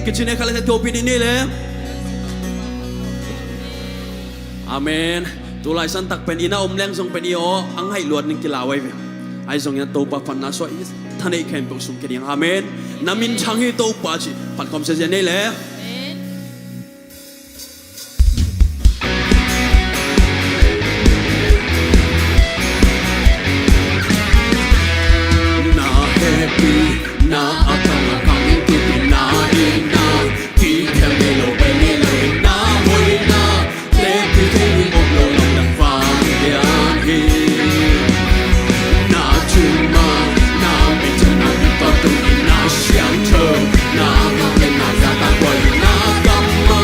kitchen e khala to pi ni le amen tu lai san tak pen ina leng song pen io ang hai luat ning kilawai ve ai song ya to pa fan na so thane khem pe sum ke ding amen namin chang hi to pa chi phan kom se ne le na happy na akang akang ki na ina ki khem me lo pe ni lo na hoi na te pi te ni om lo long dang fa ya hi na chu ma na me chen na bi pa tu na xiang che na ma me na za ta kwai na kam ma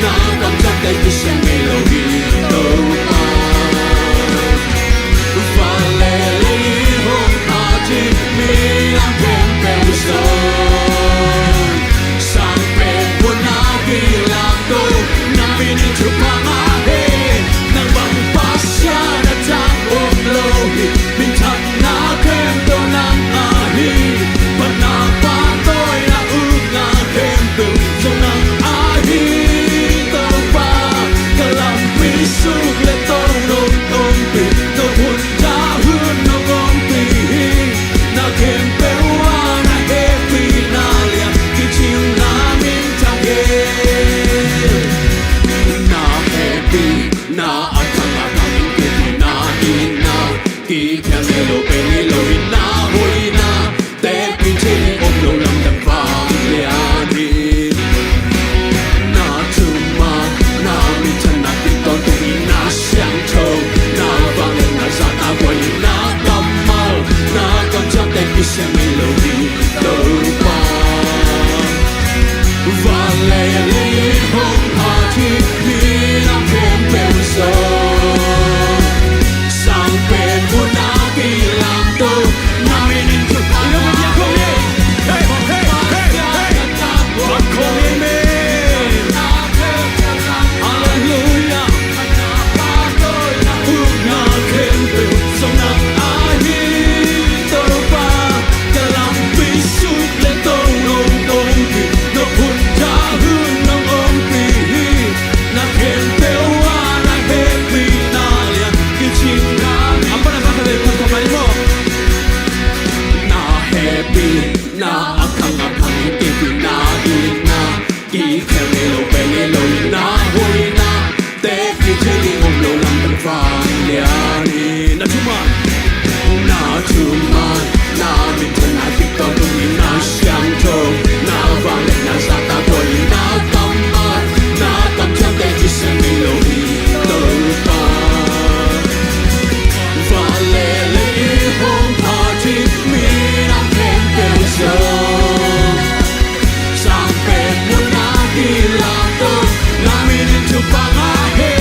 na kam cha te ki shen me lo hi to ma fa le le ho a ji mi la kem pe so sang pe bu na ki la to na mi ni chu pa ma he nang bang pa sha na ta om lo hi min chan na kem to nang a hi pa na pa toi na u na kem tu so nang a hi to pa ka lam pi su le to no tom pi to hun ja hun no om pi na kem pe wa na he pi na lia ki chiu na min chang he na happy na akang akang ki na ina ki khem me lo pe ni lo na hoi na te pi chi om lo lam dang fa lia ni na chu ma na mi chan na ki to tu ni na xiang chou na va le na za ta kwai na kam ma na kam cha te ki shen me lo ni to pa va le le hong ha chi mi na kem pe so sang pe bu na ki lam to na mi ni chu pa na ya ko le hey hey hey hey what call me hallelujah pa to na u na kem pe so na a hi to pa ka lam pi su le to no tom pi no put ja hu no om pi na kem pe wa na he pi na lia ki chi na apa na ka le ko mai mo na happy na akang akang ki na ina ki khem me lo pe ni lo na hoi na te ki chi ni om lo lam tan fa lia ni na chu ma na mi chen na ki to tu ni na xiang chou na va le na sa ta kwai na kam ma na kam cha te ki shen me lo ni to pa va le le hong ha chi mi na kem pe so sang pe mu na ki la to na mi ni chu pa ma he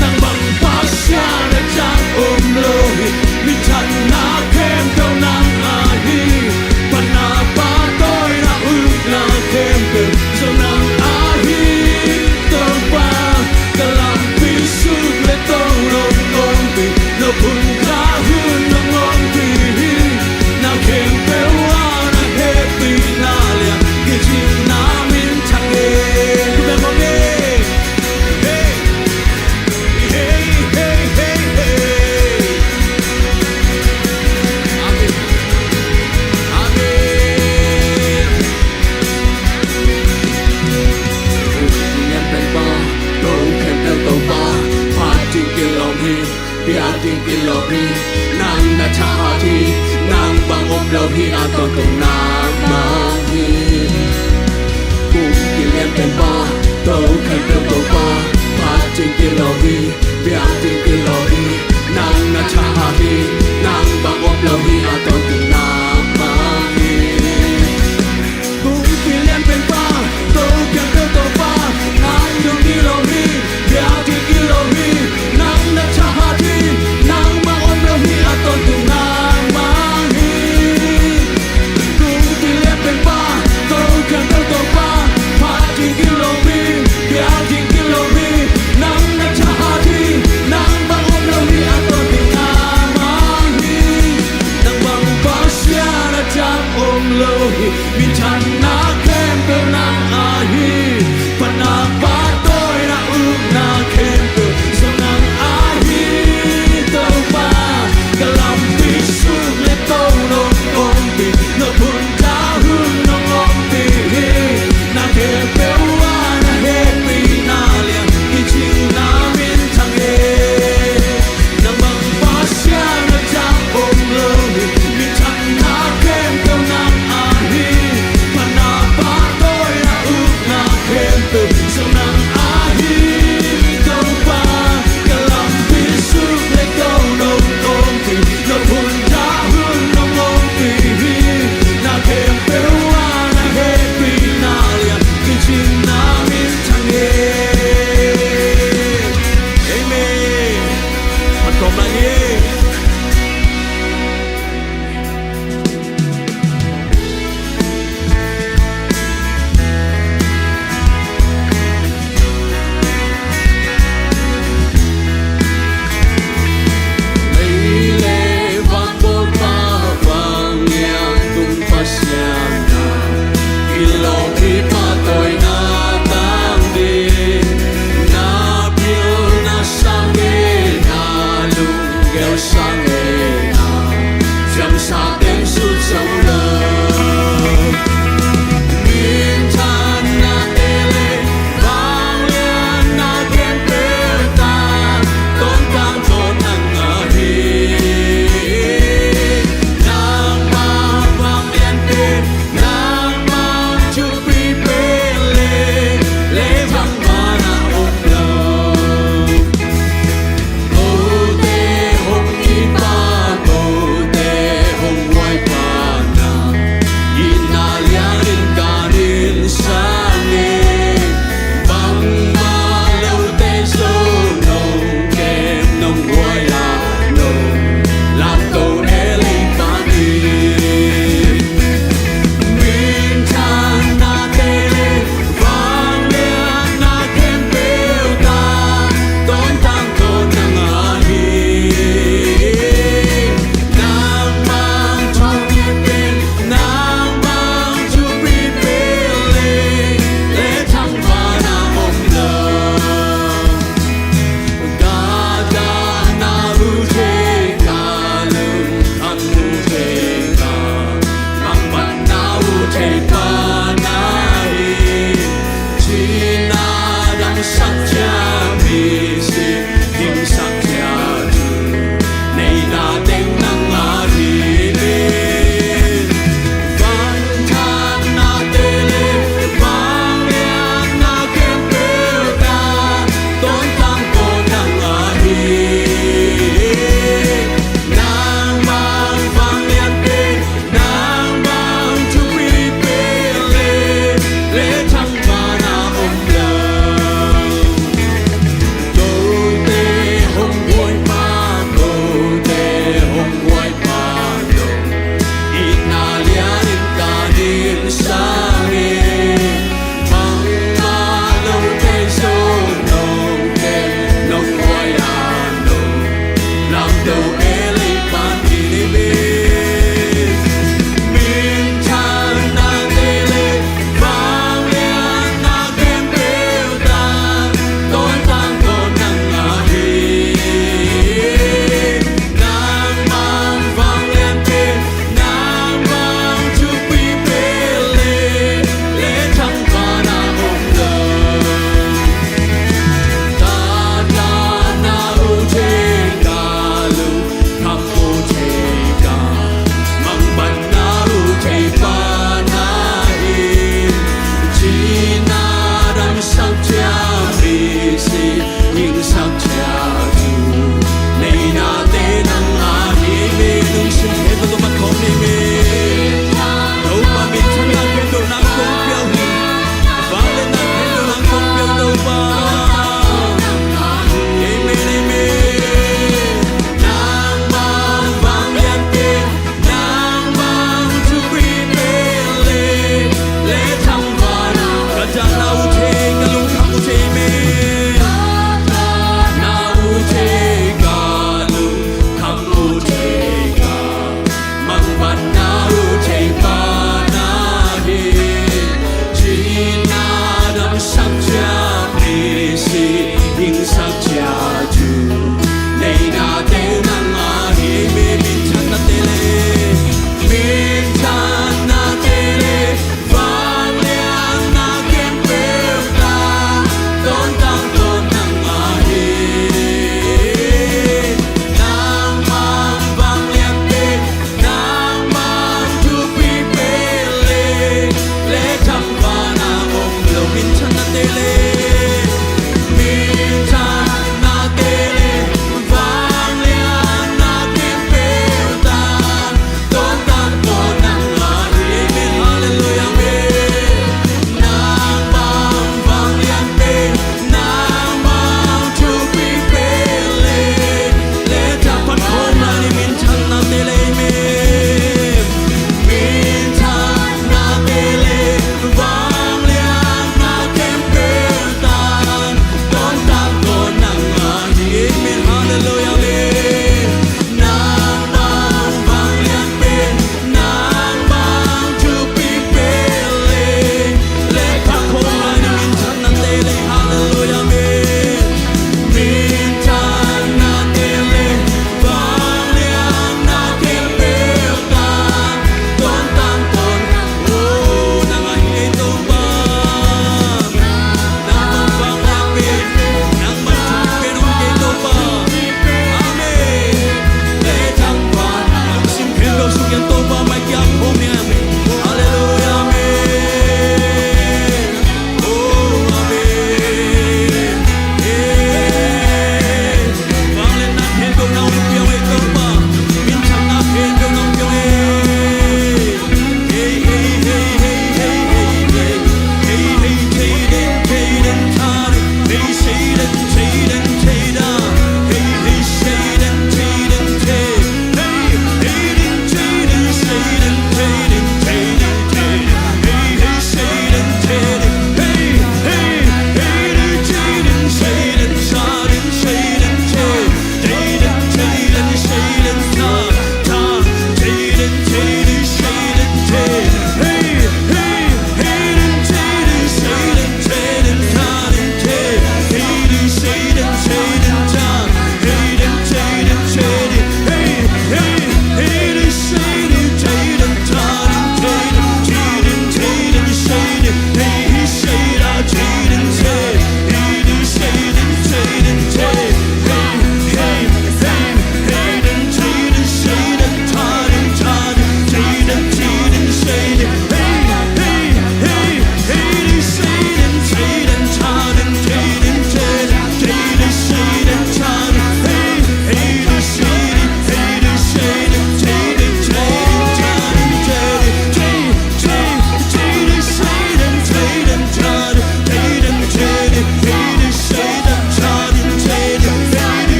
nang bang pa sha na chang om lo hi mi chan na kem to nang a hi pa na pa toi na u na kem pe so nang a hi to pa ka lam pi su le to no om pi no pun ka hu no om pi na kem pe wa na he pi na lia ki chi na min chang he ku be mo ge hey hey hey hey hey amen amen niệm bên ba đâu khem đâu tàu ba phát triển kinh lòng hi bia triển kinh lòng hi nàng đã cha thi nàng bằng ôm lâu hi a to tu na ma hi cũng niệm bên ba đâu khem đâu tàu ba phát triển kinh lòng hi bia triển kinh lòng hi nàng đã cha thi nàng bằng ôm lâu hi a to tu na ma hi cũng niệm bên ba đâu khem đâu tàu ba nàng triển kinh lòng hi bia triển kinh lòng hi nàng đã cha thi nàng bằng ôm lâu hi a to tu na ma hi cũng niệm bên ba đâu khem đâu tàu ba phát triển kinh lòng hi bia triển kinh lòng hi nàng đã cha thi nàng bằng ôm lâu hi a to tu na ma hi nàng bằng pa sha na cha om lo hi mi chan na kem pe nang a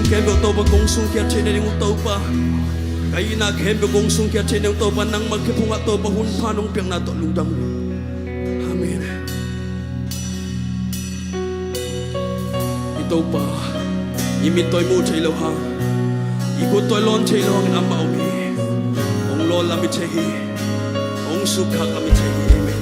khen biểu tô và công sung kia trên đây ngục tô pa cái na khen biểu công sung kia trên đây tô pa nang mag kipung at tô pa hun pa nung piang na to lung dam amen ito pa imit toy mo chay lo ha ikot toy lon chay lo ang ama umi ong lon lamit chay hi ong sukha lamit chay hi amen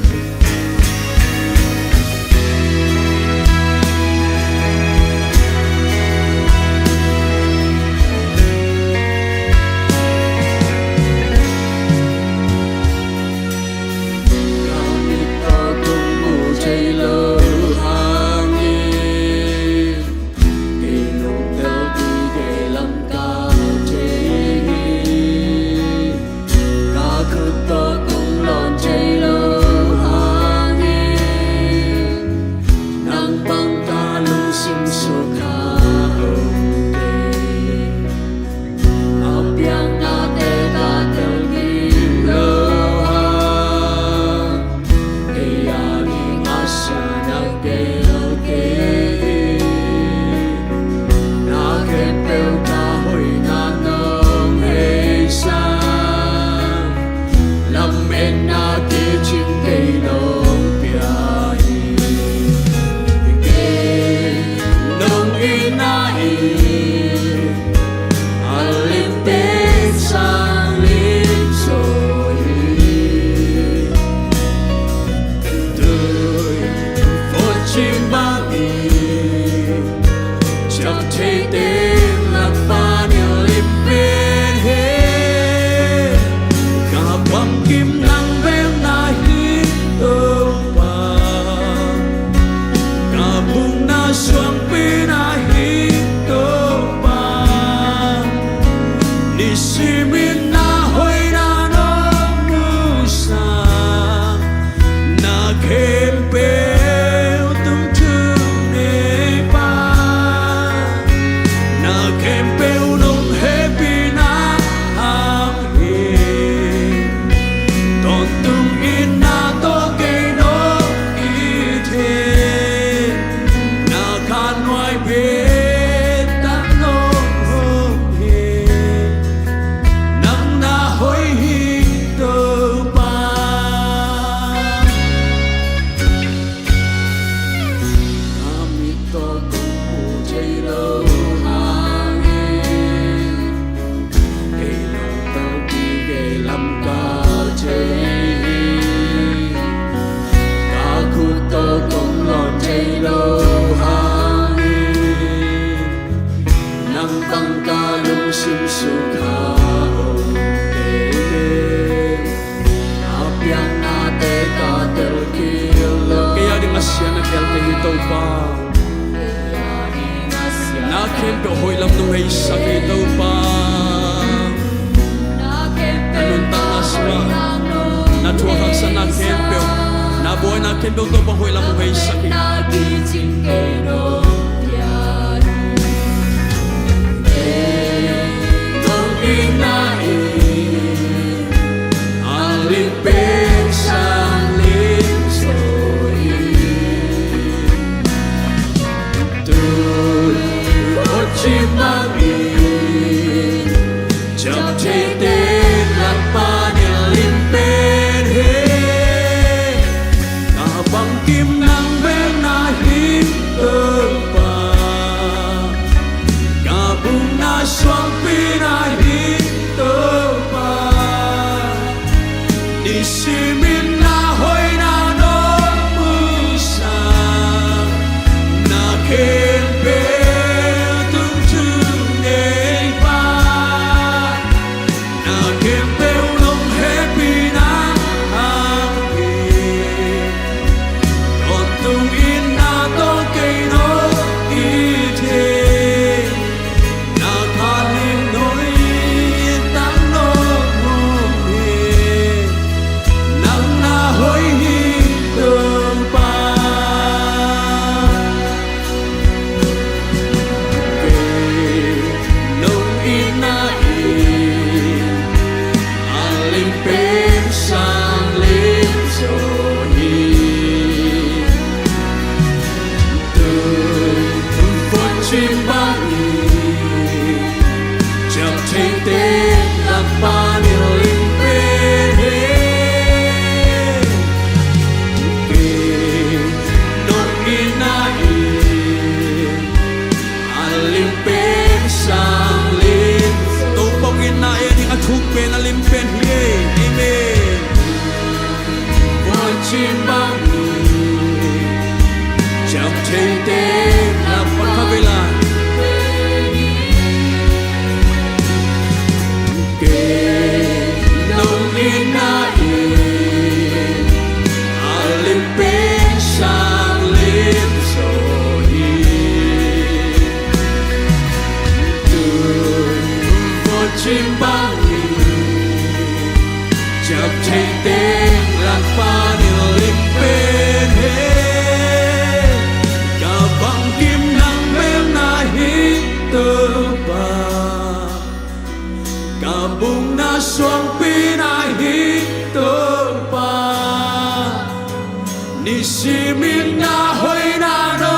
Simin na hoy na no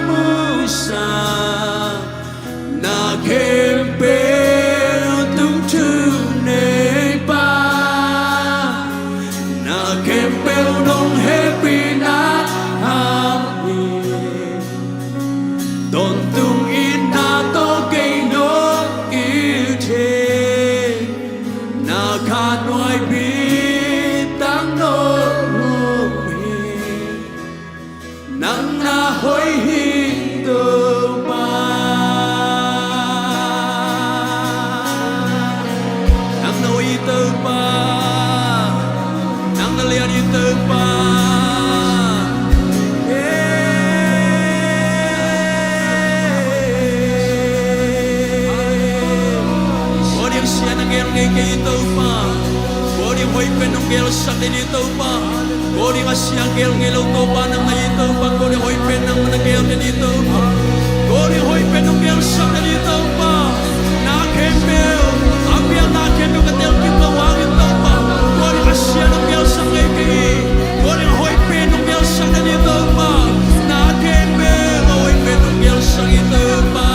musa na kempe tung tu ne pa na kempe nong happy na ami don tung in na to cây no yêu thế na kha noi bi tang no nang na hoi hin tu ba nang na hoi tu ba nang na lian hin tu ba Bodi ang siya nang gel ngay kay tu ba Bodi ang hoi pen ang gel sa din tu ba Bodi nga siya gel ngay lo tu ba nang ngay tu ba Bodi hoi pen ang managel din tu ba Bodi hoi pen ang gel sa din tu ba Na kembel Tapi ang na kembel katel kita wangin tu ba Bodi nga siya nang gel sa ngay kay Bodi nga hoi pen ang gel sa din tu ba Na kembel hoi pen ang gel sa itu ba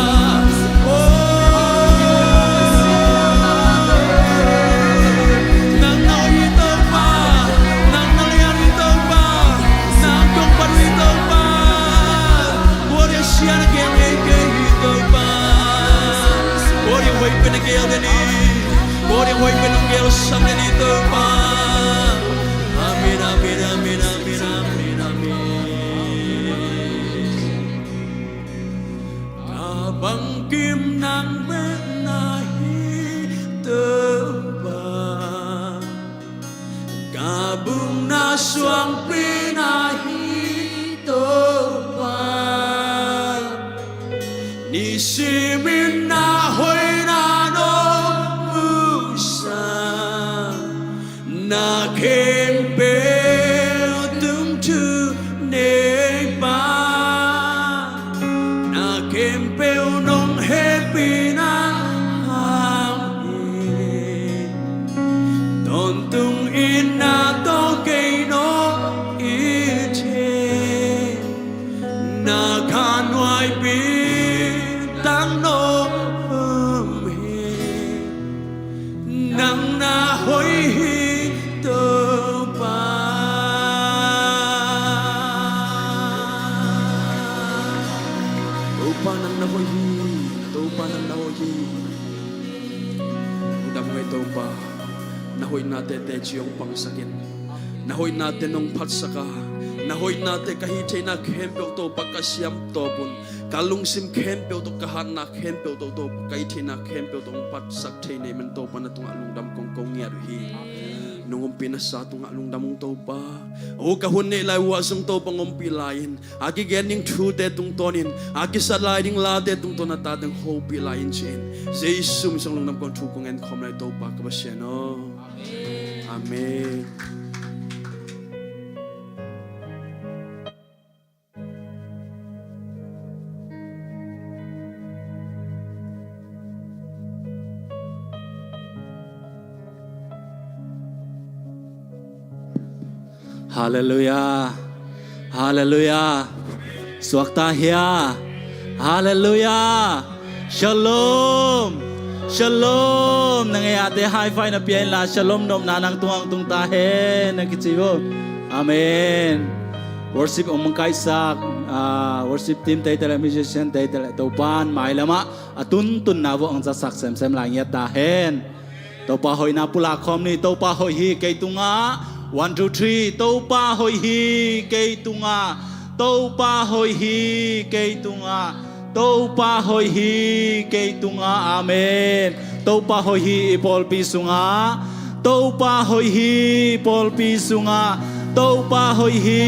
Bodi hoi penunggil sang dan itu pa Amin amin amin amin amin amin Kabang kim nang benahi teba Kabung na suang pinahi teba Ni simin na hoi na no na kempe tung tu ne ba na kempe nong happy na ami don tung in na to cây no yêu thế na khan hoài bi tăng no nang na hoi pa nahoy natin te chiyong pangsakin nahoy natin nung patsaka nahoy natin kahit na kempel to pagkasyam to pun kalungsim kempel to kahana kempel to kahit na kempel to patsak te nemen to pa na tung alungdam kong ngeri nung pinasa tung alungdam to pa o kahun nilay wasong to pang umpilayin agi gening trude tung tonin agi salayding lade tung to natatang hopilayin chin Jesus misang lungdam kong tukong en komlay to pa kabasya no Amen. Hallelujah. Hallelujah. Swaktahya. Hallelujah. Shalom. Shalom. Nangayate high five na pian la shalom nom nanang tuang tung tahe na kitsibo. Amen. Worship omong kaisak. Worship team tay tala musician tay tala topan mai lama atun tun nabo ang sasak sem lang ya tahen. Topa hoy na pula khom ni topa hoy hi kay tunga. 1 2 3 topa hoy hi kay tunga. Topa hoy hi kay tunga. Topa hoy hi kay tunga. Amen. Topa hoy hi Pawlpi sunga. Topa hoy hi Pawlpi sunga. Topa hoy hi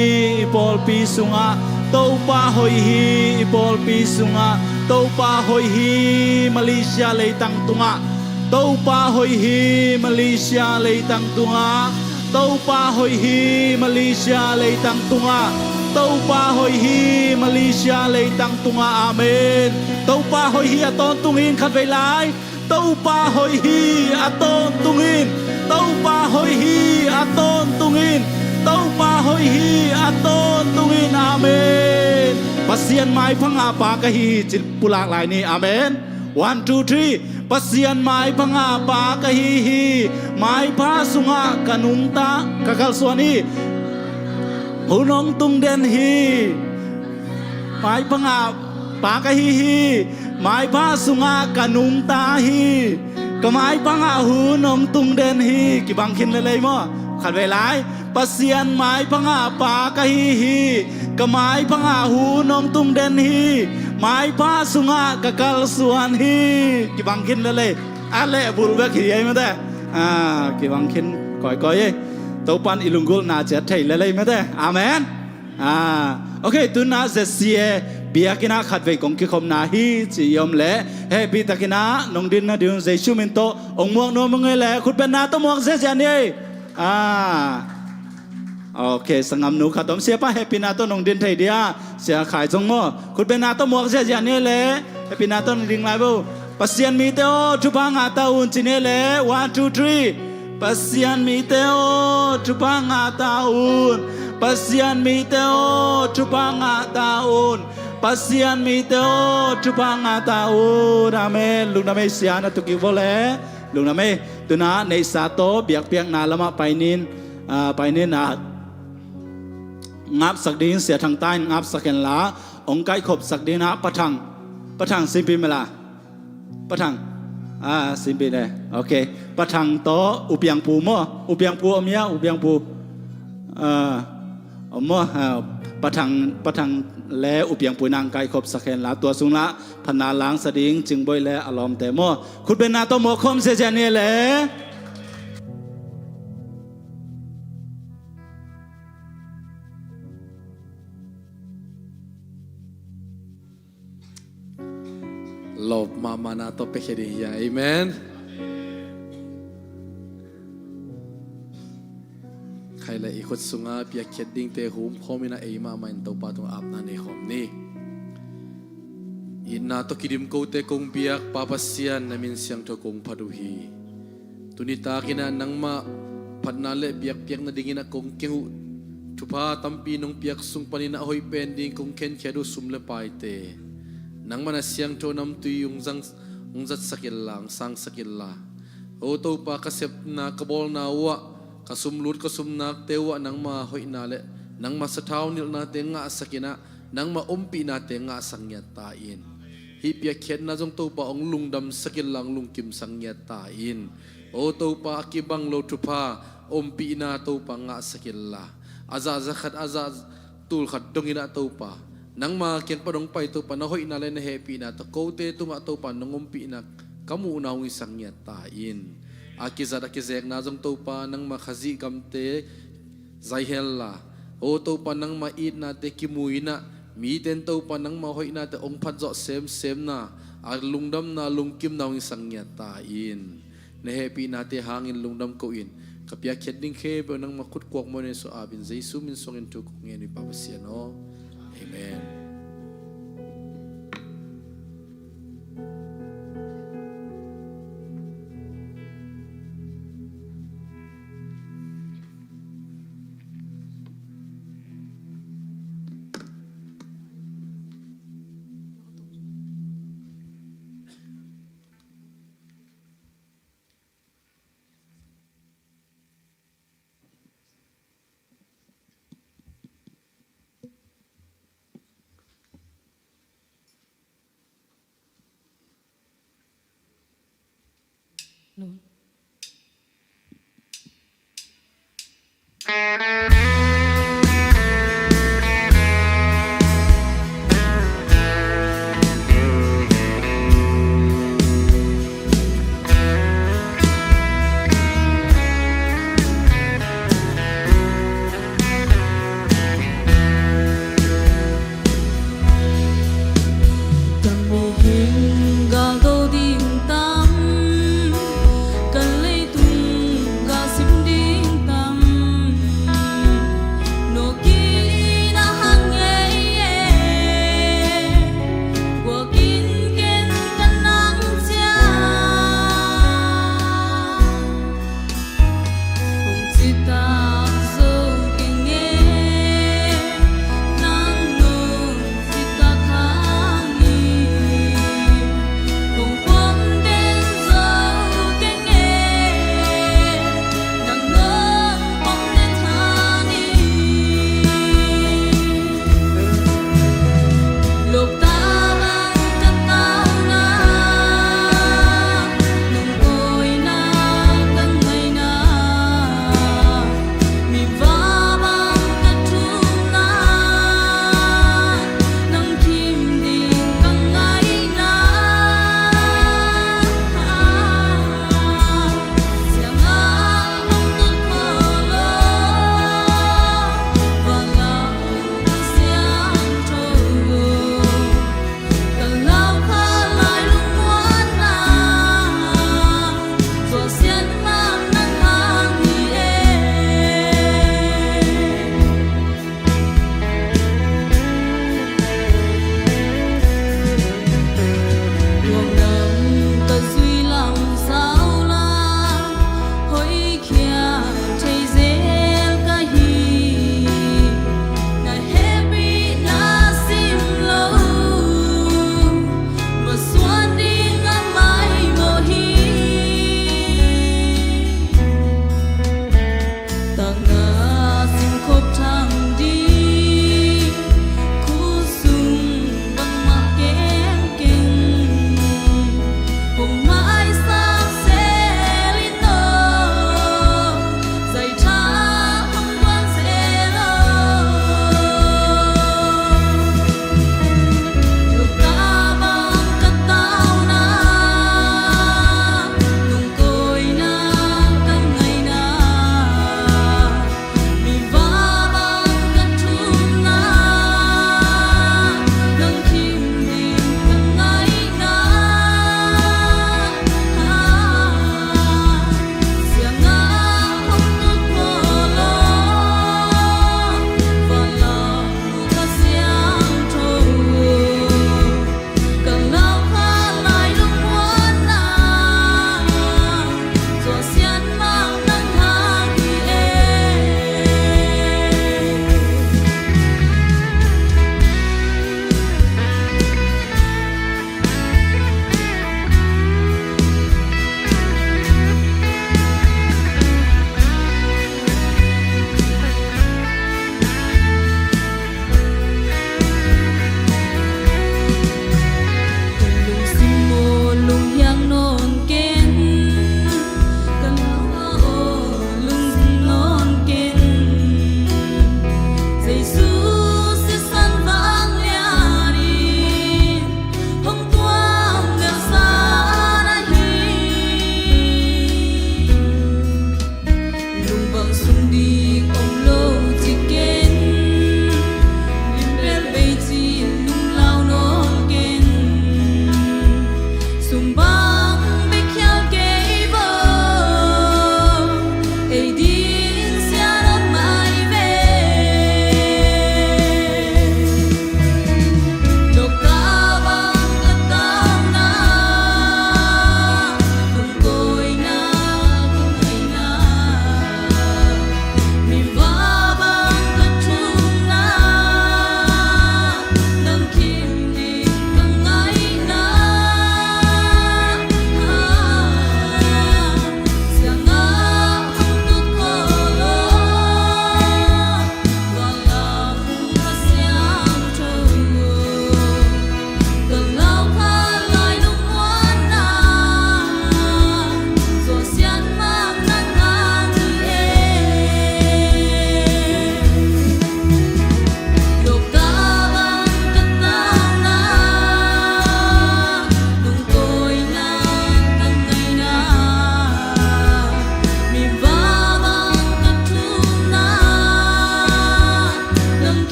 Pawlpi sunga. Topa hoy hi Pawlpi sunga. Topa hoy hi Malaysia leitang tunga. Topa hoy hi Malaysia leitang tunga. Topa hoy hi Malaysia leitang tunga. Topa hoy hi Malaysia leitang tunga. Amen. Topa hoy hi aton tungin khat vei lai. Topa hoy hi aton tungin. Topa hoy hi aton tungin. โตปาหอยฮีอาโตตุงินอาเมนปัสเซียนไม้พังอาปากะฮีจิตปุลากหลายนี้อาเมน one two three ปัสเซียนไม้พังอาปากะฮีฮีไม้พาสุงะกะนุงตากะกัลสวนีหูนองตุงเดนฮีไม้พังอาปากะฮีฮีไม้พาสุงะกะนุงตาฮีกะไม้พังอาหูนองตุงเดนฮีกิบังคินเลยมั้งขัดเวลาปัสเซียนไม้พังอาปากะฮีฮีกะไม้พังอาหูนองตุงเดนฮีไม้พาสุงะกะกัลสวนฮีกิบังคินเลยอะไรบุลเวกฮีไอ้มาได้กิบังคินก่อยตัวปันอิลุงกุลน่าจะไทยเลยมาได้อาเมนโอเคตุน่าจะเสียเบียกินาขัดเวกงกิคมนาฮีจียมเละเฮปีตะกินานงดินนาดินเซชูมินโตองม่วงโนมงเงยเละคุณเป็นนาตัวม่วงเสียจานี่โอเคสังมนูขัดต้มเสียป้าเฮปีนาตัวนงดินไทยเดียเสียขายจงง้อคุณเป็นนาตัวม่วงเสียจานี่เละเฮปีนาตัวนงดินไลบูปัสยานมีเตโอทุพังอาตาอุนจิเนเละone two threeปัสยานมีเตโอทุพังอาตาอุนปัสยานมีเตโอทุพังอาตาอุนปัสยานมีเตโอทุพังอาตาอุนอาเมนลุงนาเมเสียนะตุกิโวเล่ลุงนาเมตุนาในสาโตเบียกเปียกนาละมาไปนินนะงับสักดินเสียทางใต้งับสักเห็นละองค์ไก่ขบสักดินนะปะทังสิบปีเมล่ะปะทังสิบปีเลยโอเคปะทังโตอุปยังปูมั่วอุปยังปูอเมียอุปยังปูมั่วปะทังและอุปยังปูนางไก่ขบสักเห็นละตัวสุงละพนาล้างสดิงจึงบ่อยและอารมณ์แต่มั่วคุณเป็นนาโตโมคมเสียจเนี่ยแหละลบมานาโตเปเคดียาเอเมนใครละอีกคนสุงาเปียกเข็ดดิ้งเตะหุมพอมินาเอมามันตัวปาตรงอาบนาในหอมนี่อินนาโตกิดิมโกเตกงเปียกปาปัสเซียนนามินเสียงโตกงพัดุฮีตุนิตากินานังมาพัดนาเลเปียกเปียกนาดิ้งนะกงเกงทุพาตัมปีนงเปียกสุงปนินาหอยเป็นดิ้งกงเข็นเขดูสุมเลปายเตนังมันเสียงโจนำตุยงจัดสกิลลังสังสกิลลาโอโตปากเสพนากบอลนาวะกสุมลุดกสุมนักเทวะนังมาหอยนาเลนังมาสะท้าวนิลนาเตงะสกินะนังมาอมปีนาเตงะสังเงตาอินฮิเปียเข็นนาจงโตปาองลุงดำสกิลลังลุงกิมสังเงตาอินโอโตปากิบังโลทุพาอมปีนาโตปางะสกิลลาอาซาซะขัดอาซาตูลขัดดงอินะโตปานังมาเกียงปดงไปตัวปนหอยนาเลนเฮปีนาตะโกเตตุมาตัวปนงมปีนักกัมูนาวิสังเงตาอินอากิจัดอากิเซกนาจงตัวปานังมาขจิกัมเตไซเฮลลาโอตัวปนังมาอีดนาเตกิมุยนะมีเตนตัวปนังมาหอยนาเตองพัดเจาะเซมนาอาลุงดำนาลุงกิมนาวิสังเงตาอินเนเฮปีนาเตหางินลุงดำโกอินกับยาเข็ดดิ้งเคเปนังมาขุดกวกโมเนสุอาบินเจสุมินสงินทุกเงินปาปเสียโนAmen.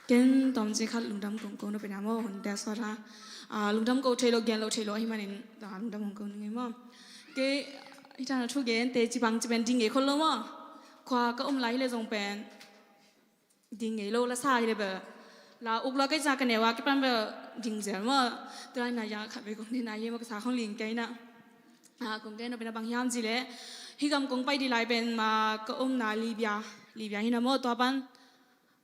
เก่งตอมจีขัดลุงดำกงกงนเป็นน้ำมันเดสวะลุงดำกูเทโลเกนโลเทโลให้มันนี่ลุงดำกงกงนี่มั้งเกที่ท่านช่วยเกนเตจิบังจะเป็นดิ่งเอคนละมั้งขวาก็ไหลเลยทรงเป็นดิ่งเอโลละสายเลยแบบลาอุกเราก็จะกันเนี่ยว่าก็เป็นแบบดิ่งเสียมั้งแต่นายขับไปกงที่นายยังมาภาษาของลิงเกนนะกงเกนเราเป็นบางยามจีเล่ฮิกำกงไปดีไลเป็นมาก็นาลีเบียฮินาโมตัวปัน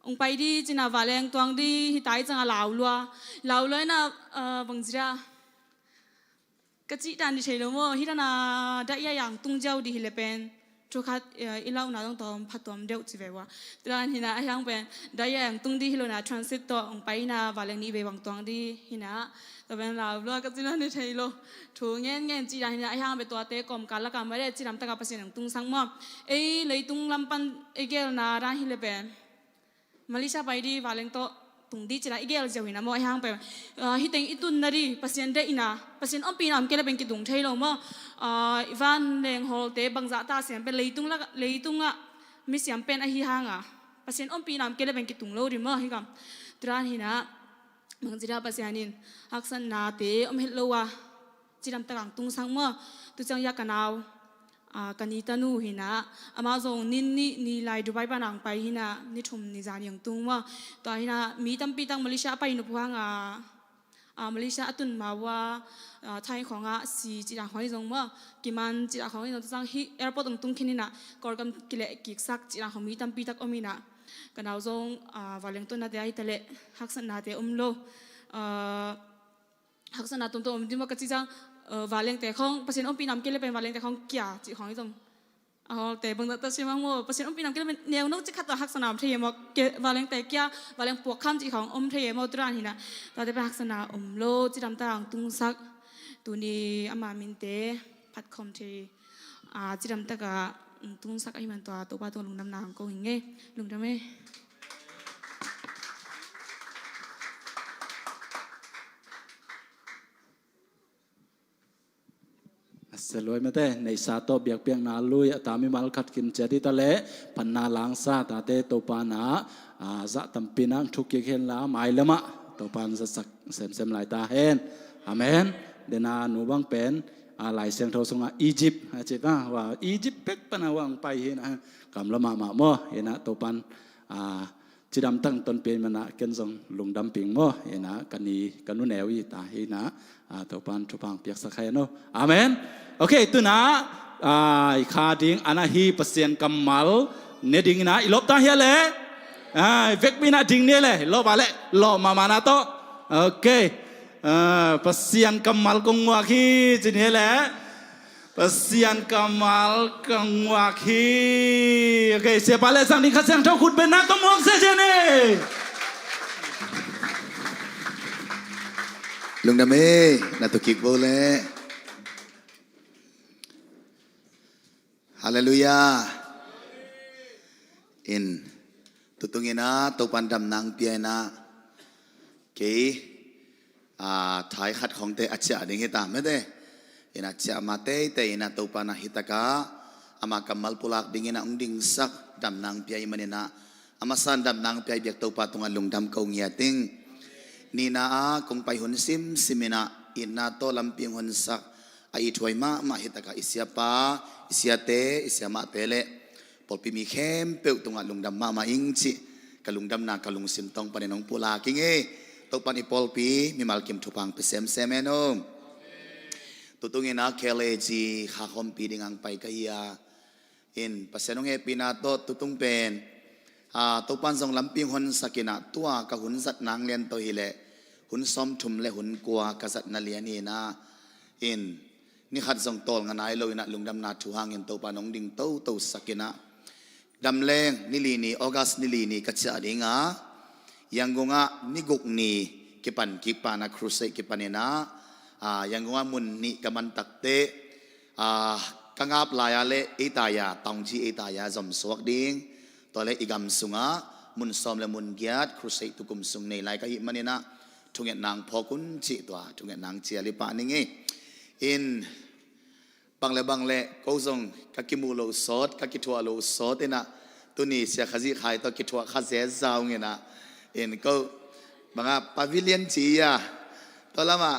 องไปดีจินาวาเลงตวงดีฮิตายจังลาวเลยนะบังจีระก็จีดันดิเชลโมฮิตานาได้ยังตุงเจ้าดีฮิเลเป็นทุกขัดอีเล่าหน้าต้องตอมพัดตอมเดียวจีเววะตอนฮินายังเป็นได้ยังตุงดีฮิโลนาทรานสิตตัวองไปนาวาเลงนี้เววังตวงดีฮินาแต่เป็นลาวก็จีนันดิเชลถูเงี้ยจีดันฮินายังเป็นตัวเตะกลมกันแล้วกันไม่ได้จีดำตะกับภาษาหนังตุงสังมั่งเลยตุงลำปันเกลนาราฮิเลเป็นมาเลเซียไปดีวาเลงโตตุงดีจีน่าอีเกลเจ้าหินะโมยังไปฮิตเองอิตุนนารีภาษาเดอินะภาษาอัมพีนามเกลเป็นกิตุงเทโลโมอีวานเลงโฮลเตบังจัตตาเสียงเป็นเลยตุงอะมิเสียงเป็นอหิฮังอะภาษาอัมพีนามเกลเป็นกิตุงโลดิโมฮิกัมตรานหินะมังจีราภาษานินฮักษณนาเตอมเฮลโลวะจีดำตะกังตุงสังโมตุจังยากกันเอากันนี้ตานูหินะอามาส่งนี่ไลดูไปปานางไปหินะนี่ชมนิจานียงตุงว่าตอนหินะมีตั้มปีตั้งมาเลเซียไปนุพวังมาเลเซียตุนมาว่าไทยของสีจิตาของที่ตรงว่ากิมันจิตาของที่ตรงจังฮิแอร์พอร์ตตรงคินินะก่อนกำกิเลกิกซักจิตาของมีตั้มปีตั้งอมีนะกันเอาส่งวาเลงตุนนาเดียอิตาเลฮักษณาเตอมโลฮักษณาตุนตัวอมดิมว่ากจิจังวาเลงแต่ของภาษาอัมพีนำเกลเป็นวาเลงแต่ของเกียจิของที่ตรงแต่บางตัวใช่ไหมว่าภาษาอัมพีนำเกลเป็นแนวนกจิขัดต่อฮักษณาเทียมว่าวาเลงแต่เกียวาเลงปวกข้ามจิของอมเทียมตรานหินะตอนที่เป็นฮักษณาอมโลจิดำตางตุงซักตัวนี้อามามินเตพัดคอมเทจิดำตากะตุงซักไอ้มันตัวป้าตัวลุงดำนางก็อย่างเงี้ยลุงดำไหมสลวยมาเต้ในสาโตเบียกเปียงนาลุยตามิมัลขัดกินเจดีตะเละพันนาลังซาตาเตโตปานาจะตัมปินังทุกเย็นละไม่ละมะโตปานจะสักเซมลายตาเห็นอเมนเดนาหนูบังเป็นหลายเสียงโทรส่งมาอียิปต์อาจจะว่าอียิปต์เป็กปนาวังไปเห็นกำละมาหม้อเห็นนะโตปันจีดำตั้งตนเป็นมันนะเกินส่งลุงดำปิงหม้อเห็นนะกันนี้กันนู้นแนวอีตาเห็นนะโตปันทุพังเปียกสักใครโนอเมนโอเคตัวนะขาดิ้งอันนั้นฮีเปอร์เซ็นต์กำมัลเนดิ้งนะอีลบตาเฮียเลยเวกมีนะดิ้งเนี่ยเลยลบอะไรลบมานะโตโอเคเปอร์เซ็นต์กำมัลกงวาคีจีเนี่ยเลยเปอร์เซ็นต์กำมัลกงวาคีโอเคเสียไปเลยสังนี้ข้าเสียงเท่าคุณเป็นนักตมวงเสียเจนี่ลุงดำเอ้นาตุกิกโบเล่ฮาเลลูยาอินตุตุงินะตุปันดำนางเปียนะเกถ่ายขัดของเตอัจฉริยะตามไม่ได้อินอัจฉริยะมาเตอินตุปันหิตกะอามากัมมัลปุลักดิ่งอินองดิ่งสักดำนางเปียมันนะอามาสันดำนางเปียเบียกตุปัตุงลุงดำเกาเงียติงนี่นะคงไปหุนซิมินะอินนาโตลำเปียงหุนสักไอถวยมาหิตกะอิสยาปาอิสยาเตอิสยามาเตเลปอลปีมีเข้มเปิลตุงลุงดำมาอิงจิกะลุงดำนากะลุงซิมตองปะเนนองปุลากิงเอตปันอีปอลปีมีมัลกิมทุพังเปเซมเซเมโนตุตุงินะเคเลจีข้าคอมปีดิงังไปกะเฮียอินเปเซนองเอปีนาโตตุตุงเป็นตุปันทรงลำเปียงหุนสักินะตัวกะหุนสัตนางเลียนโตฮิเลหุนซ้อมทุมเลหุนกัวกษัตริย์นาเลียนีนะอินนี่ขัดส่งตอลงานายเลยนะลุงดำนาทูหางเงินโตปานองดิ่งโตสักกินะดำแรงนิลีนีออกัสนิลีนีกัจจาดิงะยังกงะนิกุกนีกิปันกิปานาครุเซกิปันเนนะยังกงะมุนนิกมันตักเตกังอาบลายาเลอิตายาตองจีอิตายาจอมสวักดิ่งตัวเลอิกำสุงะมุนซอมและมุนเกียรติครุเซตุกุมสุงในลายกะหิมันเนนะทุกอย่างนางพอกุนจิตัวทุกอย่างนางเจียลิปานิงอินบางเล่ก็ส่งกักิมูโลสดกักิทัวโลสดนะตัวนี้เสียขจิขายตัวกิทัวข้าเสียเจ้าเงี้ยนะ เอ็นก็บางปาวิเลียนจีอ่ะตอนละมา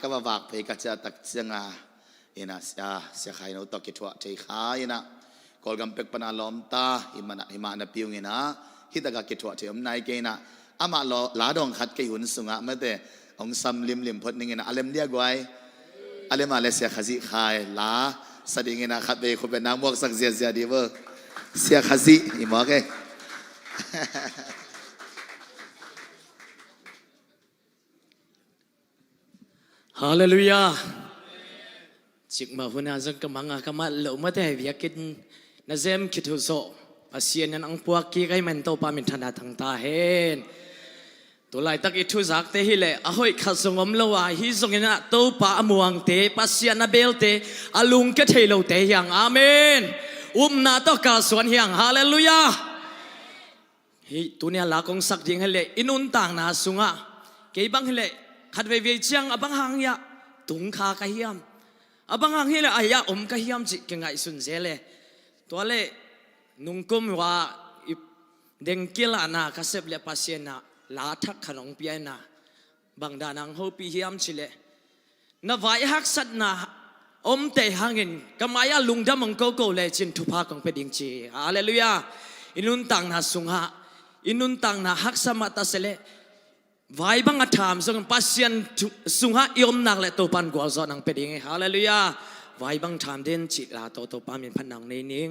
ก็มาบักไปกัจจตักเสียงเอ็นเสียใครโนตกิทวะใจขาเอ็นกอลกัมเป็กปนาลอมตาหิมานาพิวเงินฮิตกะกิทวะเทียมนายเกนะอามาลาดองขัดกิหุนสุงะเมื่อแต่องซัมลิมพดนึงนะอเลมเดียกไว้อเลมาเลเซียขจิขายลาสดิงนะขัดไปคนเป็นน้ำมวกสักเสียดีเวอร์เสียขจิอีหมอแกฮาเลลูยาจิกมาหุนาจังกำมังกำมัดเหลวมาแต่วิยากินนาเซมคิดหุโซภาษีนั้นอังพวกกี้ไก่มันโตปามินธนาทั้งตาเห็นตัวไล่ตักอิทุจักเตหิเลอหอยขัดสงมเลวะฮิสงเงินโตปาอมวงเตภาษีนาเบลเตอลุงก็เทโลเตยังอาเมนนาตกาสวนยังฮาเลลูยาฮิตัวเนี้ยลากงสักยิงให้เลอินุนต่างนาสุงะเกี่ยบังให้เลขัดเวเวจียงอบังหังยะตุงคากะเฮียมอบังหังเฮเลอายะอมกะเฮียมจิเกงไงสุนเซเลตัวเลนุงกุมว่าเด้งกิลานาคาเซบเลปัสเซนาลาทักขนมเปียนาบังดานังโฮปีเฮียมชิเลนวายฮักสัตนาอมเตหังเงินกะมายาลุงดำมังโกโกเลจินทุภาของเปดิงจีฮาเลลูยาอินุนตังนาสุงหะอินุนตังนาฮักสมาตาเซเลไว้บังอาธรรมส่งปัสยันสุงหะยมนักและตัวปันกวาจอนังเป็นยังไงฮาเลลูยาไว้บังธรรมเด่นจิลาตัวปามินพันนังในนี้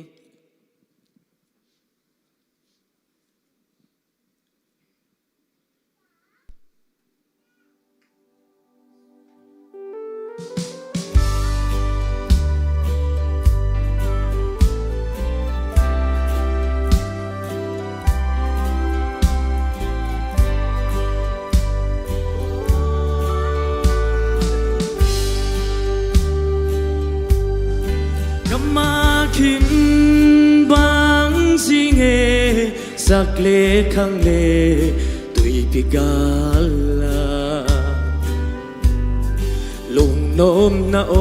คินบางสิงเอสักเลขังเลตุยพิกาลาลุงโนมนาโอ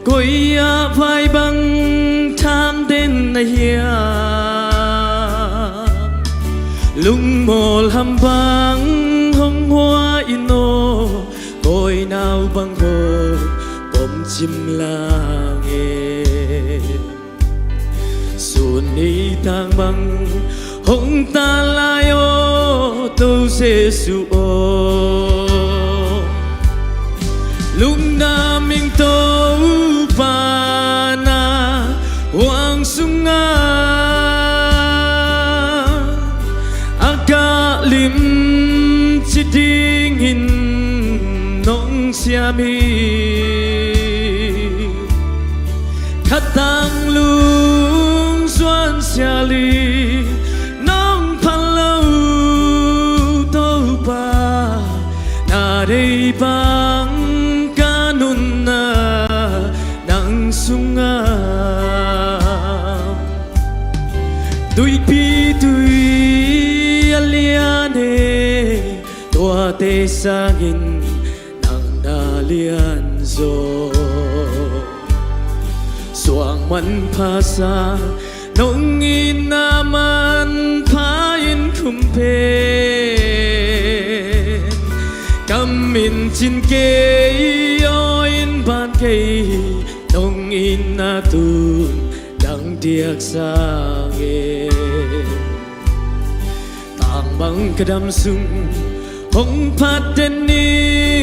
กุยอาไฟบังทามเด่นนาเฮียลุงโมลหำบังหงหัวอินโนโอยนาวบังโฮปมจิมลาเงส่วนนี้ทางบังหงตาลายโอตัวเสสุโอลุงนามิงโตปานาวังสุงาอากาลิมจิดิงหินนงเสียมีขัดตังลุงส่วนเสียลีน้องพันเล่าโตปานาได้บังกานุนนานังสุงาตุยปีตุยอเลียเนตัวเตสังินนังนาเลียนโซสว่างมันภาษานงอินนามันพาอินคุมเพกำมินจินเกยอินบานเกยนงอินนาตูนดังเดียกสาเกต่างบังกระดำสุงหงพัดเดนนิ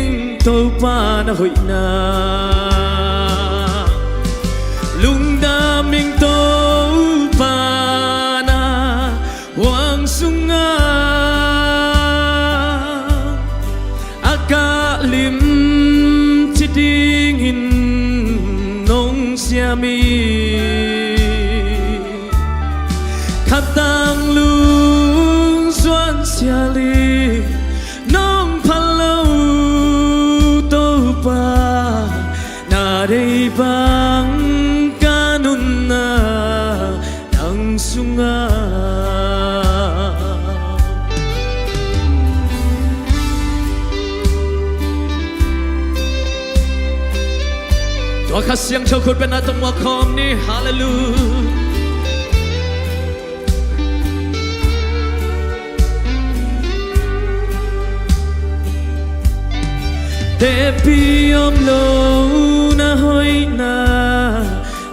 งโตปานาหอยนาลุงดามิงโตปานาวังสุงาอากาลิมจิดิงหินนงเสียมีขัดตังลุงส่วนเสียลีน้องพันเล่าโตปานาได้บังสุงาตัวข้าเสียงเจ้าคุณเป็นอาตมาคอมนี่ฮาเลลูย te piom lo na hoi na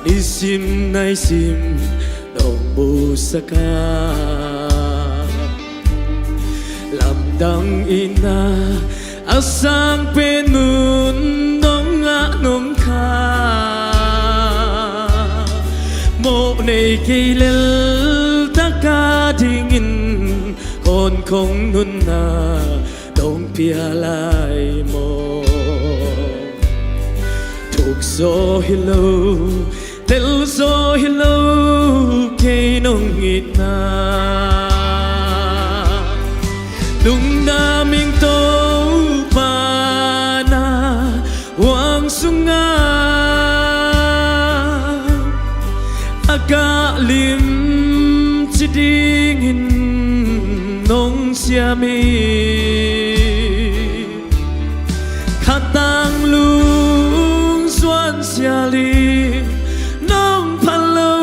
ni sim nai sim dong bu saka lam dang ina asang penun dong a nom kha mo nei kei lel ta ka dingin kon kong nun na dong pia lai mo thuộc gió hello tel gió hello kei nong ngit na lung na ming to pa na wang sunga aga lim chi dingin nong siami khatang lung xuan xia li nong palo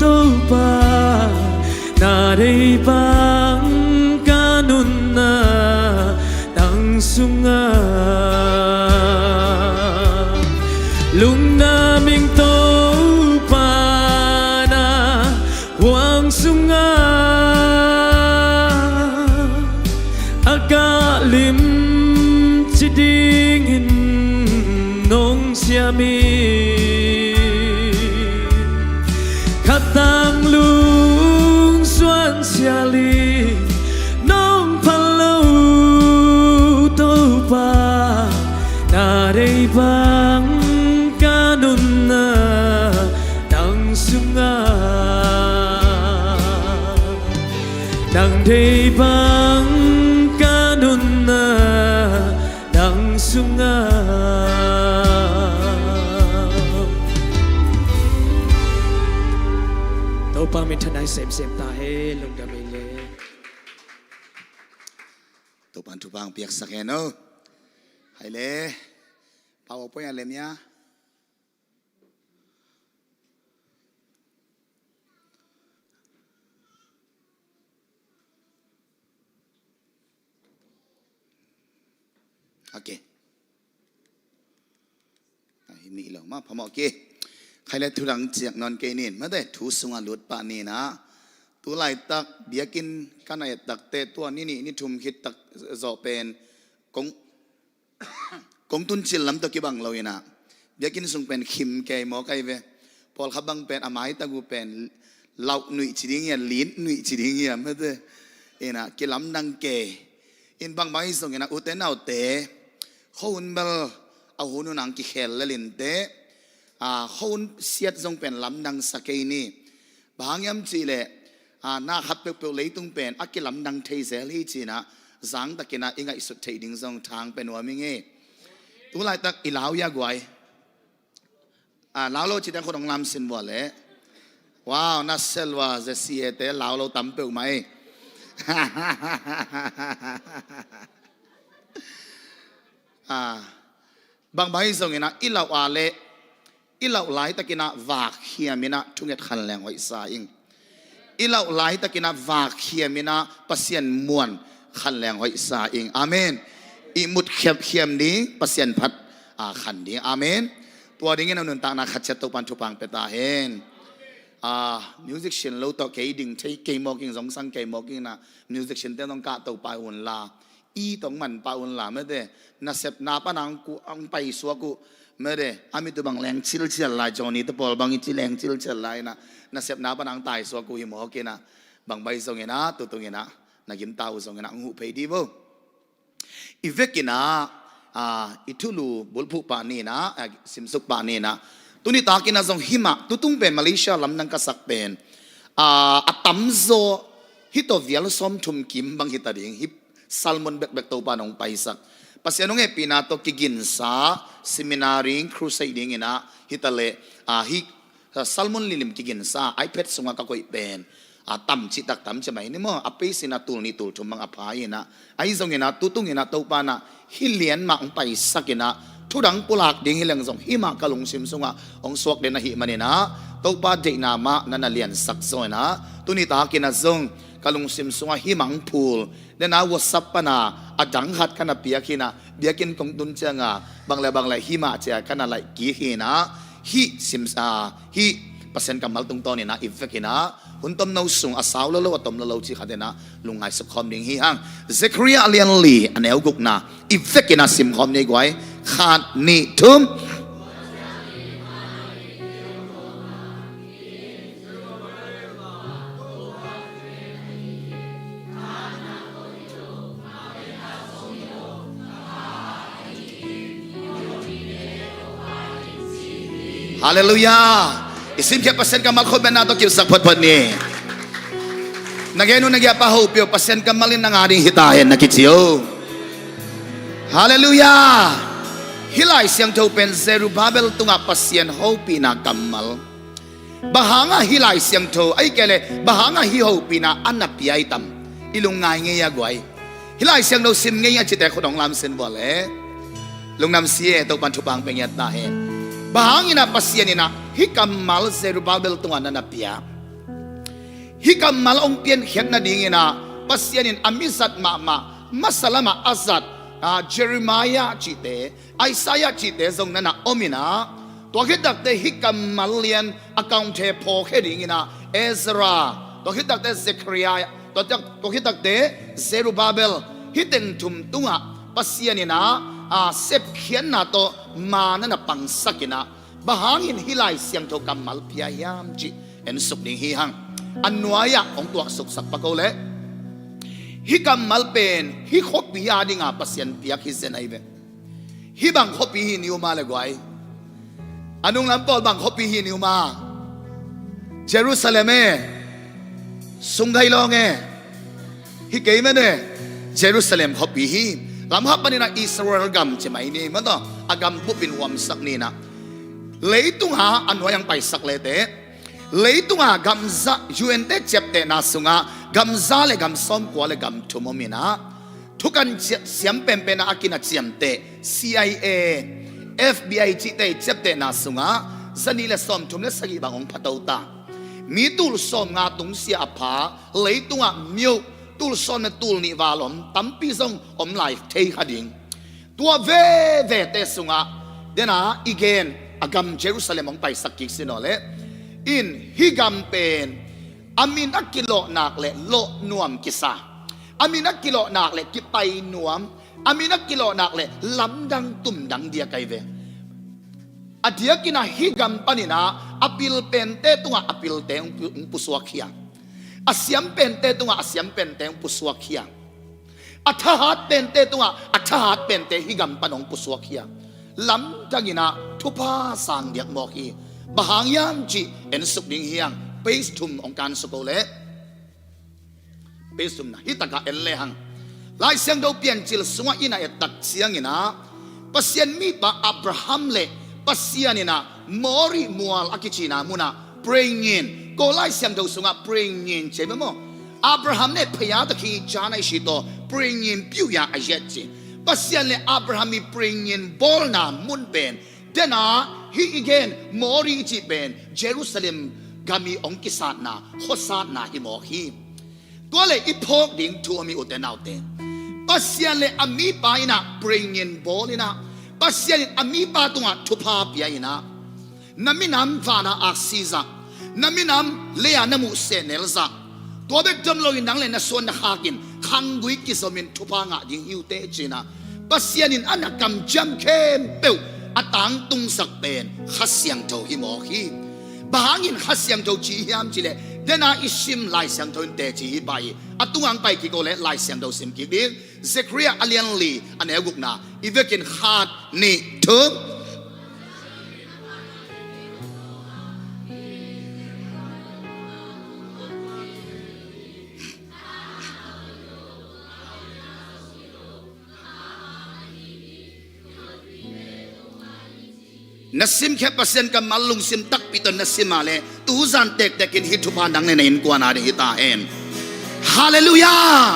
to pa na dei bang kanun na dang sunga lung na ming to pa na wang sunga aga lim chi dingin nong siami khatang lung xuan xia li nong palo to pa na dei bang kanun na dang sunga dang dei bang kanun na dang sunga to pa min thanai sem ta he lung da mai le to pan tu bang piak sakeno hai le Pawlpi lemnya oke ini lo ma phamo ke khai le thurang chiak non ke nin ma de thu sunga lut pa ni na tu lai tak biakin kanai tak te to ni ni thum khit tak zo pen kong kong tun chil lam to ki bang lo ina biakin sung pen khim ke mo kai ve pol khabang pen amai ta gu pen lau nui chi ding ya lin nui chi ding ya ma de ina ki lam nang ke in bang mai song ina uten au te khon bal au hunu nang ki khel la lin te khon siat jong pen lam nang sakei ni bangyam chi le na khat pe pe leitung pen akilam nang thei zel hi chi na zang takina ingai su thei ding jong thang pen wa mi nge tu lai tak ilau ya gwai lao lo chi ta khong lam sin wa le wow na selwa ze sie te lao lo tam pe mai bang bai song ina ilau ale ilau lai takina vak hiamina thunget khan leng hoi sa ing ilau lai takina vak hiamina pasien muan khan leng hoi sa ing amen imut khep khiam ni pasien phat khan ding amen tua ding ina nun ta na khat to pan thu pang pe ta hen musician lo to ke ding thei ke mo king jong sang ke mo king na musician te nong ka to pa un la i tong man pa un la me de na sep na pa nang ku ang pai suwa ku me de ami tu bang leng chil chil la joni te pol bang chi leng chil chil lai na sep na pa nang tai suwa ku hi mo ke na bang bai song ina tu tung ina na gim tau song ina ngu pei di bo ivekina itulu bulphu pa ni na simsuk pa ni na tuni takina jong hima tutung pen Malaysia lam nang ka sak pen atamzo hito vial som thum kim bang hitading hip salmon bek to pa nong paisak pasianong e pinato kiginsa seminaring crusading ina hitale hi salmon lilim kiginsa ipad sunga ka koi pen tam chi tak tam cha mai ni mo ape sina tul ni tul thum mang aphai na ai jong ina tutung ina to pa na hilian ma ang paisak ina thudang pulak ding hilang jong hima kalung sim sunga ong suak de na hi manina to pa de na ma na lian sak so na tuni ta kina jong กะลุงซิมสงะฮิมังพูลเดนาวสับปนาอดังหัดขนาเปียกินะเบียกินกงตุนเจงะบางเลยฮิมาเจขนาไหลกีฮีนะฮิซิมฮิเปอร์เซ็นต์กำมัลตรงตอนนี้นะอิฟเฟกินะหุ่นต้มน้ำสูงอาสาวแล้วว่าต้มแล้วจีขัดนะลุงไงสุขคอมดิ่งฮีฮังเซครีอาเลียนลีอันเอลกุกนะอิฟเฟกินะซิมคอมนี่ไว้ขาดนี่ทุ่มฮาเลลูยาอิสิมแค่เปอร์เซ็นต์กำมัลคนเป็นนาตัวกิวสักพอดนี่นักเรียนนักเรียนป้าหูเปียวเปอร์เซ็นต์กำมัลินนังอาดิฮิตาเห็นนักกิจโยฮาเลลูยาฮิไลเสียงเท่าเป็นเซรุบาเบลตุงอัปเสียนหูปีนากำมัลบะหางฮิไลเสียงเท่าไอ้แกเลยบะหางฮิหูปีนาอันนับปีไอตัมอิลุงไงเงียกไว้ฮิไลเสียงเราซิมเงียจิตแต่คนของลำเซนบอลเล่ลุงนำเสียตัวปันทุบังเป็นยัตตาเฮบางอินะpasien ina hikamal Zerubbabel tungan na pia hikamal ong pian hiat na dingina pasien in amisat ma masalama azat Jeremiah chite Isaiah chite zong na omina to hitak te hikamal lian account he po hedingina Ezra to hitak te Zechariah to hitak te Zerubbabel hiteng tum tunga pasien ina sep khian na to mana na pangsakina bahangin hilai siang to kamal piayam ji en suk ding hi hang anwaya ong tuak suk sak pakole hi kamal pen hi khopi ya dinga pasien piak hi zenai be hi bang khopi hi niu ma le gwai anung lam pol bang khopi hi niu ma Jerusalem e sungai long e hi ke me ne Jerusalem khopi hi lam hap ni na Israel gam che mai ni ma to agam pupin wam sak ni na leitung ha anwayang pai sak lete leitung ha gamza yuente chepte na sunga gamza le gam som kwa le gam thumomina thukan siam pempe na akina chiamte CIA FBI chite chepte na sunga zani le som thum le sagi bangong phatauta mi tul som nga tung sia apha leitung ha myo tul son na tul ni walom tampi zong om life thei khading tua ve te sunga dena again agam Jerusalem ong pai sakik sinole in higam pen amin akilo nak le lo nuam kisa amin akilo nak le kipai nuam amin akilo nak le lamdang tumdang dia kaive adia kina higam panina apil pente tunga apil te ung puswakhia asyam pente tunga asyam pente ung puswakhia athahat pente tunga athahat pente higam panong puswakhia lam dangina thupa sang diak moki bahangyam ji en suk ding hiang pace thum ong kan sukole pace thum na hitaka en lehang lai siang do pian chil sunga ina et tak siang ina pasien mi pa Abraham le pasian ina mori mual akichina muna praying in ko lai siang do sunga praying in chebe mo Abraham ne phaya ta khi jana shito praying in pyu ya ayet chi pasien le Abraham mi praying in bol na mun ben dena he again mori chi ben Jerusalem gami ong kisat na hosat na hi mo hi to le ipok ding tu mi utenaute pasien le ami pa ina praying in bol ina pasien ami pa tunga thupa pia ina naminam vana aksiza naminam lea namu senelza to be dam lo in dang le na son na hakin khangui kisomin thupa nga ding hiute china pasien in anakam jam kem peu atang tung sak pen khasyang tho hi mo hi bahangin khasyang tho chi hiam chile dena isim lai syang tho te chi hi bai atungang pai ki ko le lai syang tho sim ki ding Zechariah alian li ane gukna ivekin khat ni thum nasim khe pasen ka malung sim tak piton nasimale tu zan tek tekin hithupa nang ne in kwana de hita en hallelujah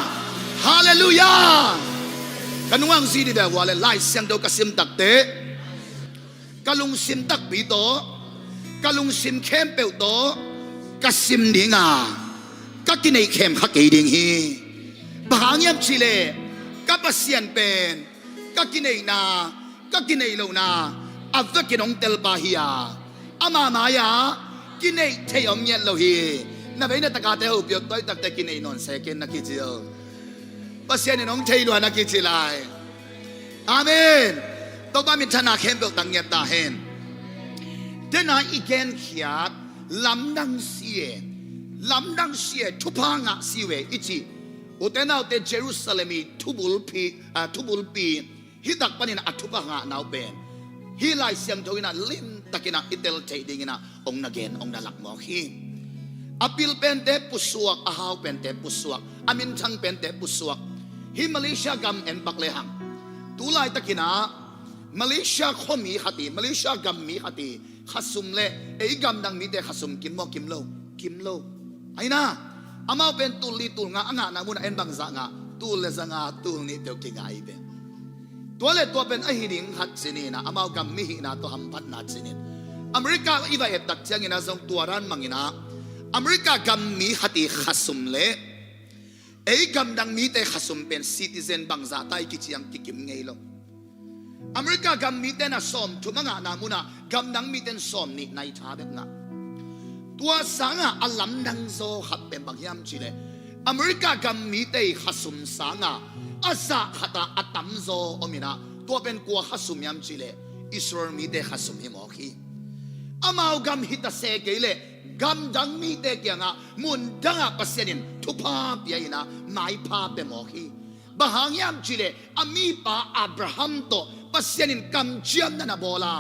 hallelujah kanuang zidi da wale lai siang do kasim tak te kalung sim tak pito kalung sim khem pe to kasim dinga ก็กินในเข้มขักกี่ดิ่งฮีบางยามชิเลก็ปัสเซียนเป็นก็กินในนาก็กินในโลนาอัฟกินองเตลบาฮิยาอามายากินในเทียมเย็นโลฮีนับเป็นตะการเตอุปยศตัวตักแต่กินในนอนเซกินนักกิจลปัสเซียนน้องเทียลนักกิจลายอาเมนตัวบ้านมิชนาเข้มเปิลตังเงียตาเห็นเดน่าอีเกนขียดลำดังเสียทุพังอ่ะสิเวอิจิอุเตน่าเตเยรูซาเล็มีทุบุลปีฮิดักปนินอัทุพังอ่ะนาวเป็นฮิไลเสียงทวินาลิมตะกินาอิเตลเทดิงินาองนาเกนองนาลักมอฮีอพิลเป็นเตปุสวกอาฮาวเป็นเตปุสวกอามินชังเป็นเตปุสวกฮิมาเลเซียกัมเอ็นบักเลหังตุลายตะกินามาเลเซียข้อมีขัดมาเลเซียกัมมีขัดขัดซุมเล่ไอ้กัมดังมีแต่ขัดซุมกิมโมกิมโลไอ้น่ะอามาเป็นตุลีตุลงาอ่างนามุนเอ็นบังซางาตุลเลซางาตุลนี่เดียวกิงาอีเป็นตัวเล็ตัวเป็นไอ้หิดิงขัดสินีนะอามากัมมีหินาตัวหัมพัดนาสินีอเมริกาอีว่าเอ็ดตักเชียงอินาทรงตัวรันมังอินาอเมริกากัมมีขัดขัดซุมเล่ไอ้กัมดังมีแต่ขัดซุมเป็นซิติเซนบังซาไตกิจิยังกิมไงลงอเมริกากัมมีแต่น่ะสมทุกงานามุนะกัมดังมีแต่สมนี่ในชาเบงะตัวสังอาลัมดังโซขัดเป็นบางยามชิเลอเมริกากัมมีแต่ขัดสุมสังอาซาขัดอัตัมโซอมินะตัวเป็นกัวขัดสุมยามชิเลอิสราเอลมีแต่ขัดสุมฮิมอคีอามากัมฮิตาเซเกเลกัมดังมีแต่เกียงมุนดังปัสเซนินทุพาเปียนะไม่พาเป็นมอคีบางยามชิเลอามีปาอับราฮัมโตปัสยานินกัมเจียมนั่นนะโบลา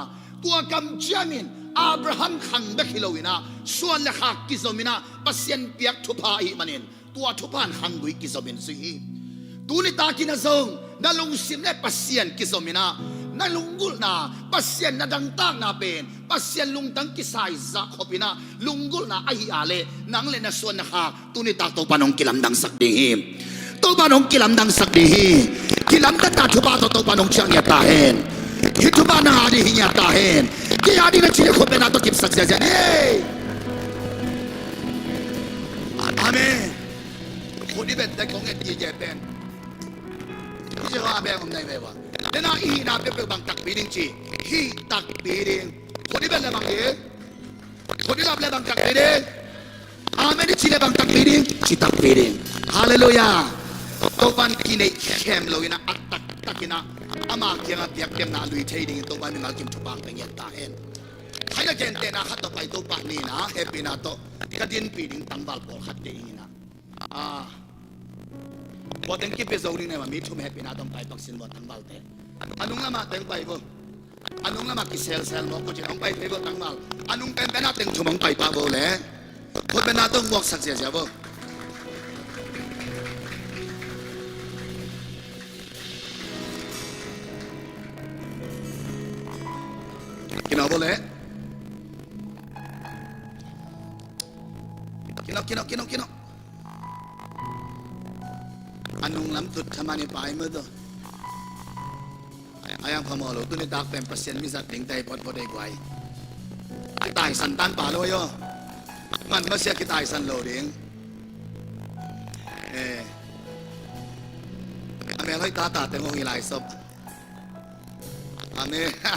ตัวกัมเจียมินอับราฮัมขังเบคิโลวินาส่วนเลขากิโซมินาปัสยานเปียกทุพาอิมันินตัวทุพานขังกุยกิโซมินสุฮีตัวนี้ตากินาซงนั่นลุงซิมเลปัสยานกิโซมินานั่นลุงกุลนาปัสยานนั่นดังตากนาเป็นปัสยานลุงดังกิไซซักขบินาลุงกุลนาไออาเลนังเลนะส่วนนะคะตัวนี้ตาตัวปานองกิลัมดังสักดีฮิตัวปานองกิลัมดังสักดีฮิกิลัมดังตาทุบาตัวปานองเชียงยาตาเห็นฮิทุบานาดีหิญาตาเห็นที่อาดีนั้นชีวิตคนเป็นนาตัวกิบสักเสียเฮ้อาเมนคนที่เป็นแต่ของเอ็ดดีเจเป็นที่จะว่าอาเมนผมได้ไหมวะแต่น่าอีน่าเป็นบางตักบีดิงจีฮีตักบีดิงคนที่เป็นอะไรบางเอ๋คนที่รับอะไรบางตักบีดิงอาเมนที่ชีเลบางตักบีดิงชีตักบีดิงฮาเลลูยาตัวบันกินในเข้มเลยนะอัตตักกินะอามาเกียงเปียกเปียกนาลุยเทดิงตัวบันมีมากินทุบางเป็นเงี้ยตาเห็นใครจะเจนเตนะขัดต่อไปตัวปากนี่นะเฮปีนาโตกระดินปีดิงตั้งบาลปอขัดเตงนะพอเต็งกิบไปโซลิงเนี่ยมันมีทุ่มเฮปีนาต้องไปปักสินบอตั้งบาลเตอันนุ่งละมาเต็งไปบ่อันนุ่งละมากิเซลมอกก็จะต้องไปเทบตั้งบาลอันนุ่งเป็นนาเต็งทุ่มไปปาโบเลยคนเป็นนาต้องบอกสักเสียเสียบ่กินเอาบ่เลยกินเอาอันนุ่งล้ำตุดทำไมเนี่ยไปเมื่อตัวไอ้ยังพมอลูตัวนี้ดักเป็นเปอร์เซ็นต์มิสัตถึงใจพอได้ไวไอ้ตายสันตันป่าเลยย่อมันมาเสียกิตายสันโลเด้งอเมริกาตาแต่งงอีหลายศพอเมริกา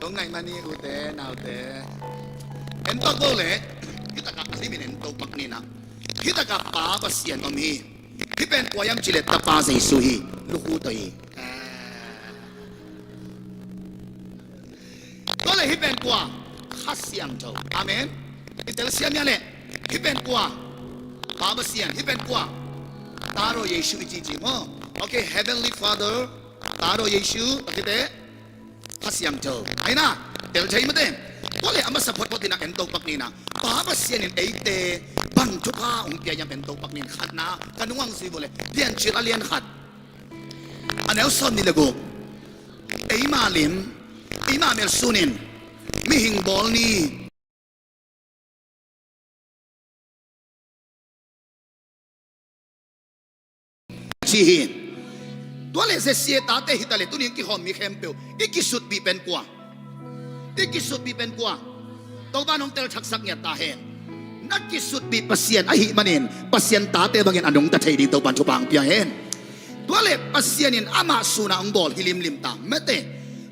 ตรงไหนมานี่อุเตนาวเตเห็นตัวโบเลยที่ตะกับที่มีเห็นตัวปักนี่นะที่ตะกับป้าบัสเซียนอมีที่เป็นกวยยำจิเลตตาป้าสิสุฮีลูกหูตัวอีก็เลยที่เป็นกว่าข้าเสียงเจ้าอาเมนที่เตลเซียมเนี่ยเลยที่เป็นกว่าป้าบัสเซียนที่เป็นกว่าตาโรเยซูจริงๆโอเค Heavenly Father ตาโรเยซูตะกี้เตข้าเสียงเจ้าไอ้น่ะเตลใช่ไหมเต้ก็เลยอามาสัพพอตินักเห็นตัวปักนี่นะป้าบัสเซียนเอเตบังทุพาองค์เปียยังเป็นตัวปักนี่ขัดนะกันนุ่งสิบุเลยเลียนชิลเลียนขัดอันนี้ส่วนนี่ละกูไอ้มาลิมไอ้มาเมลซูนินมิหิงบอลนี่ชีหินตัวเลสเสียตาเตหิตาเลตัวนี้กี่หอมมีเข้มเปียวอีกกี่สุดบีเป็นกว่าอีกกี่สุดบีเป็นกว่าตัวบ้านของเตลชักสักเนี่ยตาเห็น นักกิสุดบีปัสเซียนอหิมันเองปัสเซียนตาเตบังเงินอนุงตะเทดิตัวปันทุบางเปียเห็นตัวเล็บปัสเซียนินอามาสุนาองบอลฮิลิมลิมตาเมเต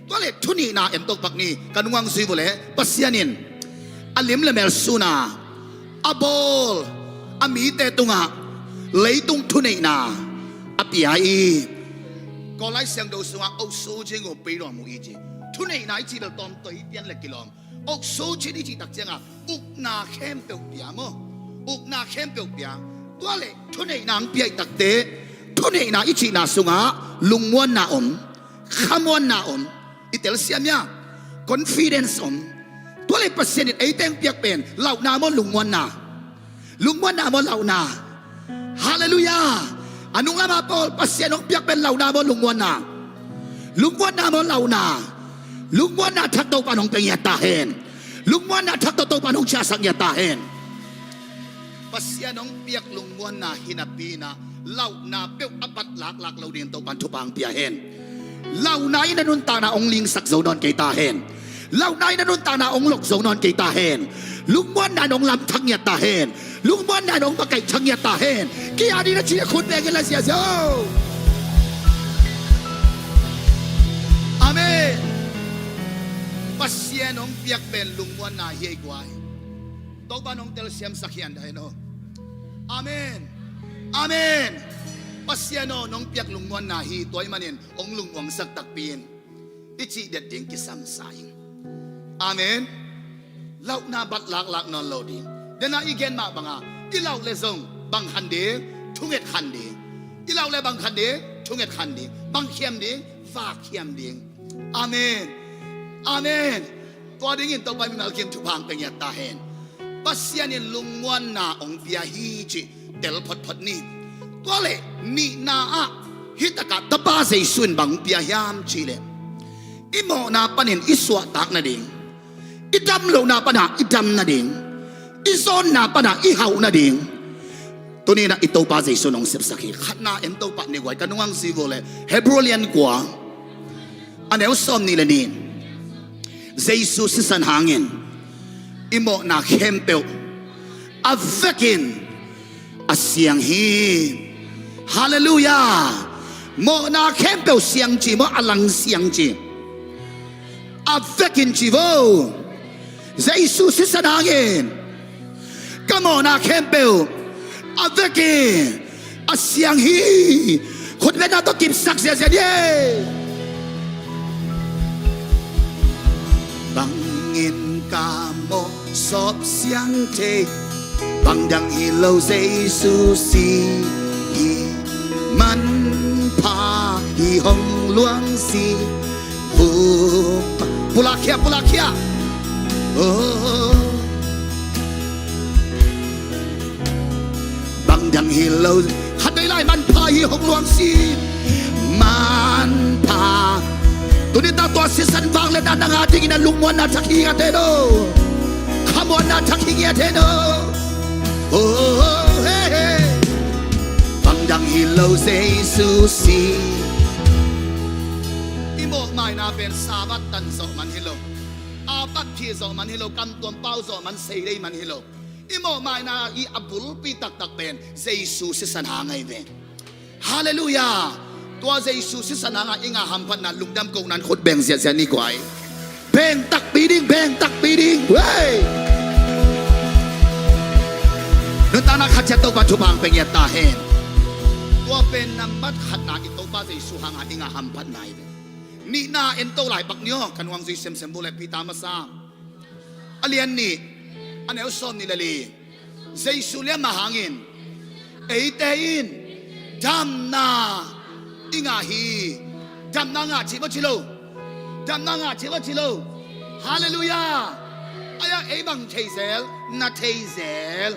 ตัวเล็บทุนีนาเอ็มตกปักนี้กันวังซีบุเล่ปัสเซียนินอลิมเลเมลสุนาอาบอลอามีเตตุงะเลยตุงทุนีนาอาปีไอก็ไล่เสียงดูสุงะอกสูจิงกูปีรอมูอีจีทุนีนาจีเบลตอมตัวอีเปียนเล็กกิลอมอกสูจิดีจีตักเจงะอุกนาเข้มเปียวเปียมอุกนาเข้มเปียวเปียตัวเล็บทุนีนางเปียตักเตทุนเองนะอิจินาสุงะลุงมวนนาอมขมวนนาอมอิเตลเซียมยาคอนฟิเดนซ์อมตัวเลขเปอร์เซ็นต์ไอเต็งเปียกเป็นเหล่านามอนลุงมวนนาลุงมวนนามอนเหล่านาฮาเลลูยาอนุงละมาปอลเปอร์เซ็นต์ของเปียกเป็นเหล่านามอนลุงมวนนาลุงมวนนามอนเหล่านาลุงมวนนาทักโตปานองเป็นยาตาเฮนลุงมวนนาทักโตปานองชาสังยาตาเฮนเปอร์เซ็นต์ของเปียกลุงมวนนาฮินาปีนาเล่านาเปียวอับัดหลักเราเรียนตัวปันทุบางเปียเห็นเล่าไหนนันุนตานาองลิงสักโซนอนเกตาเห็นเล่าไหนนันุนตานาองหลกโซนอนเกตาเห็นลุงม้วนนานองลำทังยาตาเห็นลุงม้วนนานองปะไก่ทังยาตาเห็นกี่อาดีนะเชียคุณเองกันละเสียเจ้าอาเมนปัสเซียนองเปียกเป็นลุงม้วนนาเฮียกวายตัวปันองเตลเซียมสักยันได้เนาะอาเมนอาเมนปัสยาโนน้องเปียกลุงวันนาฮีตัวมันเององลุงวังสักตักเปียนอิจิเด็ดเด้งกิสัมสายอาเมนเล่านาบัดหลักนอนโลดีเดน่าอีเกนมาบังอาอีเล่าเลซงบังคันเดทุงเอ็ดคันเดอีเล่าเลบังคันเดทุงเอ็ดคันเดบังเขียมเดฝากเขียมเดอาเมนอาเมนตัวเด้งตัวไปมีมาเขียมทุพังเป็นยาตาเห็นปัสยานิลุงวันนาองเปียฮีจิเตลพดนี่ตัวเล่นี่นาอะฮิตกะตะบาเซซุนบังเปียยามชีเลอิโมนาปนินอิสวะตักนาดิงอิดำโลนาปนาอิดำนาดิงอิซอนนาปนาอิฮาวนาดิงตัวนี้นะอิโตบาเซซุนองเซบสักฮีขัดนาเอ็มโตปะนี่ไว้กันวังซีโวเลเฮบรเลียนกว่าอันเอลซอมนี่ละนี่เซซุสิสันหางินอิโมนาเข้มเปียวอัฟเฟกินอาเสียงฮีฮาเลลูยาโมนาเข้มเปียวเสียงจีโมอลังเสียงจีอาเฟกินจีโวเจสุสิสนาเงินก็โมนาเข้มเปียวอาเฟกินอาเสียงฮีคนเป็นนาต้องกินสักเสียเสียดีบังเงินกาโมสอบเสียงเทบังดังฮิโลเจสุสีมันพาฮีหงหลวงสีปุลาเคียโอ้บังดังฮิโลขัดได้ไล่มันพาฮีหงหลวงสีมันพาตัวนี้ตาตัวสิสันฟังและด้านงาที่กินลุงมวนนาทักฮีกันเทโนขมวนนาทักฮีกันเทโนโอ้เฮ้ฟังดังฮิโลเซซูซีอิโมไม่น่าเป็นสาบัดตันโซมันฮิโลอาบักที่โซมันฮิโลกันตัวเป้าโซมันเซได้มันฮิโลอิโมไม่น่าอีอับุลปีตักเป็นเซซูสิสันหาไงเป็นฮาเลลูยาตัวเซซูสิสันหาอิงาฮัมพันนันลุงดำกงนั้นขดแบ่งเสียนี่กว่าเบ่งตักปีดิ้งเว้ยนึกตาหน้าขัดเช็ดตัวปัจจุบันเป็นยาตาเห็นตัวเป็นนำบัดขัดนาอิโตบาเจสุหังอิงาฮัมพันนายนี่นาเอ็นโตหลายปักเนียกันวังซีเซมบุเลปีตามาซาอเลียนนี่อันเอลซอมนี่ละลีเจสุเลียมาหางินเอเตอินจำนาอิงาฮีจำนางาชิวชิโลฮาเลลูยาอายะเอบังเทเซลนาเทเซล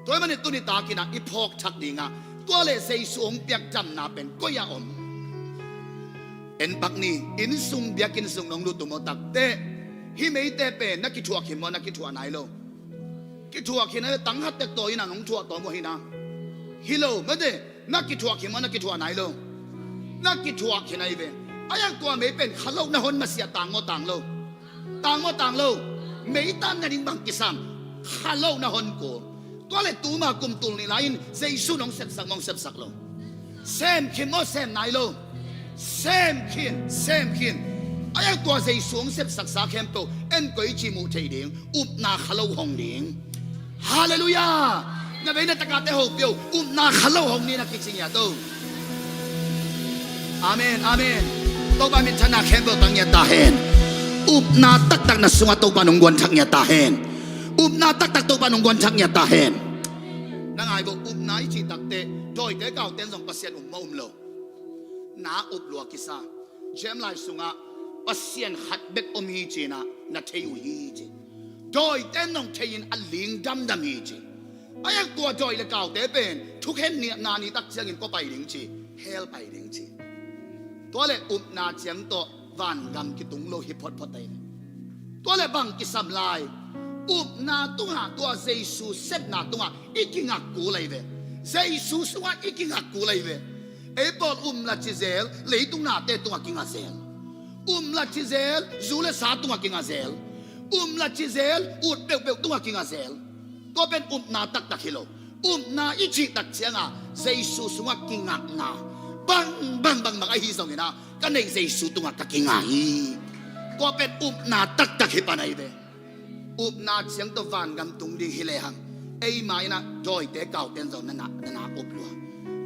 ตัวมันนี่ตุนิตากินะอีพอกชักดีงะตัวเลเซสูงเปียกจำนาเป็นก็ยาอมเอ็นปักนี่อินซุงเบียกินซุงน้องดูตุโมตักเตฮิเมเตเป็นนักกิทัวขิมนักกิทัวไหนโลกิทัวขินะตั้งหัดเตกตัวยินะน้องทัวตัวโมหินะฮิโลไม่ได้นักกิทัวขิมนักกิทัวไหนโลนักกิทัวขินะอีเวนอายังตัวไม่เป็นขลุ่นนะฮอนมาเสียต่างโมต่างโลไม่ตันนั่นบังกิสัม ฮัลโหลนะฮอนโกตัวเลยตูมากุมตุลนี่ไลน์เจสุน้องเสพสักมองเสพสักโลเซมขินโมเซมไหนโลเซมขินไอ้ตัวเจสุงเสพสักสาเข้มโตเอ็นกุยจิมูเทดิงอุบนาฮัลโหลฮองดิงฮาเลลูยานั่นเป็นตะการเตหกเปียวอุบนาฮัลโหลฮองนี่นะคิดสิ่งอย่างโตอาเมนตัวบ้านมิชนาเข้มโตตั้งยาตาเห็นอุบนาตักนะสุงตัวบ้านองกวนชักยาตาเห็นอุบนาตักตัวบ้านองกวนชักยาตาเห็นนั่งไอ้บอกอุบนาอิจิตักเตโดยเด็กเก่าเต้นส่งปัสเซียนมาโลน้าอุบลัวกิซาเจมไลสุงะปัสเซียนหัดเบ็กฮีจีนะเทยูฮีจีโดยเต้นน้องเทยินอัลลิงดำฮีจีไอ้ตัวโดยเด็กเก่าเต้เป็นทุกเห็นเนี่ยนานี่ตักเสียงก็ไปลิงจีเฮลไปลิงจีตัวเลยอุบนาเสียงตัววันกำกิตุงโลหิพอดเตยตัวเลยบังกิสัมลายอุบนาตัวตัวเจสุเซบนาตัวอีกิงักกูเลยเวเจสุสว่าอีกิงักกูเลยเวเอบอลละจิเซลเลยตุงนาเตตัวกิงักเซลละจิเซลจูเลสาตัวกิงักเซลละจิเซลอุดเบลตัวกิงักเซลตัวเป็นนาตักฮิโลนาอีจิตักเสียงเจสุสว่ากิงักนาบังไอ้ฮิสงนะกันในเจสุตัวตักกิงักตัวเป็นนาตักฮิปานายเวอุบนาเสียงตัวฟันกำตุงดิ่งฮิเลหังไอ้ไม้นะโดยเด็กเก่าเต้นจนนั่นอุบลัว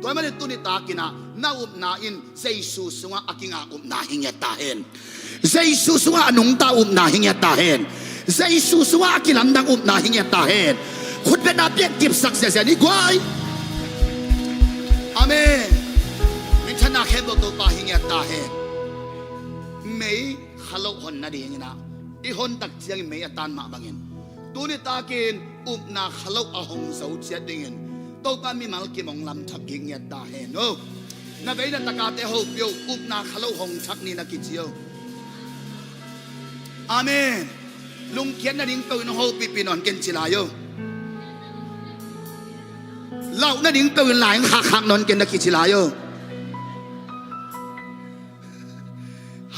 ตัวมันตุนิตากินะน่าอุบนาอินเจสุสงะอากิงาอุบนาหิงยตาเห็นเจสุสงะนุงตาอุบนาหิงยตาเห็นเจสุสงะอากิลัมดังอุบนาหิงยตาเห็นขุดเป็นอาเปียกกิบสักเสียนี่กวายอาเมนมิชนะเข้มตัวปาหิงยตาเห็นไม่ฮัลโหลคนนั่นเองนะอีคนตักเสียงไม่ตันมาบังเงินตัวนี้ตากินอุบนาขลุ่อาหงสาวเสียดิ่งตัวป้ามีมัลกิมองลำทักกิงเงตาเห็นโอ้นั่นเป็นตะการเตะหกเดียวอุบนาขลุ่หงชักนี่นักกิจเดียวอาเมนลุงเขียนนั่นดิ่งตัวน้องปีปีนอนเกินจิลายเหล่านั่นดิ่งตัวหลายหักนอนเกินนักกิจจิลาย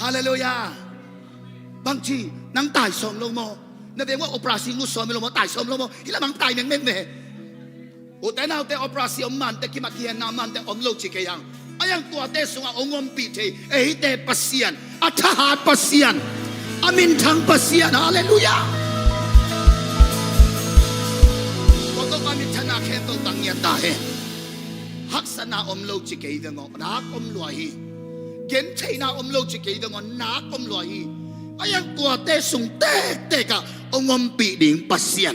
ฮาเลลูยาบางทีนังตายสมลงโมนั่นเป็นว่าโอเปร่าซิงลูสมลงโมตายสมลงโมที่ละมังตายเม่งโอ้แต่น่าแต่โอเปร่าซิอมมันแต่กิมาเทียนนามันแต่อมโลกจิกยังอายังตัวเตสุงอองอมปีเทเอฮิเตปัสเซียนอัฐหาปัสเซียนอามินทังปัสเซียนฮาเลลูยาก็ต้องอามินธนาแค่ตัวตั้งยันตาเฮฮักษณาอมโลกจิกยังงนักอมลอยเกณฑ์ใช่นาอมโลกจิกยังงนักอมลอยอายังตัวเตสุงเตกะองอมปีดิ่งปัสเซียน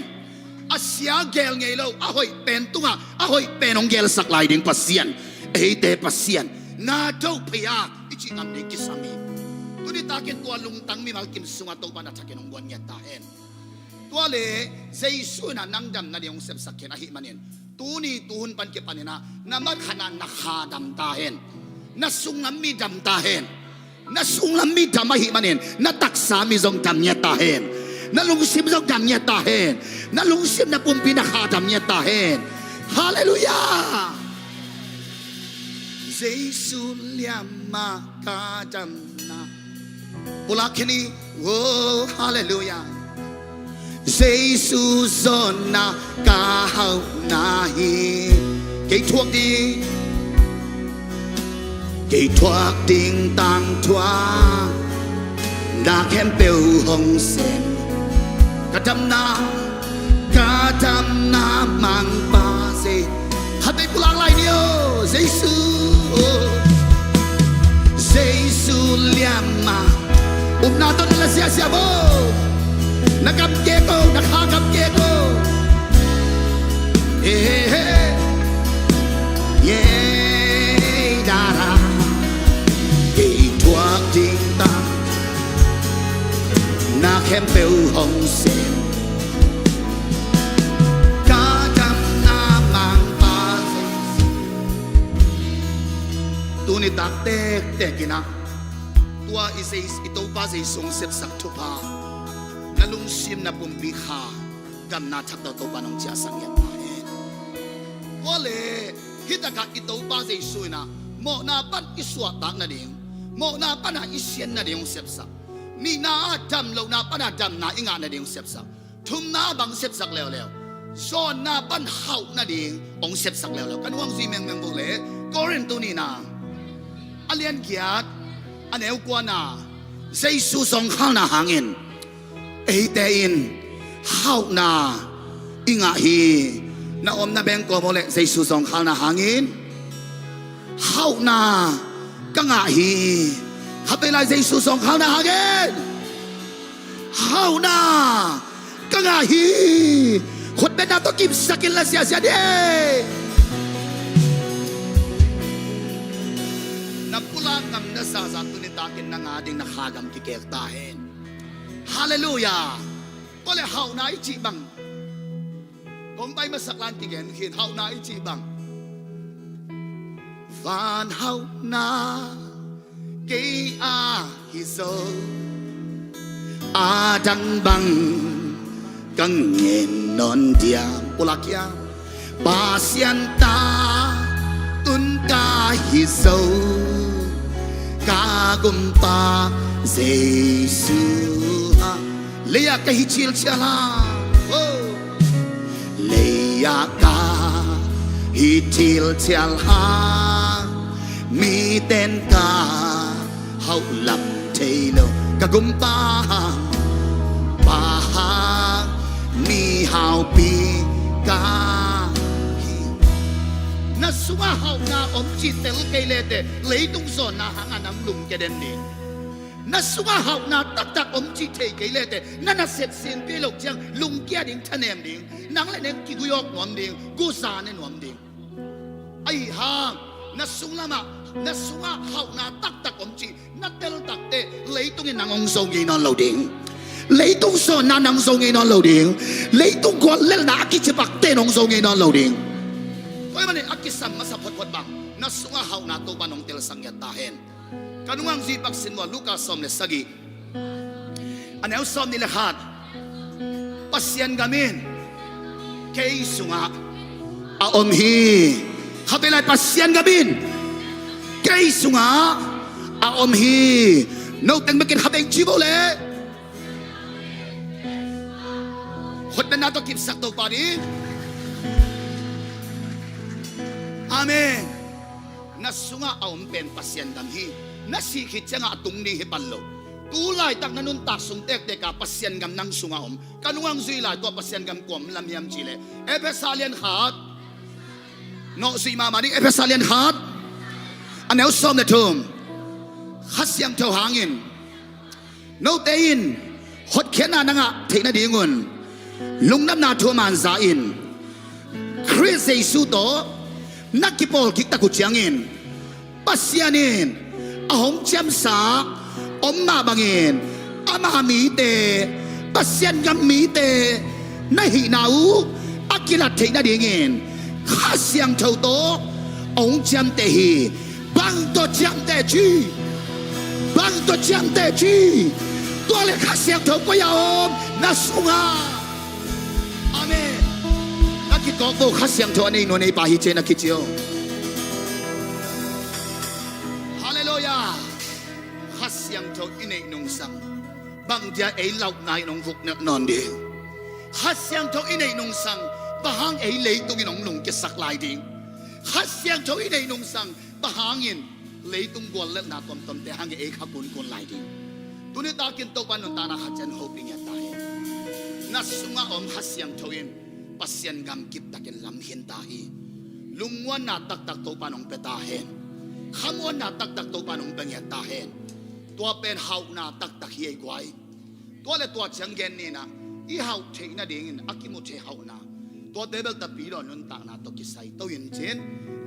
อาเสียเกลไงเราอาหอยเป็นตัวอาหอยเป็นองเกลสักลายดิ่งปัสเซียนเอเตปัสเซียนนาเจ้าพยาอิจิอันดิ่งกิสามีตัวนี้ตาเกนตัวลุงตังมีมากิมสุงตัวปานาทักเกนองวันยันตาเห็นตัวเล่เจสุนันนังดำนาเดียงเสพสักเกนอาหิมันเห็นตัวนี้ตัวหุ่นปันเก็บปันนะนามัดขนาดนักขาดำตาเห็นนัสุงน้ำมีดำตาเห็นna sunglam mi damahi manin na taksa mi zong dam nya ta hen na lungsim zong dam nya ta hen na lungsim na pumpi na kha dam nya ta hen hallelujah Jesus liama ka dam na bulakini oh hallelujah Jesus zona ka hau na hi ke thuốc đi cây thoát tiếng tăng thoa đã khen bèo hồng sen cả trăm na mang ba dê hạt bay pulang lại nhiều Giêsu liam mà na tôi là sia bố na cầm kê cô na kha cầm kê cô yeah da da tiếng ta na khen bèo hồng sen cả trăm na mang ba tu ni tak tek kina tua isis ito pa sa isong sep sak thupa na lungsim na pumbikha gam na thak to pa nong chia sang yan ma wale hitaka ito pa sa isuna mo na pat iswa tak na ding mo na pa na isyan na diyong sepsa ni na adam lo na pa na adam na inga na diyong sepsa ทุ่มหน้าบังเสร็จสักแล้วซ้อนหน้าปั้นเห่าหน้าดิ่งองเสร็จสักแล้วกันว่างซีเมืองบุเล่ก็เรียนตัวนี้นะอันเลียนเกียรติอันเอวกว่านาใจสู้สองข้างหน้าหางอินเตอินเห่าหน้าอิงาฮีน้าอมน้าแบงก็โมเลใจสู้สองข้างหน้าหางอินเห่าหน้ากังาฮีขับไปไล่ใจสู้สองข้างหน้าหางอินเห่าหน้ากังาฮีคนเป็นนาต้องกิบสกิลละเสียเด้นับกุลางำนัสซาตุนิตากินนางาดิงนักขากำกิเกกตาเห็นฮาเลลูยาก็เลยเฮานาอิจิบังผมไปมาสักลานกิเกนขีดเฮานาอิจิบังฟานเฮานาเกอาฮิโซอาดังบังกังเงินนอนเดียมปุลักยาปาเซียนตาตุนกาฮิโซกากุมปาเจสุเลียกะฮิชิลเชลาเลียกะฮิชิลเชลฮามีเต้นกาเฮาลำเทโลกะกุมปาปามีเฮาปีกานัสวะเฮานาอมจิตเตลเกเลเตเลยตุงโซนาหางานำลุงเกเดนนี่นัสวะเฮานาตักอมจิตเทเกเลเตนั่นน่ะเสร็จเสียงเปลกจังลุงเกียดิงทะเนมดิงนังเลยเนี่ยกิกุยอกหนวมดิงกูสาเนหนวมดิงไอ้หางนัสวะมานัสวะเฮานาตักอมจินัดเตลตักเตเลยตุงนางองโซกีนอนเราดิงlấy tung so na nang so nghe non lâu điện lấy tung quan lên na aki chỉ bạc tên ông so nghe non lâu điện coi mà này aki sam mà sắp phật bang na sunga hậu na tô ban ông tel sang ya ta hen kanuang zi bak sin wa luka som le sagi anel som ni le hat pasien gamin kay sunga a om hi habelai pasien gamin kay sunga a om hi no teng makin habeng chibo leคนเป็นนาต้องกิบสักตัวปานี้อาเมนนัสงะเอาเป็นปัสยันดำฮีนัสสิขิจังอาตุงนี้ให้ปัลโลตูไลตักนันุนตักสงเตกเดกาปัสยันกำนังสงะอมกันวังซุยไลตัวปัสยันกำกวมลำยำจีเลเอเปซาเลียนขาดโนซุยมามาดิเอเปซาเลียนขาดอันเอลซอมเนทุมขัดยังเท่าหางอินโนเตอินหดเขียนนานังะเทนดีงุนลุงน้ำนาทัวมันซาอินคริสเซซูโตนักกิปอลกิกตะกุจยังอินปัสยานินอาหงจำสาอมมาบังอินอามามีเตปัสยันกัมมีเตนหินาอูอากิลัดเทนดีงินข้าเสียงเท่าโตองจำเตฮีบังตัวจำเตจีบังตัวจำเตจีตัวเล็กข้าเสียงเท่าก็ยอมนัสุงานักกิจกรรมข้าเสียงเท่านี้นวลในป่าฮิเจนักกิจโยฮาเลลูยาข้าเสียงเท่าอินเอนงสังบางทีไอ้เหล่านายนงฟุกนอนเดียวข้าเสียงเท่าอินเอนงสังบางไอ้เลี้ยตรงนงลงเกสักลายดิ่งข้าเสียงเท่าอินเอนงสังบางอินเลี้ยตรงกวนเล็กนาตอมแต่หางไอ้ข้ากุนกุนลายดิ่งตัวนี้ตากินตัวปานนตานาหัดจันโฮปิงยาตายนัสสุงะอมข้าเสียงเท่าอินปัสยันกำกิบตักลำเห็นตาฮีลุงวันนาตักตัวปานองเปตาเห็นขมวันนาตักตัวปานองเป็นเห็นตาเห็นตัวเป็นเฮานาตักเฮียกวยตัวเลยตัวเชียงเกนนี่นะอีเฮาเทน่าดิ่งอากิมุเทเฮานาตัวเดบิลตะปีรอนุนตานาตัวกิไซตัวยินเจน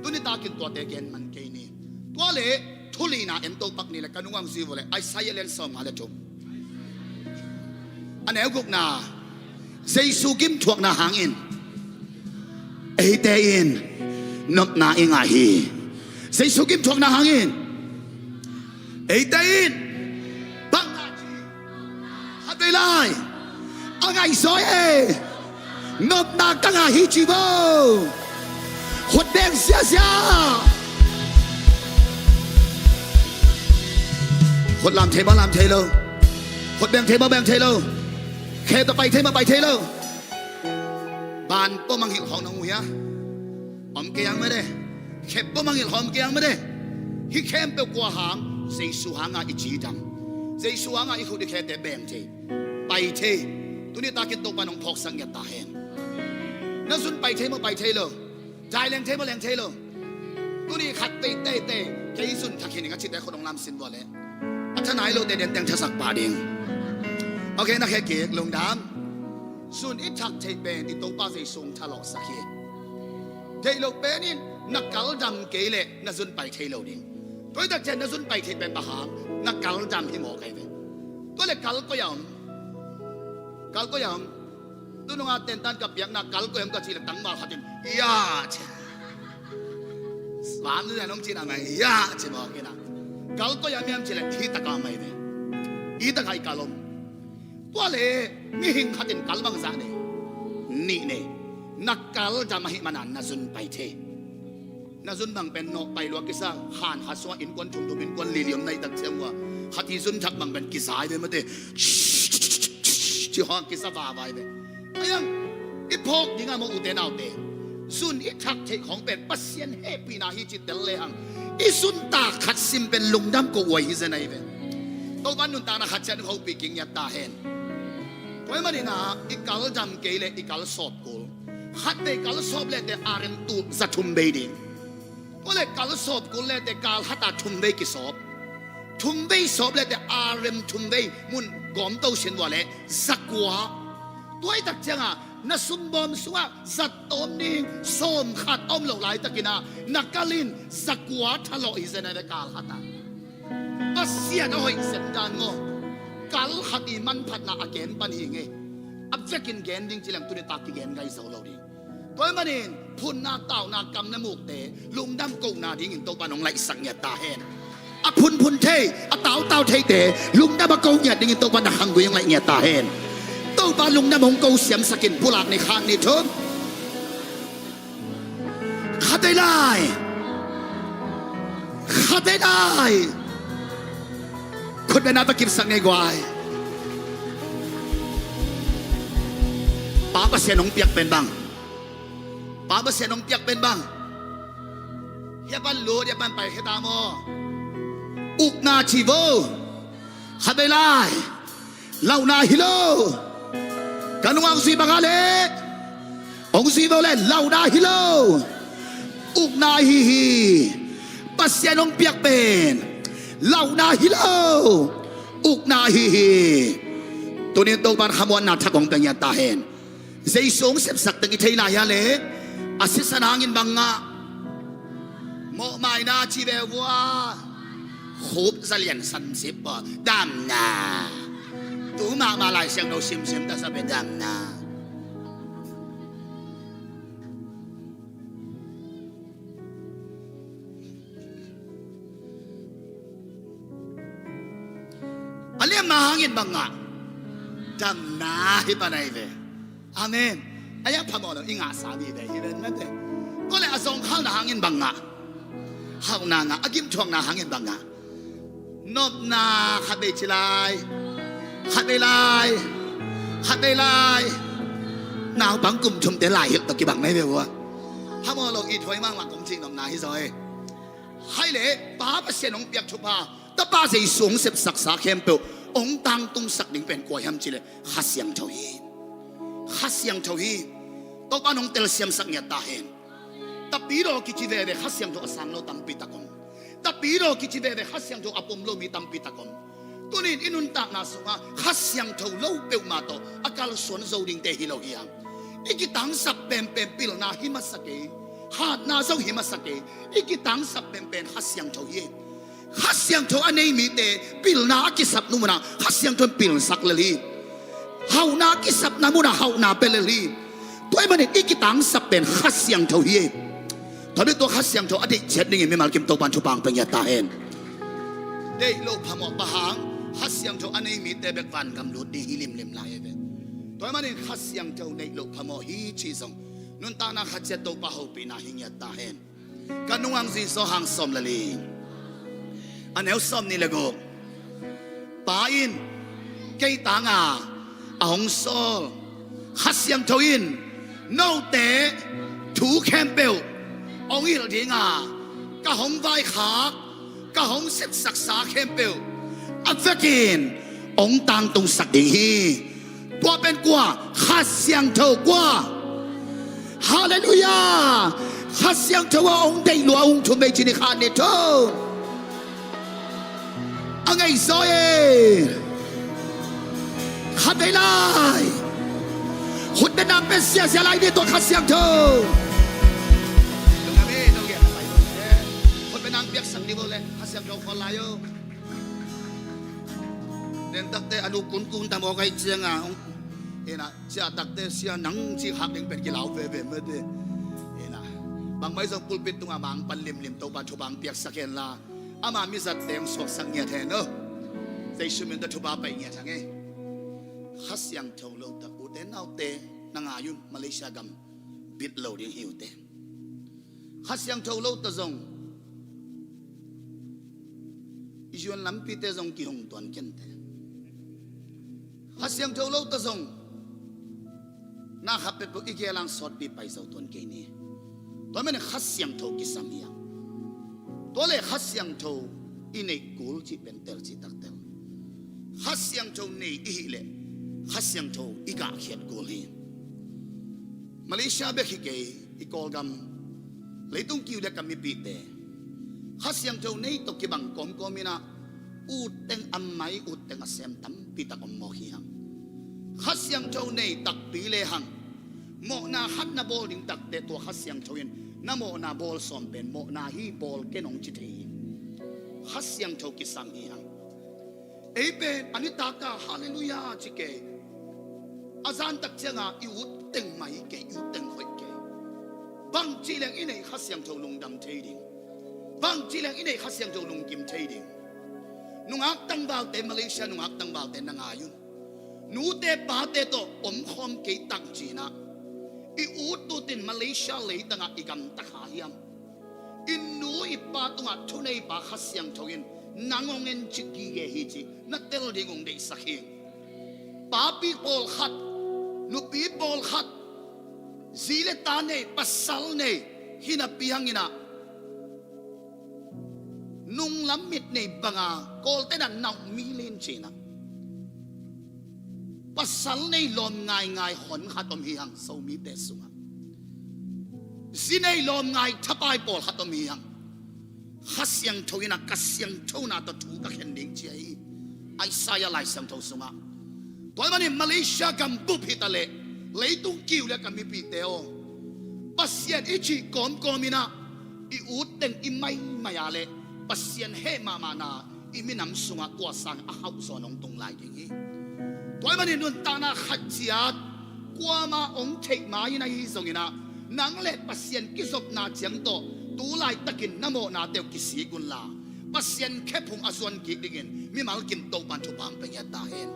ตัวนี้ตากินตัวเดเกนมันเกนี่ตัวเลยทุลีนาเอ็นตัวปักนี่แหละกันวังซีวเลยไอไซเลนซอมมาเลยจบอันไหนกุกนาเซซูกิมทวกนาหางอินเตอินนบนาอิงาฮีเซซูกิมทวกนาหางอินเตอินบังอาจีฮัตไลอังไอซอยนบนากังอาฮีจีโบขดแดงเสียขดลำเทบลำเทโลขดแบงเทบแบงเทโลเค บต่อไปเทมาไปเทแล้วบานป้อมังหิลของน้องหัวอมเกียงไม่ได้เข็บป้อมังหิลของเกียงไม่ได้ฮิเข้มเปกว่าหางเสียสูหางอีจีดำเสียสูหางอีขุดแค่แต่แบ่งเทไปเทตัวนี้ตากินตกปานองพอกสังเกตตาเห็นนั่นสุนไปเทมาไปเทเลยใจแรงเทมาแรงเทเลยตัวนี้ขัดเตะเตะเตะแค่สุนทักเห็นอย่างชิดแต่คนองลำสินบ่เลยอัธนายโลเดนแต่งทศักดิ์ป่าเด้งโอเคนะแค่เกลงดำส่วนอีทักเทเป็นที่ตัวป้าใจทรงทะเลาะสักทีเทโลเป็นนี่นักกลดำเกลนั่นส่วนไปเทโลดิ้งตัวแต่เจนนั่นส่วนไปเทเป็นปะหามนักกลดำที่หมอไก่เป็นตัวเล็กกลก็ยังตัวน้องอาเต้นตันกับอย่างนักกลก็ยังก็ชีลตั้งมาขัดยังยาเช่สวามนี่น้องจีน่าไม่ยาเช่บอกกินะกลก็ยังมีอันชีลที่ตะการไม่เป็นอีตะการกลมตัวเล่มีหิงขัดยังกลบังซาเนี่ยนี่เนี่ยนักกลจะมาหิมันนั่นน่าสนไปเทน่าสนบังเป็นนกไปลวกกิซ่าหานหัดสวะอินกวนทุ่มทุ่มอินกวนลีเลียมในตักเสียงว่าขัดที่สุนทักบังเป็นกิสายเลยมั้งเด้ที่ห้องกิซ่าฟ้าไปเลยไอ้ยังอีพกยังไงมาอุเทนเอาเตะสุนอีทักเทของเป็นปัสเซียนเฮปีนาฮิจิตเตลเลหังอีสุนตาขัดซิมเป็นลุงดำก็อวยฮิเซนัยเป็นตัวบ้านนุนตานะขัดเชนเขาปีกิงยัดตาเห็นตัวมันนี่นะอีกาลจำเกลอีกาลสอบกูขัดเตกาลสอบเลยแต่อาร์เอ็มตูจะทุ่มเบดิงก็เลยกาลสอบกูเลยแต่กาลฮัตตาทุ่มเบกิสอบทุ่มเบสอบเลยแต่อาร์เอ็มทุ่มเบมุนกอมโตเชนว่าเลยสักว่าตัวไอ้ตักเจ้าน่ะสุนบอมสัวสัตตอมนิ่งส้มขัดอมหลงไหลตะกินานักกาลินสักว่าทะเลาะอิเซนในกาลฮัตตาปัสเซียนเอาให้เส้นดานงอกาลฮัตตีมันพัดนาอเกนปันหิงเออับเจกินเกนดิ้งจิลังตุนิตากิเกนไงเสาเราดิตัวมันนี่พุ่นนาเต่านากำนมุกเตลุงดำกูนาดิ้งอินโตปานองไหลสังเกตตาเห็นอะพุ่นเทอะเต่าเทเตลุงดำกูเนี่ยดิ้งอินโตปานหังกุยังไหลเงียตาเห็นโตปานลุงดำของกูเสียมสกินผู้หลักในข้างนี่ทุกขัดได้คนเป็นนาตะกิบสังเงยกวายป้าเสียน้องเปียกเป็นบ้างป้าเสียน้องเปียกเป็นบ้างเฮียปันรู้เฮียปันไปเฮตามออุกนาชีโวขัดได้ไล่เล่านาฮิโลกันวางสีบังอาเลองสีโวเล่เล่านาฮิโลอุกนาฮิฮิป้าเสียน้องเปียกเป็นเล่านาฮิโลอุกนาฮิฮิตัวนี้ตัวมันขมวนนาทักของเป็นยาตาเห็นใจสูงเสพสักตั้งอิทธินายาเล่อาศิสนางอินบังงะโมไม่นาชีเบวัวขุบเสลียนสันสิบบ่ดำนาตัวมาลายเสียงเราซิมแต่จะเป็นดำนาอันเลี้ยมาหางอินบังงะดำนาฮิปะไนเวอาเมนอายังพมอลอิงาสามีเดฮิเรนนั่นเองก็เลยอาทรงข้าวนาหางอินบังงะข้าวนางะอากิมชวงนาหางอินบังงะนบนาขัดได้ชิลายขัดได้ลายนาวบังกุมชมเตลายเห็ดตะกี้บังไม่เบลวะพมอลอีถอยมั่งมากงจริงน้องนาฮิซอยให้เลยป้าเสียน้องเปียกชุบาตะป้าใส่สูงเสพสักษาเข้มเปียวองตังตุงสักหนึ่งเป็นกวยฮัมจิเลขัดเสียงเจ้าฮีตัวป้าน้องเตลเสียมสักเงียตาเห็นแต่ปีโรกิจิเวเดขัดเสียงตัวสังโลตัมปิตะกงแต่ปีโรกิจิเวเดขัดเสียงตัวอปมโลมีตัมปิตะกงตัวนี้อินุนตักนาสุงะขัดเสียงตัวโลเปียวมาโตอากาศสวนโจดิงเตฮิโลฮิยังอีกิตังสับเป็นปิลนาหิมัสเกหาดนาโจหิมัสเกอีกิตังสับเป็นขัดเสียงตัวเย่ขัดเสียงตัวอันนี้มีเตปิลนากิสับนุมนาขัดเสียงตัวปิลสักเลลีเฮานากิสับนามุนาเฮานาเปเลลีตัวมันอีกิตังสับเป็นขัดเสียงเท่าเย่ตอนนี้ตัวขัดเสียงเท่าอดีตเช็ดนี่ไม่มาเก็บตัวปันชุบางเป็นยาตาเห็นได้โลกพมอกปะหางขัดเสียงเท่าอันนี้มีแต่เบกวันกำลุดดีฮิลิมลายเป็นตัวมันขัดเสียงเท่าในโลกพมอกฮีชีซงนุนตานาขัดเช็ดตัวปะหูปีนาหิงยาตาเห็นกันนุ่งซีโซหังสมละลีอันเอวสมนี่ละกูปาอินเกยตางา ahong sol hasyang thoin nau te thu campbell ong il dinga ka hong vai khak ka hong set saksa campbell avekin ong tang tung sak ding hi kwa pen kwa hasyang tho kwa hallelujah hasyang tho ong dei lo ong thu me chini khan ne tho angai soe khát đây lại hút đến nam bên xe lại đi tôi khát xiang thâu đừng làm gì đâu kìa hút bên nam biết sẵn đi vô lên khát xiang thâu còn lại yo nên đặc tế anh cuốn cuốn ta mua cái chiang à ông thế nào chia đặc tế chia nắng chia hạt đến bên cái lão về mới đi thế nào bằng mấy dòng pulpit tung à mang pan lim tàu pan chụp bằng biak sakhen là ama mi zat tem suak sang nghe thế nữa dây xuân mình đã chụp ba bảy nghe thằng nghe hasyang thâu lâu ta uten nau te nang ayun Malaysia gam bit lâu đi hiểu te hasyang thâu lâu ta zong ijuan lampi te zong ki hong tuan ken te hasyang thâu lâu ta zong na hape po ikelang sot pi pai sau tuan ke ni to men hasyang thâu ki samia to le hasyang thâu inei kul chi pentel chi taktel hasyang thâu nei i le hasyang tho ika khiat kul hi Malaysia be khi ke ikol gam leitung kiu le kami pi te hasyang tho nei to ki bang kom komina u teng ammai u teng asem tam pi ta kom mo hi hang hasyang tho nei tak pi le hang mo na hat na bol ding tak te to hasyang tho in na mo na bol som pen mo na hi bol kenong chi the hasyang tho ki sam hi hang Amen. Anita ka hallelujah chike. Azan tak chenga iut teng mai ke iut teng hoi ke. Bang chileng inei hasyang tho lung dam trading. Bang chileng inei hasyang tho lung kim trading. Nungak tang bao te Malaysia nungak tang bao te nangayun. Nu te pa te to om khom ke tak china. I ut tu tin Malaysia le tanga igam takhayam. In nu ipa tunga thunei ba hasyang thoin nangongen chiki ge hiji na tel dingong de sakhi papi pol khat nu pi pol khat zile tane pasal ne hina piangina nung lamit ne banga kol te na naw milin china pasal ne lom ngai hon khatom hi hang so mi te sunga sinei lom ngai thapai pol khatom hi hang hasyang thoina kasyang thona to thu ka khending chai ai saya lai sang tho sunga toy mani Malaysia gam bu phitale leitung kiu le kami pi teo pasien ichi kom komina I ut teng I mai mayale pasien he mama na iminam sunga kwa sang a hau so nong tung lai ding hi toy mani nun ta na khachiat kwa ma ong thei mai na hi zongina nang le pasien kikhopna chiang to tu lai takin namo na teu kisi gun la pasien khepung aswan ki dingin mi mal kim to pan thu pam penya ta hen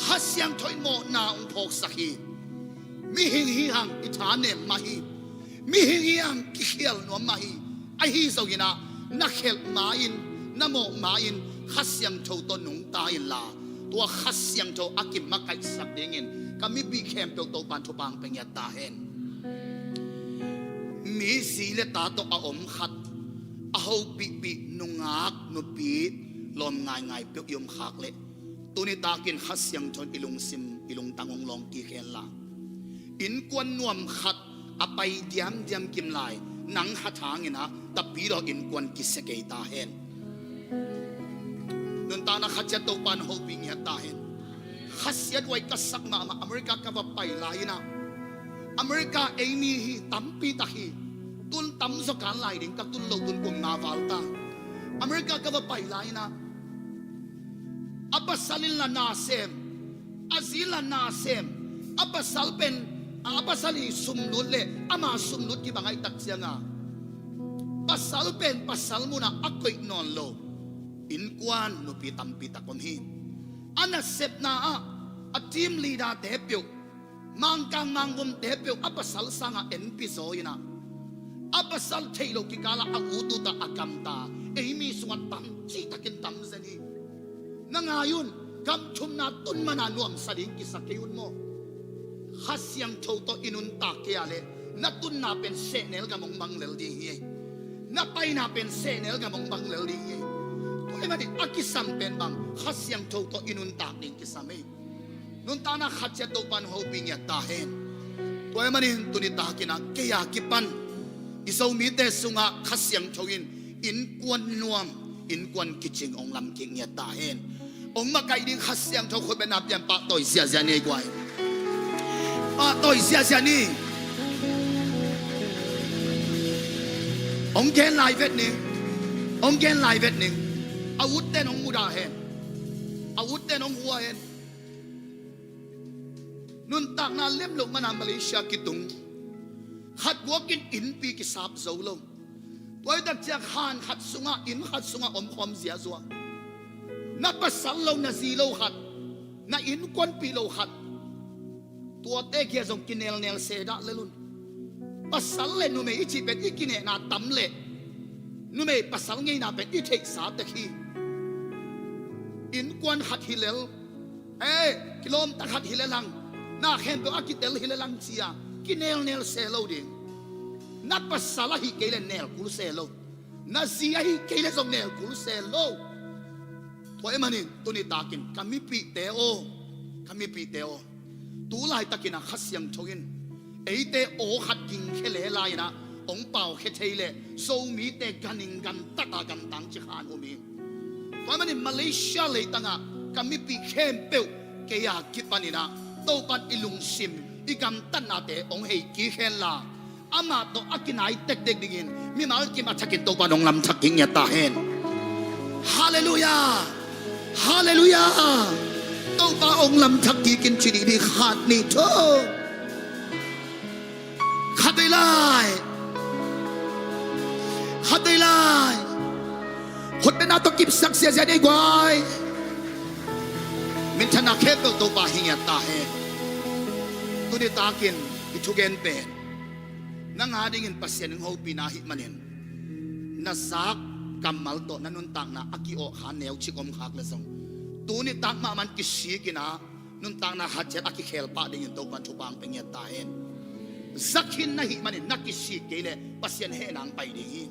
hasyang thoi mo na ong phok sakhi mi hing hi hang I thane mahi mi hing hi hang ki khial no mahi ai hi zogina na khel main namo main hasyang tho to nung ta in la tua hasyang tho akim makai sak dingin kami bi khem to pan thu pam penya ta hen mi si le ta to a om khat a ho pi nungak no pi lom ngai pe yom khak le tuni takin hasyang thon ilung sim ilung tangong long ki khen la in kwan nuam khat apai diam kim lai nang hathangina ta pi ro in kwan ki sekei ta hen nun ta na khatya to pan ho pi nya ta hen hasyat wai kasak ma America ka va pai lai na America Amy hi tampi ta hi tun tam so kan lai ding ka tun lo tun kum na valta America ka va pai lai na abasalil la na sem azil la na sem abasal pen abasali sumnul le ama sumnut ki bangai tak sianga pasal pen pasal muna akoy non lo in kwan no pi tampi ta kon hi ana sep na a team leader te pyo mangkang mangum tepyo apasal sanga NPSO ina apasal thailo ki kala agutu ta akamta emi sungat tam chi takin tam zani nangayun กำชุมนาตุนมานานวมสดิงกิสกิยุนโมฮัสยังโชโตอินุนตาเกียเลนัตุนนาเป็นเซเนลกับมงบังเลลดีเงนับไปนาเป็นเซเนลกับมงบังเลลดีเงตัวมันนี่อากิสัมเป็นบังฮัสยังโชโตอินุนตาดิงกิสัมเอนุนตานาขัดเจตุปันโฮบิงยาตาเฮนตัวมันนี่ตุนิตากินาเกียกิปันอิโซมีเตสุงะฮัสยังโชอินอินกวนนวมอินกวนกิจิงองลำกิงยาตาเฮนองมาไกดิ้งฮัสยังโชคนเป็นนับยันปะต่อยเสียเสียนี่กว่าปะต่อยเสียเสียนี่องแกนไลเวทนี่องแกนไลเวทนี่อาวุธเต้นองมุดาเฮนอาวุธเต้นองหัวเฮนนุนตักนาเล่มลงมานามาเลเซียกิตุงขัดวัวกินอินปีกิสาบโซลงตัวดักจากฮานขัดสุงะอินขัดสุงะอมความเสียสัวนับภาษาเรานาซีโลขัดนาอินกวนปีโลขัดตัวเตะเกียร์ส่งกินเนลเนลเซดะเลลุนภาษาเลนุเมอิจิเป็นอิกินเนนาตัมเลนุเมภาษาไงนาเป็นอิเทกสาตะคีอินกวนขัดฮิเลลกิโลมตะขัดฮิเลลังนาเข้มเป็นอากิเตลฮิเลลังเสียกินเนลเนลเซโลดินับภาษาละฮิเกเลเนลกุลเซโลนาซีฮิเกเลส่งเนลกุลเซโลตัวมันนี่ตัวนี้ตากินคำมีปีเตโอคำมีปีเตโอตัวลายตะกินขัดยังโชกินเอเตโอขัดกินเคเลลายนะองเป่าเคเทเลโซมีเตกันิงกันตักกันตังจิขานอุมีตัวมันนี่มาเลเซียเลยตั้งอ่ะคำมีปีเข้มเปลวเกียร์กิปันนี่นะโตปันอิลุงซิมอีกำตันนาเตองเฮกิเฮลาอามาโตอากินายเด็กเด็กดิ่งมีมากินมาทักกินโตปันองลำทักกินยาตาเฮนฮาเลลูยาฮาเลลูยาโตปาองลำทักกินชิดีดีขาดนี่เถอะขัดได้เลยขัดได้เลยคนเป็นนาตกิบสักเสียใจได้กว่ามินชนะเข้มโตปาหิงยาตาเฮตัวนี้ตากินอิทุเกนเป็นนังหาดิ่งปัสเซียนหัวปีนาหิมันเห็นนักซักกำมัลโตนันนุนตังนาอากิโอขาเนวชิกอมขากเลสงตัวนี้ตักมามันกิสีกินานุนตังนาฮัจเจตอากิเคลปะดิ่งตัวปันทุบังเป็นยาตาเห็นสักหินนาหิมันเห็นนักกิสีเกเลปัสเซียนเฮนังไปดิ่ง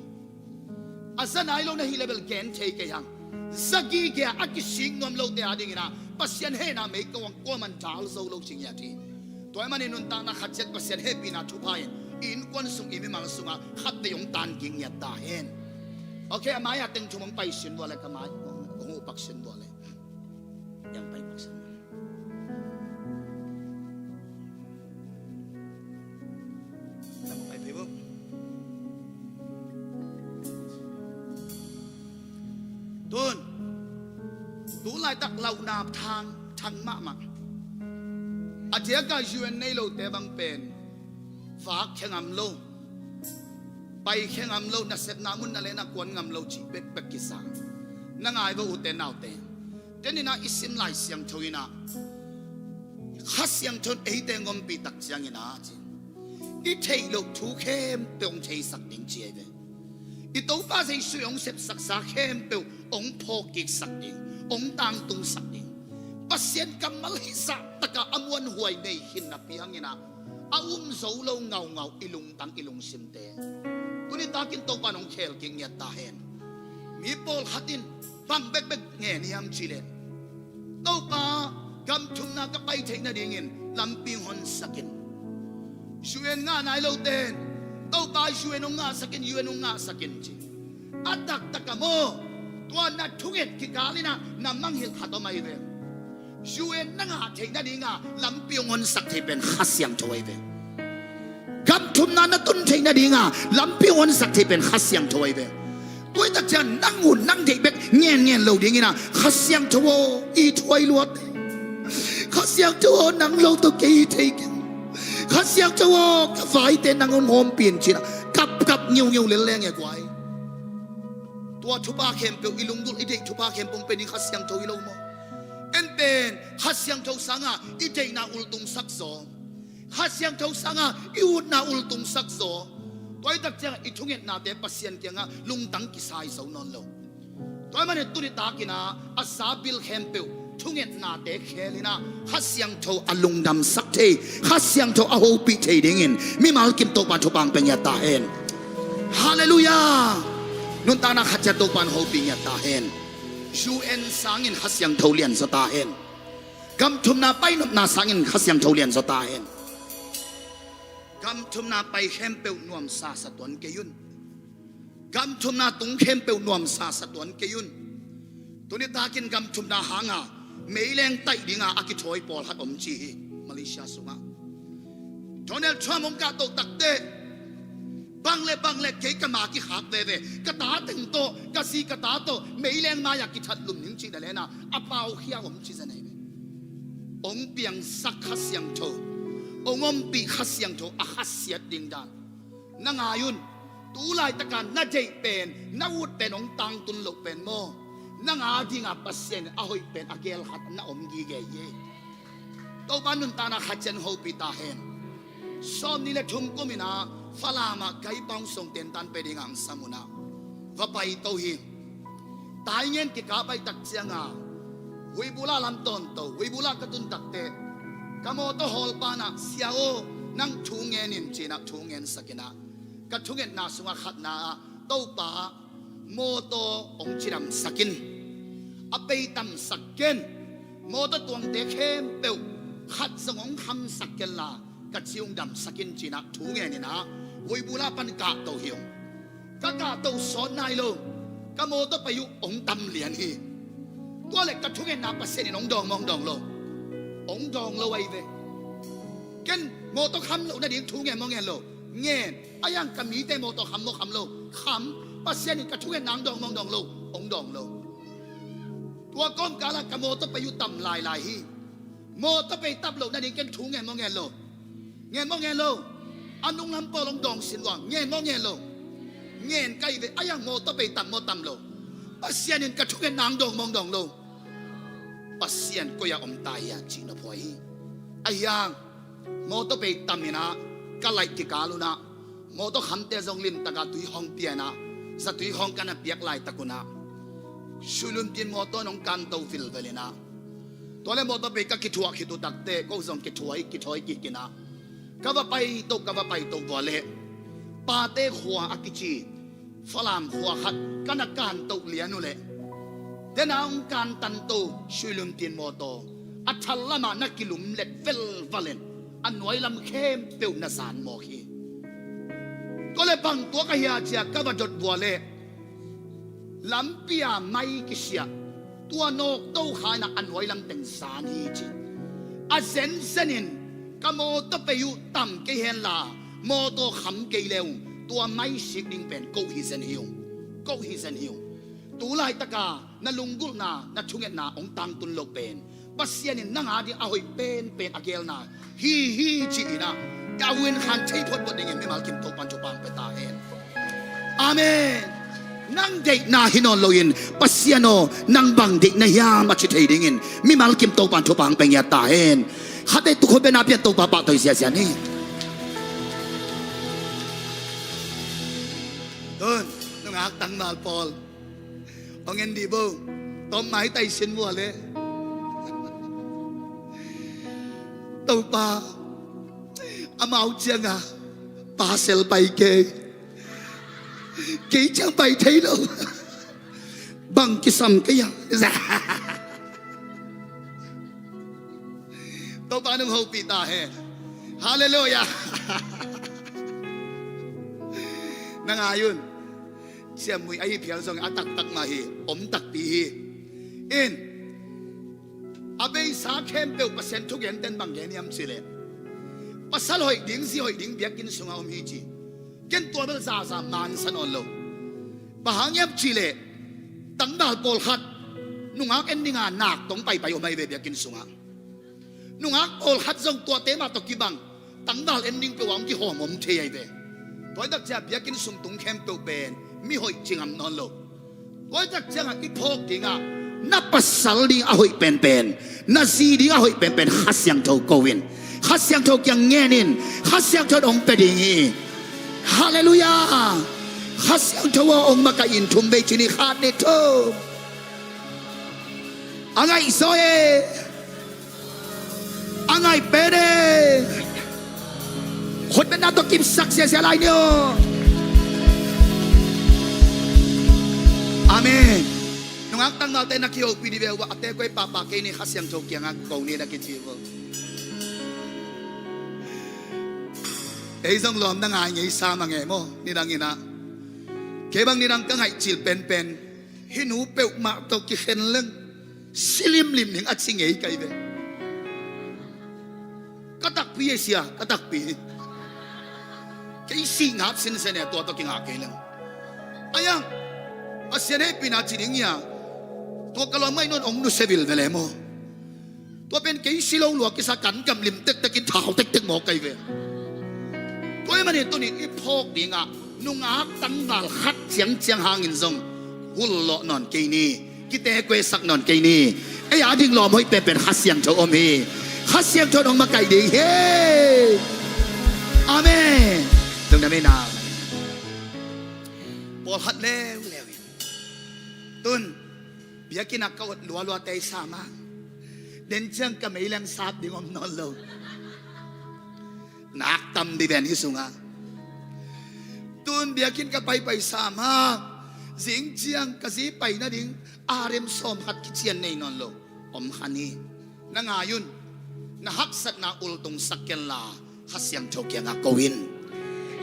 อาศัยนายโลนาฮิเลเบลเกนเทเกยังสักกีเกอากิสีงอมโลเตอาดิ่งนะปัสเซียนเฮนาไม่กวงกมันจ้าโซโลชิงยาทีตัวมันนุนตังนาฮัจเจตปัสเซียนเฮปีนาทุพายอินกวนสุงอิมิมังสุงะขัดเตยงตันกิงยาตาเฮนโอเคมาอยากตึงชุมไปสินวัวเลยก็มาหูปักสินวัวเลยยังไปปักสินยังไปพี่บุ๊กตูไล่ตักเหล่านาบทางมะมักอาเจียกาจวนในโลเตบังเป็นฝากแข่งอำโลไปแข่งอำโลนักเสนามุนนั่นเลยนักวนอำโลจีเป็กกิสังนั่งไอ้บ่อุเตนเอาเตนเดี๋ยวนี้นะอิสิมไลเสียงทวีนะข้าเสียงทนเอเตงอมปีตักเสียงนะจีอีเทโลทุเข้มเปียงเทสักดิ่งเจียเวอีตัวป้าใส่สุยงเสพสักสักเข้มเปียองพอกิกสักดิ่งองตังตุงสักดิ่งปัสเซียนกำมัลหิสักตะกะอมวนหวยในหินนับเพียงนะอาโซโลเงาอิลุงตังอิลุงซิมเตตัวนี้ตากินโตปานองเคลกิงยาตาเฮนมีปอลฮัดินฟังเบกเงี้ยนิยมชิเลโตปากำชุมนากไปเทนดิ่งลำปิงฮอนสักินชวนงานายโลเตนโตปาชวนงาสักินยูนงาสักินจีอัตตักตะกะโมตัวนัดทุกเอ็ดกิกาลินะนำมังหิลขัดออกมาอีเวชวนนั่งหาเทนดิ่งลำปิงฮอนสักเทเป็นขัดเสียงช่วยเวกำทุมนาตุนเทนดิ่งลำปิงฮอนสักเทเป็นขัดเสียงช่วยเวตัวตักจะนั่งหุ่นนั่งเด็กเบ็กเงี้ยเราดิ่งนะขัดเสียงช่วยอีช่วยลวดขัดเสียงช่วยนั่งเราตัวเกี่ยเทกันข้าเสียงจะว่าฝ่ายเต้นนางงมเปลี่ยนชินะกับเงี้ยวเล่นแรงอย่างไงตัวทุบาเข้มเปลวอิลุงดุลอีเด็กทุบาเข้มปงเป็นข้าเสียงจะวิโลมเอ็นเป็นข้าเสียงจะสังอ่ะอีเด็กนาอุลตุงสักโซข้าเสียงจะสังอ่ะอีอุดนาอุลตุงสักโซตัวตักจะอีทุ่งเงินนาเดปัสเซียนเกียงอ่ะลุงตังกิสายโซนนโลตัวมันตุนิตากินะอาซาบิลเข้มเปลว ทุ่งเงินนาเตะเคลินะฮัสยังโทอลุงดำสักเทฮัสยังโทอโฮปิเทดิ่งมีมาลกิมโตปันทุปังเป็นยาตาเฮนฮาเลลูยานุนตานาขัดจะโตปันโฮปิยาตาเฮนชูเอ็นสางินฮัสยังโทเลียนสตาเฮนกำทุมนาไปนุบนาสางินฮัสยังโทเลียนสตาเฮนกำทุมนาไปเข้มเปลนวมซาสตวนเกยุนกำทุมนาตุงเข้มเปลนวมซาสตวนเกยุนตัวนี้ตากินกำทุมนาหางาไม่แรงไตดิงาอากิถอยปอลฮัดอมจีมาเลเซียสุงาโดนัลด์ทรัมป์องกาโตตักเตบังเล่เกกมากิหักเวกตาตึงโตกสีกตาโตไม่แรงมาอยากกิทัดลุมหนึ่งจีนั่นแหละนะอาเปาเขียอมจีจะไหนองเปียงสักขัสยังโตองอมปีขัสยังโตอาขัสเสียดิงดานนางอายุนตูไลตะการน่าใจเป็นน่าวุดเป็นองตังตุนหลกเป็นโมนางอาดิงอาปัสเซนอาหอยเป็นอาเกลหัดน่าอมกีเกยตัวบ้านนุนตานาขัดเจนโฮปิตาเฮนซ้อมนี่แหละทุ่มกุมินาฟลามาไกปังส่งเต็นตันไปดิงังสมุนาว่าไปโตหิตายเงินกิกาไปตักเจียงาวิบุลาลำต้นโตวิบุลากระตุนตักเตะกะโมโตฮอลปานะเสียโอนั่งทุ่งเงินนินจีนักทุ่งเงินสกินะกระทุ่งเงินนาสุงาขัดนาโตป่าโมโตองจิรัมสกินอเปตัมสกินโมโตตวงเตะเข้มเปวขัดสงองคำสกินลากระชิวดำสกินจีนักทุ่งเงินนี่นะวิบุลาปันกาโตเหี่ยวกะกาโตสอนนายโลกะโมโตไปอยู่องตำเหรียญฮีตัวเล็กกระทุ่งเงินนาปัสเซนินองดองมองดองโลองดองโลไว้เวกันโมโตคำโลนั่นเองทุ่งเงินมองเงินโลเงินอายังกะมีแต่โมโตคำโมคำโลคำปัสเซนิกระทุ่งเงินนางดองมองดองโลองดองโลตัวก้มกาละกะโมโตไปอยู่ต่ำลายฮีโมโตไปตับโลนั่นเองกันทุ่งเงินมองเงินโลเงินมองเงินโลอันนุ่งลำปอลงดองสินวังเงินมองเงินโลเงินไกลเวอายังโมโตไปต่ำโมต่ำโลปัสเซนิกระทุ่งเงินนางดองมองดองโลปัสเซียนก็ยังอมตายจีนพอยอายังโมโตไปตามินะก็ไล่กิกาลุนะโมโตคำเตจงลิมตะกาตุยห้องเปียนะสัตุยห้องกันเปียกไล่ตะกุนะชุลุนตินโมโตน้องกันโตฟิลเวลินะตัวเล่โมโตไปก็คิดทัวคิดตักเตก็ส่งคิดถอยกินะก็ว่าไปตกวัวเล่ปาเตขัวอากิจีฝรั่งขัวขัดกันการตกเลียนุเล่แต่นาองการตันโตชุลุมตินโมโตอัทลมานักกิลุมเล็ดเฟลวาเลนอันไว้ลำเข้มเปียวนาสานโมขีก็เลยบังตัวกะเฮียเจียก็ว่าจดบัวเล่ลำเปียไม่กิเสียตัวนกโตขายนักอันไว้ลำเต็งสานฮีจีอาเซนเซนินก็โมโตไปอยู่ต่ำเกเฮนลาโมโตขำเกเลวตัวไม่สิกดิ่งเป็นโกฮิเซนฮิวตูไลตะกานาลุงกุลนาทุ่งเงินนาองตังตุนโลเป็นปัสเซียนินนังอาดิอาหอยเป็นอาเกลนาฮีจีนะกาวินขันใช้พดบดยังไงไม่มากิมโตปันจุปังไปตาเองอาเมนนั่งเด็กนาฮินอนโลยินปัสเซียโนนั่งบังเด็กนายามาชิดเฮดิงินไม่มากิมโตปันจุปังไปยาตาเองฮัดได้ตุกคนเป็นอาเปียนโตปะปะตัวเสียนี่ต้นน้องอาตังมาลปอลเอาเงินดีบ่ต้มไม้ไตเชนวัวเลยตัวปลาอามาเอาเจียงอ่ะปลาเซลไปเกจังไปไทยแล้วบังกิสัมก็ยังตัวปลาหนุ่มหูปีตาเฮฮาเลลูยา นางอายุนเสียมวยไอ้เพียงส่งอาตักมาฮีอมตักปีฮีอินอาเบยสาเข้มเปลวเปอร์เซ็นต์ทุกอย่างเต็มบางอย่างนี่อันสิเลปัสสาวะดิ้งสิหอยดิ้งเบียกินสุงาอมฮีจีกินตัวเบลซามันสนอลโลปะหางยับสิเลตั้งดาลโปลขัดนุ่งอักเอ็นดิ้งหนักต้องไปอมไม่เบียกินสุงานุ่งอักโปลขัดส่งตัวเตมาตกิบังตั้งดาลเอ็นดิ้งเปลวอังกิหอมเทียเบตัวดักจะเบียกินสุงตุงเข้มเปลวเป็นมีหอยจิงอันนอนโลตัวดักจะอีพกดิ้งนับปัสสาวะดิ้งอาหอยเป็นนับซีดิ้งอาหอยเป็นฮัสยังโตโกวินฮัสยังโตยังเงี้ยนินฮัสยังโตองเป็นดิ้งฮาเลลูยาฮัสยังโตว่าองมาไกอินทุมเบจินิขาดเนโต angay soe angay pedeคนเป็นนักตกิมสักเสียอะไรเนี่ยอาเมนน้องอักตั้งมาเต้นนักขี้โอปีดีเวลว่าเต้ก้อยปาปาเกนี่ข้าเสียงโจกยังอักกองนี่นักกิจวัตรไอ้ส่งลมตั้งไงไงสามังไงโมนี่ดังงี้นะเคบังนี่ดังตั้งไงจิลเป็นให้หนูเปิลมาตกิเข็นเรื่องสิลิมหนึ่งอัดสิงไงไก่เวก็ตักปีเสียก็ตักปีแค่สิ่งหับสินเสนตัวตกิงอาเกลังอายังอาเซียนให้ปีนาจีนิงยาตัวกลอไม่นนองนุเซวิลเวลโมตัวเป็นแค่สิโลหลวงกิสกันกำลิมเต็กตะกินเท้าเต็กหมอไก่เวตัวมันเห็นตัวนี้อีพอกดิงอ่ะนุ่งอาตั้งบาลขัดเสียงเจียงหางินซงหุ่นหล่อนอนเกนี่กิเตะเกวสักนอนเกนี่ไอ้อาดิงหล่อไม่เป็นฮัสเซียงโจอมีฮัสเซียงโจนองมาไก่ดิเฮ้อาเมนตรงนั้นไม่นานปวดหัดแล้วตุนเบียกินักก็ลัวเตยสามาเดินเชิงก็ไม่เลี้ยงซาบดิ่งอมนอนลงนักตำดิเบนที่สุงาตุนเบียกินก็ไปสามาสิงเชียงก็สีไปนะดิ่งอาเรมสมหัดกิเชียนในนอนลงอมฮันีนางายุนนะฮักสัตนาอุลตงสักเกลลาฮัสยังโชเกียงกวิน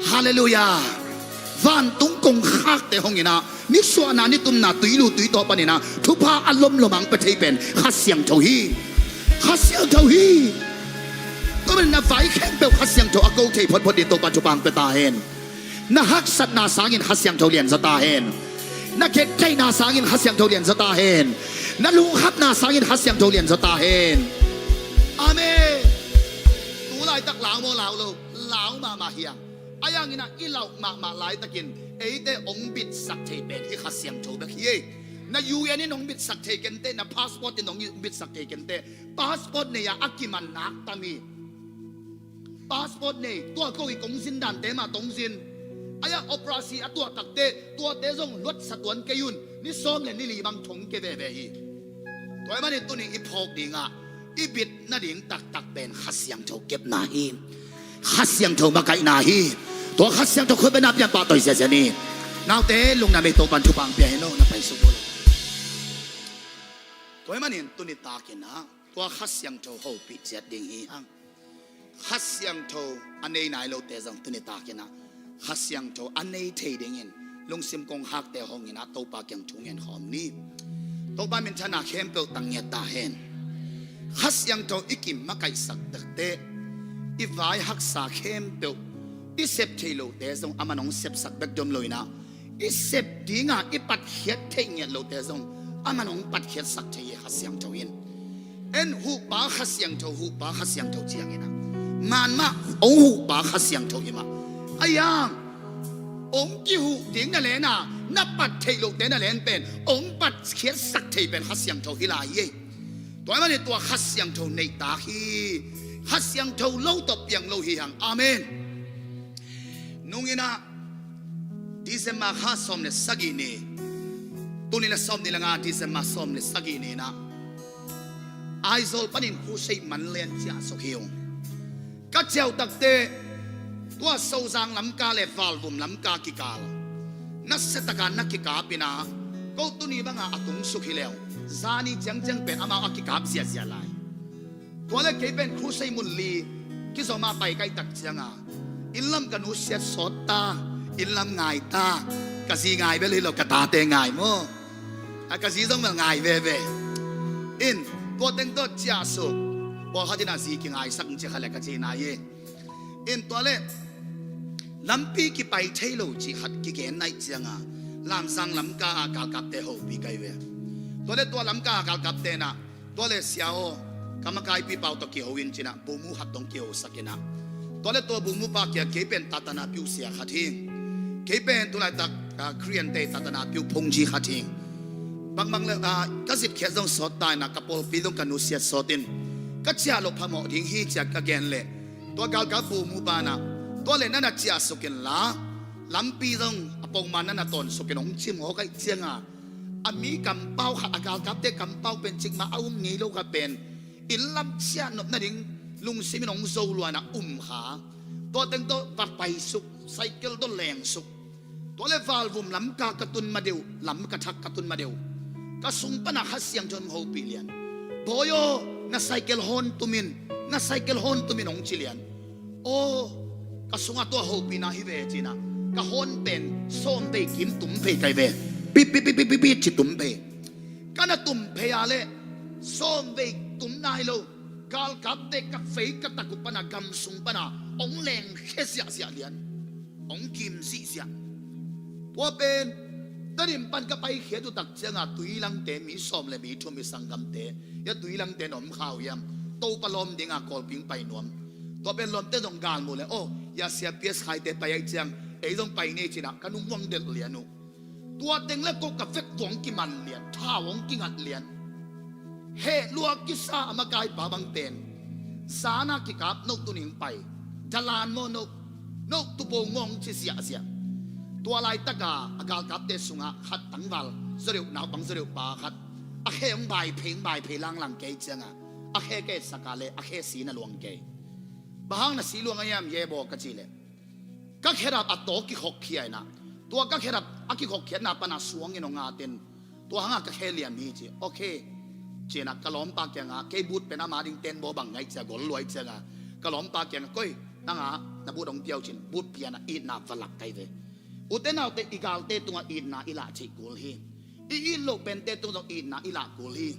ฮาเลลูยาวันตุงกงฮักแต่ห้องนี้นะนิสวานานิตุมนาตุยลูตุยต่อไปนี่นะทุพาอารมณ์ลมังประเทศเป็นฮัสยังโชฮีฮัสยังโชฮีก็เป็นนับไฟแข็งเปลวฮัสยังโชอโกเทพพอดีตัวปัจจุบันเป็นตาเห็นนะฮักสัตนาสางินฮัสยังโชเลียนสตาเห็นนะเขตใจนาสางินฮัสยังโชเลียนสตาเห็นนะลุงฮับนาสางินฮัสยังโชเลียนสตาเห็นอาเมนตัวลายตักเหลาโมเหลาโลเหลามาเฮียงอายังงี้นะอีเหลามาหลายตะกินไอ้เต้องบิดสักเทเป็นที่ขัดเสียงโชว์แบบนี้นะยูเอ็นนี่น้องบิดสักเทกันเต้นะพาสปอร์ตนี่น้องบิดสักเทกันเต้พาสปอร์ตเนี่ยอักกิมันนักตามีพาสปอร์ตเนี่ยตัวก็อีกงสินดันเต้มาตรงสินอายังโอเปร่าซีตัวตักเต้ตัวเต้ส่งรถสะตวนเกยุนนี่ซ้อมเลยนี่ลีบังชงเกเวฮีตัวมันนี่ตัวนี้อีพอกดีงะอีบิดนั่นเองตักเป็นขัดเสียงโชว์เก็บนาฮีขัดเสียงโชว์มาไกนาฮีตัวขัดเสียงโชว์คนเป็นนับยังปาต่อยเสียนี่นาวเต้ลุงนาเมโตปันชุบังเปียเฮโนนับไปสุโบลตัวมันนี่ตัวนี้ตากินนะตัวขัดเสียงโชว์เขาปิดเสียดิ่งฮีฮังขัดเสียงโชว์อันนี้นายโลเตจังตัวนี้ตากินนะขัดเสียงโชว์อันนี้เทดิ่งเงินลุงซิมกงฮักเตหงเงินนะโตปากยังชุ่งเงินหอมนี่โตปามินชนะเข้มเปลตังเงตาเห็นฮัสยังโตอิกิมมาไกสักตะเตอีวายฮักษาเข้มเปลอีเซปเทโลเตซงอามันองเซปสักเบกดมลอยนะอีเซปดีงาอีปัดเขียดเทงเงโลเตซงอามันองปัดเขียดสักเทยฮัสยังโตอินเอ็นหูปาฮัสยังโตหูปาฮัสยังโตเจียงอินะมันมาองหูปาฮัสยังโตอิมาอายังองกิหูดิ้งนั่นแหละนะนับปัดเทโลเตนั่นแหละเป็นองปัดเขียดสักเทเป็นฮัสยังโตฮิลายเยตัวมันเนี่ยตัวฮัสยังโชในตาฮีฮัสยังโชเล่าตบยังเล่าฮีหังอาเมนนุ่งยินะดิเซมาข้าสมเนี่ยสักีนี่ตัวนี้ละสมนี่ละงาดิเซมาสมเนี่ยสักีนี่นะไอโซลปนินผู้ใช้มันเลียนจ่าสุขิวก็เจ้าตักเตตัวโซซังลำกาเลฟาลบุมลำกากิกาลนัสตะการนักกิกาปินาก็ตัวนี้บ้างอาตุงสุขิเลวซานีจังเป็นอามาอักกิกาบเสียลายตัวเล็กเป็นครูใส่มุลลีกิสมาไปไกลตักจังอินลำกันอุเสียสดตาอินลำง่ายตากะสีง่ายไปเลยเรากะตาเตง่ายมั้งกะสีต้องมันง่ายเว่อินตัวเต็งตัวเจ้าสุพอเขาจะน่าสีกิง่ายสักจะขลักกะเจนายอินตัวเล็กลำปีกิไปเทโลจีหัดกิเกนในจังลำสังลำกาอากากับเตโฮปีไกเวตัวเล็กตัวลำกาอากากับเตนะตัวเล็กเสียวกรรมการปีเป่าตะเกียววินจินะบูมูหัดตงเกียวสักนะตัวเล็กตัวบูมูปากเกียเกเป็นตัตนาพิวเสียขัดทิ้งเกเป็นตัวไหนตักเครียนเตตัตนาพิวพงจีขัดทิ้งบางเลยก็สิบเขียนต้องสดตายนะกับปอลปีต้องกันนุเสียสดินก็เจ้าลบพมอทิ้งฮีจากกะเกนเล่ตัวกาลกับบูมูปานะตัวเล็กนั่นน่ะเจ้าสุกินละลำปีต้องปงมันนั่นน่ะตอนสุกินองชิมหัวไก่เจียง อามีกำเป้าขัดอากาศกับเด็กกำเป้าเป็นจิกมาเอางี้ลูกกับเป็นอินลำเชียนนั่นเองลุงซิมินองโซลวนะขาตัวเต็งตัวปัดไปสุกไซเคิลตัวแรงสุกตัวเลวาลวุมลำกากระตุนมาเดียวลำกระทักกระตุนมาเดียวกระสุงปนักฮัสยังจนหัวปีเลียนโบโยน่าไซเคิลฮอนตุมินน่าไซเคิลฮอนตุมินองชิเลียนโอ้กระสุงตัวหัวปีน่าฮิเวจินะกระฮอนเป็นส้มเตกิมตุ่มเพไกเวปิปิจิตุ่มเพกันตุ่มเพยาเลส้มเวตุ่มนายโลกาลกับเด็กกับเฟยกับตะกุปนากำสุงปนาองแรงเขเสียเลียนองกิมสิเสียตัวเป็นตอนนี้ปันก็ไปเขียนตัวตักเจ้าตุยลังเตมีส้มและมีทุ่มมีสังกำเตยตุยลังเตนอมข้าวยำโตปลอมดิ่งกอลพิงไปนวมตัวเป็นลมเตตรงกลางหมดเลยโอ้ยาเสียเปียสไฮเตไปไอเจียงต้องไปเนี่ยจีน่ะกันนุ่งวังเด็ดเลียนุตัวเต็งแล้วก็กับเฟกหวงกิมันเลียนท่าหวงกิงัดเลียนเฮลัวกิซาอมากายบาบังเตนสานากิกับนกตุนิงไปจลานโมนกตุโบงงเสียตัวลายตะกาอากาศกับเตสุงะขัดตั้งวัลสริวหนาวบังสริวปาขัดอาเขงใบเพลงใบเพลังเกยเจงะอาเขเกสกาเลอาเขสีนลวงเกยบางน่ะสีลวงยามเยบอกกะจีเลก็แค่รับอัตโตกิขกเขียนะตัวก็แค่รับอักิขกเขียนะปนัสวงเงินงาเต็นตัวหางก็แค่เลียนมีจีโอเคเจนักกะล้อมปากแกงะเกบูดเป็นอามาดิงเต็นโบบังไงจะกอลรวยเจงะกะล้อมปากแกงก้อยนั่งนับบูดองเตียวจินบูดเปียนะอีนาฝลักไกเวอุเตนาเตอีกาลเตตุงอีนาอิลาจิกุลฮีอีโลเป็นเตตุงอีนาอิลากุลฮี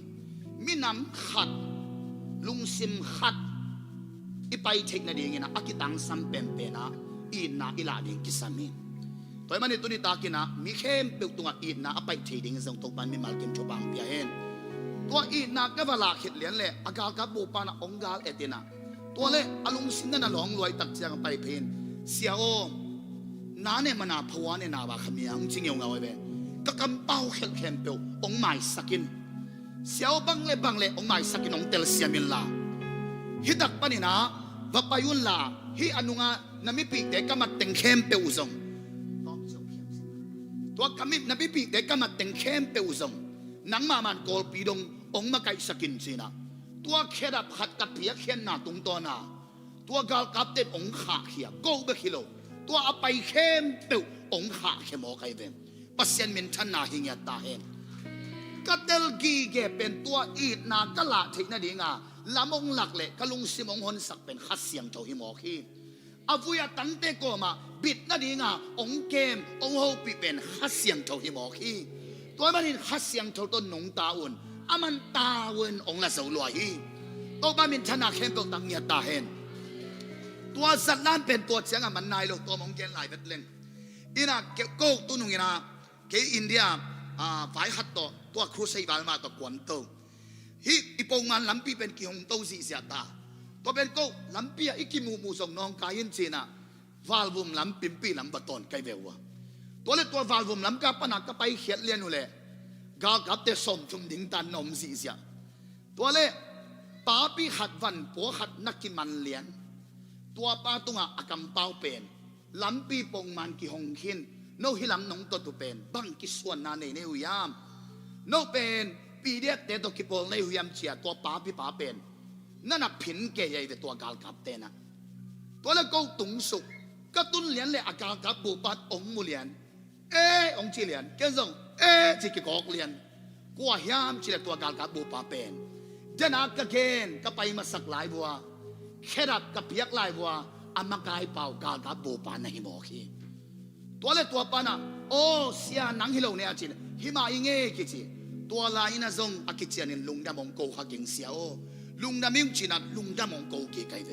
มินำขัดลุงซิมขัดอีไปเทคนาดีเงินะอากิตังซัมเป็นเปนะอีนาอิลาดิงกิสามิตัวมันนี่ตัวนี้ตากินะมีเข้มเปิลตุงอีนาอไปเทดิ่งส่งตกปันมีมาลเกมชบังเปียเห็นตัวอีนาก็เวลาขิดเลียนเลยอากาศกับบูปานะองกาลเอตินะตัวเล่อลุงซินนั่นหลงรวยตักเจียงไปเพนเสียโอน้าเนี่ยมันนาพวาเนี่ยนาว่าขมิ้นจริงยังไงเว้ยก็กำเป้าเข้มเปลวองไม้สักินเสียวบังเล่องไม้สักินองเตลเซียมินลาฮิดักปานินะว่าไปยุนลาฮิอนุงานามิปีเด็กก็มาเต็งเข้มเปลวซงตัวกมิบนามิปีเด็กก็มาเต็งเข้มเปลวซงนังมามันโกลปีดงองมาไกสักินจีนะตัวเคดับขัดกับเพียเขียนนาตุงตัวนาตัวกาลกับเด็ดองขาเขียโกเบคิโลตัวเอาไปเข้มเปิวองขาเขมอไกเวมปัสเซนมินทันนาหิงยาตาเห็นก็เดลกีเกเป็นตัวอีดนากะละเทคนาดีงาลำองหลักเละกะลุงซิมองฮอนสักเป็นฮัสเซียงโจหิมอคีอาวุยตั้งเตโกมาบิดนาดีงาองเกมองโฮปีเป็นฮัสเซียงโจหิมอคีตัวมันฮัสเซียงโจต้นหนงตาอุ่นอามันตาอุ่นองละเสาลอยฮีตัวมันมินทันนาเข้มเปิวตั้งยาตาเห็นตัวสัตว์นั้นเป็นตัวเชียงมันนายโลกตัวมองเกนหลายเบ็ดเล่งอีน่ะเกี่ยวกับตัวนุ่งอีน่ะเกี่ยอินเดียฝ่ายฮัตตัวครูใช้บาลมาตัวกวนโตฮีอีปงมันลำปีเป็นกี่หงโตสีเสียตาตัวเป็นกูลำปีอีกิมูส่งน้องกายินจีน่ะวาลวุมลำปิมปีลำบะตอนไกเววะตัวเล็กตัววาลวุมลำกับปนักก็ไปเขียนเรียนอยู่เลยกากับเตสมชุมดิ่งตันนมสีเสียตัวเล็กป้าปีขัดวันปัวขัดนักกิมันเลียนตัวป้าตุงอากำเป้าเป็นลำปีปงมันกี่หงขินโนฮิลำนงตัวตุเป็นบังกิส่วนนาในหุยามโนเป็นปีเดียเตตัวกิโปลในหุยามเชียตัวป้าปีป้าเป็นนั่นน่ะผินเกยใหญ่เป็นตัวกาลกับเตนะตัวละกูตุงสุกก็ตุนเหรียญเลยอากาลกับบุปัดองมุเหรียญองจีเหรียญเกษงจิกิกอกเหรียญกัวยามเชียตัวกาลกับบุป้าเป็นเจนักกะเกนก็ไปมาสักหลายบัวแค่ดับกับเพียกลายวัวอามากายเป่ากากับบูปานในหิมอคีตัวเล็กตัวปานะโอ้เสียนังฮิโลเนี่ยจินหิมาอิงกิจิตัวลายน่ะซงอากิจินินลุงดามองโกฮักกิงเสียโอลุงดามิงจินัดลุงดามองโกกีไกเว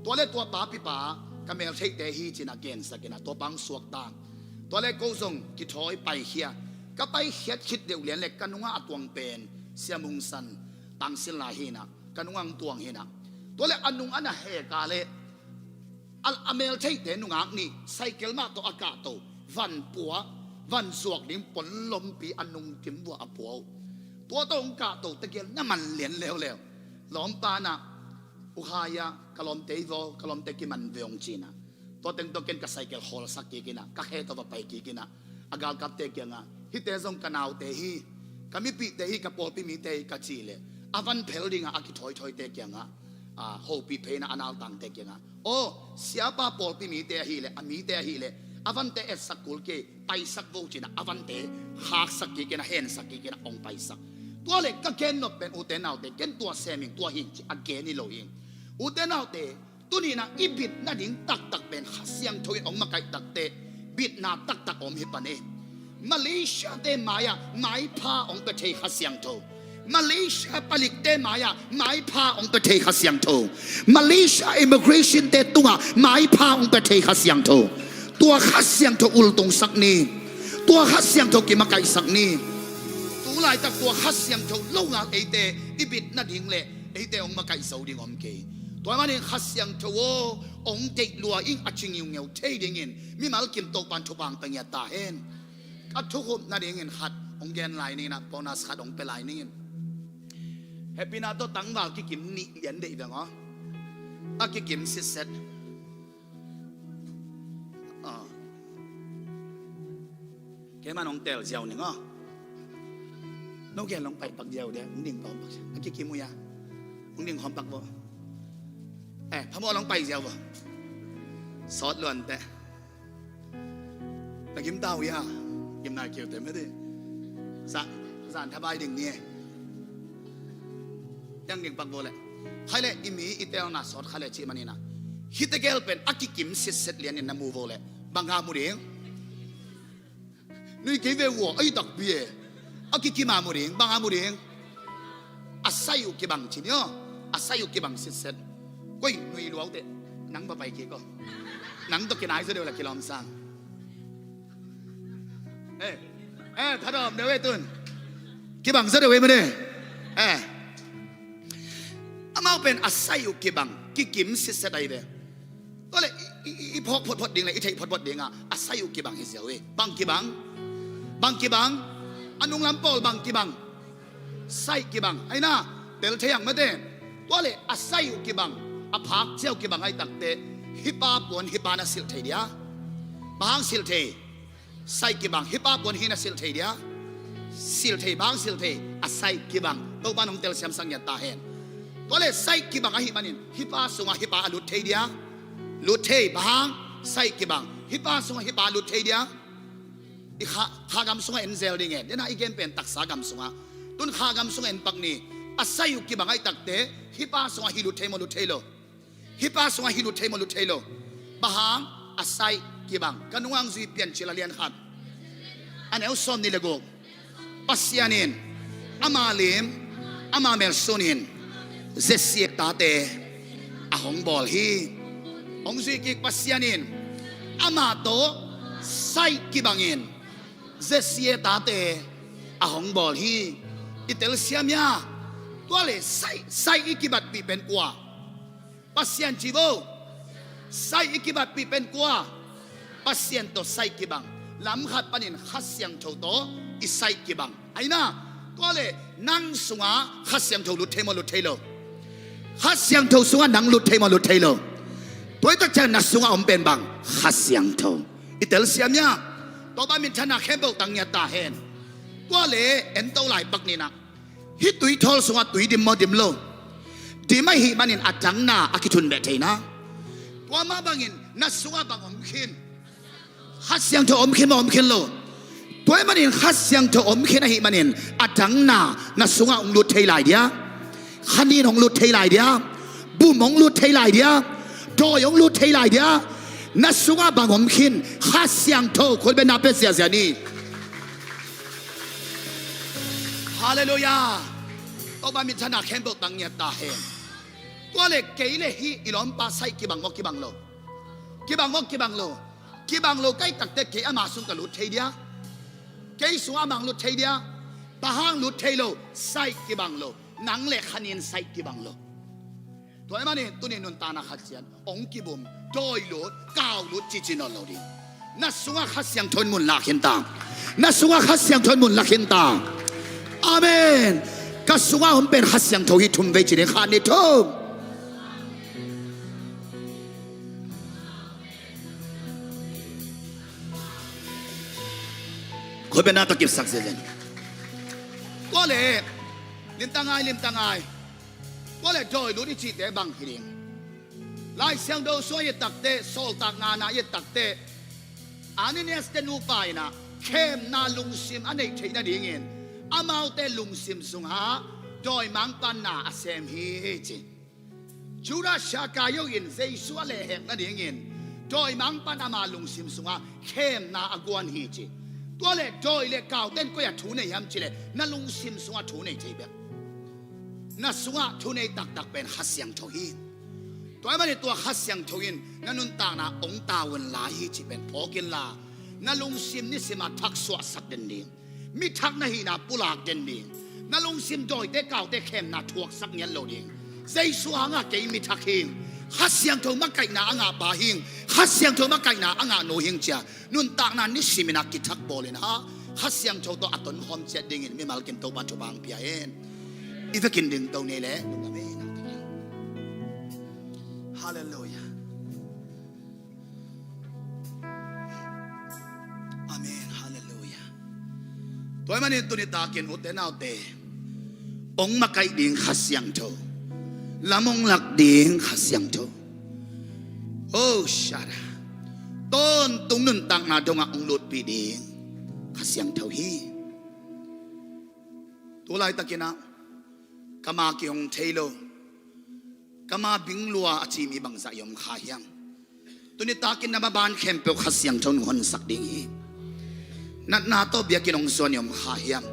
ตัวเล็กตัวป้าปิป้ากำเมลเทคเตฮีจินักเกนสักนะตัวบังสวกตาตัวเล็กกูซงกิถอยไปเฮียก็ไปเฮียคิดเดียวเหรียญเล็กกันนุ่งอาตวงเป็นเสียมุงสันตังสิลาฮีนะกันนุ่งตวงฮีนะตัวเล็กอันนุ่งอันน่ะเฮกาเลอเมลใช้เตนุงอักนี่ไซเคิลมาตัวอากาศตัววันปัววันสวกนิ่มปนลมปีอันนุ่งจิ้มบัวอปัวตัวตรงกาตัวตะเกียนน้ำมันเหลียนเร็วล้อมปานะอุคายะกลอมเตโวกลอมเตกิมันเวงจีนะตัวเต็งตัวเกนกับไซเคิลฮอลสักกี่กินะก็เฮตัวไปกี่กินะอากาศกับเตกินะฮิเตซงกันเอาเตฮี kami pi te hi ka Pawlpi mi te ka chi le avan phel dinga aki thoi te kyanga ho pi phe na anal tang te kyanga o siapa Pawlpi mi te hi le ami te hi le avan te es sakul ke pai sak vo china avan te hak sak ki ke na hen sak ki ke na ong pai sak tua le ka ken no pen uten out te ken tua seming tua hin chi again ni lo ing uten out te tuni na ibit na ding tak pen hasyang thoi ong makai tak te bit na tak om hi pane Malaysia te maya mai pha ong pe thei hasyang tho Malaysia palik te maya mai pha ong pe thei hasyang tho Malaysia immigration te tunga mai pha ong pe thei hasyang tho tua hasyang tho ul tong sak ni tua hasyang tho ki makai sak ni tu lai tak tua hasyang tho lo nga ate ibit na ding le ate ong makai so ding om keตัวมันเองขัดเสียงทว่าองค์เด็กลัวอิงอัจฉริยะเท่ดิ่งเงินมีมาลกิมโตปันทุบังตังยาตาเห็นกัทุกคนนั่นเองเงินขัดองค์แกนลายนี่นะปอนัสขัดองค์เปลายนี่เงินเฮปินาโตตั้งว่ากิกิมนี่เรียนได้ยังอ๋อกิกิมสิเซตแกมันองค์เตลเจ้าหนึ่งอ๋อน้องแกลองไปปักเดียวเดียวองค์ดิ่งปอมปักกิกิมุยาองค์ดิ่งหอมปักบ่พระโมลองไปเจ้าบ่สอดล้วนแต่กิมเต้าย่ากิมนายเกี่ยวแต่ไม่ได้สารทบายดิ่งเนี่ยยังดิ่งปักโบเลยใครเลยอิมีอิเตลน่ะสอดใครเลยชีมันนี่นะฮิตเกลเป็นอักกิมสิเสร็จเรียนในมูโบเลยบางงามูเรียงนี่กี่เววัวไอ้ตักเบียอักกิมามูเรียงบางงามูเรียงอาศัยอยู่กี่บังชีเนี่ยอาศัยอยู่กี่บังสิเสร็จก็หนุ่ยล้วงเตะนังบะไปกี่ก็นังตกกินไอ้เสียเดียวละกิโลมซังถ้าดอมเดี๋ยวไอ้ตุนกี่บังเสียเดียวไอ้ไม่ได้อามาเป็นอาศัยอยู่กี่บังกี่กิมสิเสด็จเลยก็เลยอีพอกพดดิ่งเลยอีเทพพดดิ่งอ่ะอาศัยอยู่กี่บังเสียเว้ยบังกี่บังอันนุ่งลำโพลบังกี่บังใส่กี่บังไอ้น่าเดี๋ยวเที่ยงไม่ได้ก็เลยอาศัยอยู่กี่บังอาพักเจ้ากี่บังไอ้ตักเตะฮิปาปวนฮิปานาสิลเทียบางสิลเทใส่กี่บังฮิปาปวนฮินาสิลเทียสิลเทบางสิลเทอาศัยกี่บังตัวบ้านของเตลเซียมสังยาตาเห็นก็เลยใส่กี่บังไอ้ฮิปานินฮิปาสุงฮิปาลุเทียลุเทบางใส่กี่บังฮิปาสุงฮิปาลุเทียอีขากำสุงเอ็นเซลดิ่งเงี้ยเดี๋ยวน่าอีเกมเป็นตักษากำสุงตุนขากำสุงเอ็นปักนี่อาศัยอยู่กี่บังไอ้ตักเตะฮิปาสุงฮิลุเทมลุเทโลฮิปาสงฮิลุเทมลุเทโลบะฮังอาศัยกี่บังกันนุ่งจุยเปลี่ยนเชลเลียนขัดอันเอลซอมนี่เลโกปัสยานินอามาลิมอามาเมลซูนินเจสเซียตาเตอาหงบอลฮีหงจุยกิกปัสยานินอามาโตไซกี่บังอินเจสเซียตาเตอาหงบอลฮีอิตาลีเซียมยาตัวเลไซอีกิบัดปีเป็นกว่าpasien jibo sai ikibat pi pen kwa pasien to sai kibang lam khat panin khasyang tho to isai kibang aina to le nang sunga khasyang tho lu themo lu thailo khasyang tho sunga nang lu themo lu thailo toy tak chan na sunga om pen bang khasyang tho itel siamya to ba min thana khembol tang nya ta hen to le en to lai bak ni na hi tui thol sunga tui dim mo dim lo di mai hi manin atang na akitun bete na wa ma bangin na sunga bang om khin hasyang to om khin lo toy manin hasyang to om khin hi manin atang na sunga ong lut thei lai dia khanin ong lut thei lai dia bu mong lut thei lai dia do yong lut thei lai dia na sunga bang om khin hasyang to khol be na pe sia sia ni hallelujah to ba mi thana khem bo tang nya ta henตัวเล็กเกย์เลยฮีอีล้อมปลาไซกี่บังกี่บังโลใกล้ตักเตะเกย์อามาสุงกับลุดเทียเกย์สุงอามังลุดเทียปะฮังลุดเทียโลไซกี่บังโลนังเล็กขันยินไซกี่บังโลตัวไอ้มันนี่ตัวนี้นุนตานาขัดเสียนองค์กี่บุมโดยลุดก้าวลุดจิจินอลโลดินัสสุงอาขัดเสียงทนมุนลักหินตาอาเมนกัสสุงอาผมเป็นขัดเสียงทวิทุมเวจิเนขานิทุมคนเป็นนาตะกิบสักเซน ก็เลยลิมตังไงก็เลยจอยรู้ที่จีเตบังฮิริงลายเสียงดูสวยตักเตะโซลตักงานาเยตักเตะอันนี้เนี่ยสเตนูไปนะเข้มนาลุงซิมอันนี้ใช่นาดีเงินอามาเตลุงซิมสุงหาจอยมังปันนาอาเซมฮีจีจูราชากายยินเซซัวเลเหกนาดีเงินจอยมังปันอามาลุงซิมสุงหาเข้มนาอากวนฮีจีตัวเล็กจอยเล็กเก่าเต้นก็อยากถูในยามจีเลยนาลุงซิมสุงหาถูในจีเบกนาสุงหาถูในตักเป็นฮัสยังทวีตัวมันตัวฮัสยังทวินนั่นนุนตานาองตาวันลาฮีจีเป็นพอกินลานั่นลุงซิมนี่สิมาทักสวดสักเดนเดียงมีทักนาฮีนาปุลากเดนเดียงนั่นลุงซิมจอยเตะเก่าเตะเข้มนาทวกสักเงี้ยโลเดียงใจสว่างอะเกยมีทักหิงฮัสยังทวมาไก่นาอ่างบาหิงฮัสยังทวมาไก่นาอ่างโนหิงเจ้านุนตานานี่สิมินักกิทักบอลนะฮะฮัสยังทวตัวอัตนหอมเจ็ดดิ่งไม่มากินตัวปัจจุบันเปียเอ็นอีฟกินดิ่งตัวนี้แหละฮาเลลูยาอาเมนฮาเลลูยาตัวมันนี่ตัวนี้ตากินอุตเตนเอาเตองมาไกดิ่งขัดเสียงโตละมงหลักดิ่งขัดเสียงโตโอ้ชาดาต้นตุงนุนตักนาดงองลุดปีดิ่งขัดเสียงโตฮีตัวไรตะกินะกามากิองเทโลกามาบิงลัวอาชีมีบังสายมขายยังตัวนี้ตากินน้ำบานเข้มเปลวขัดเสียงชนคนสักดิ่งนัดนาโตเบียกินองส่วนยมขายยัง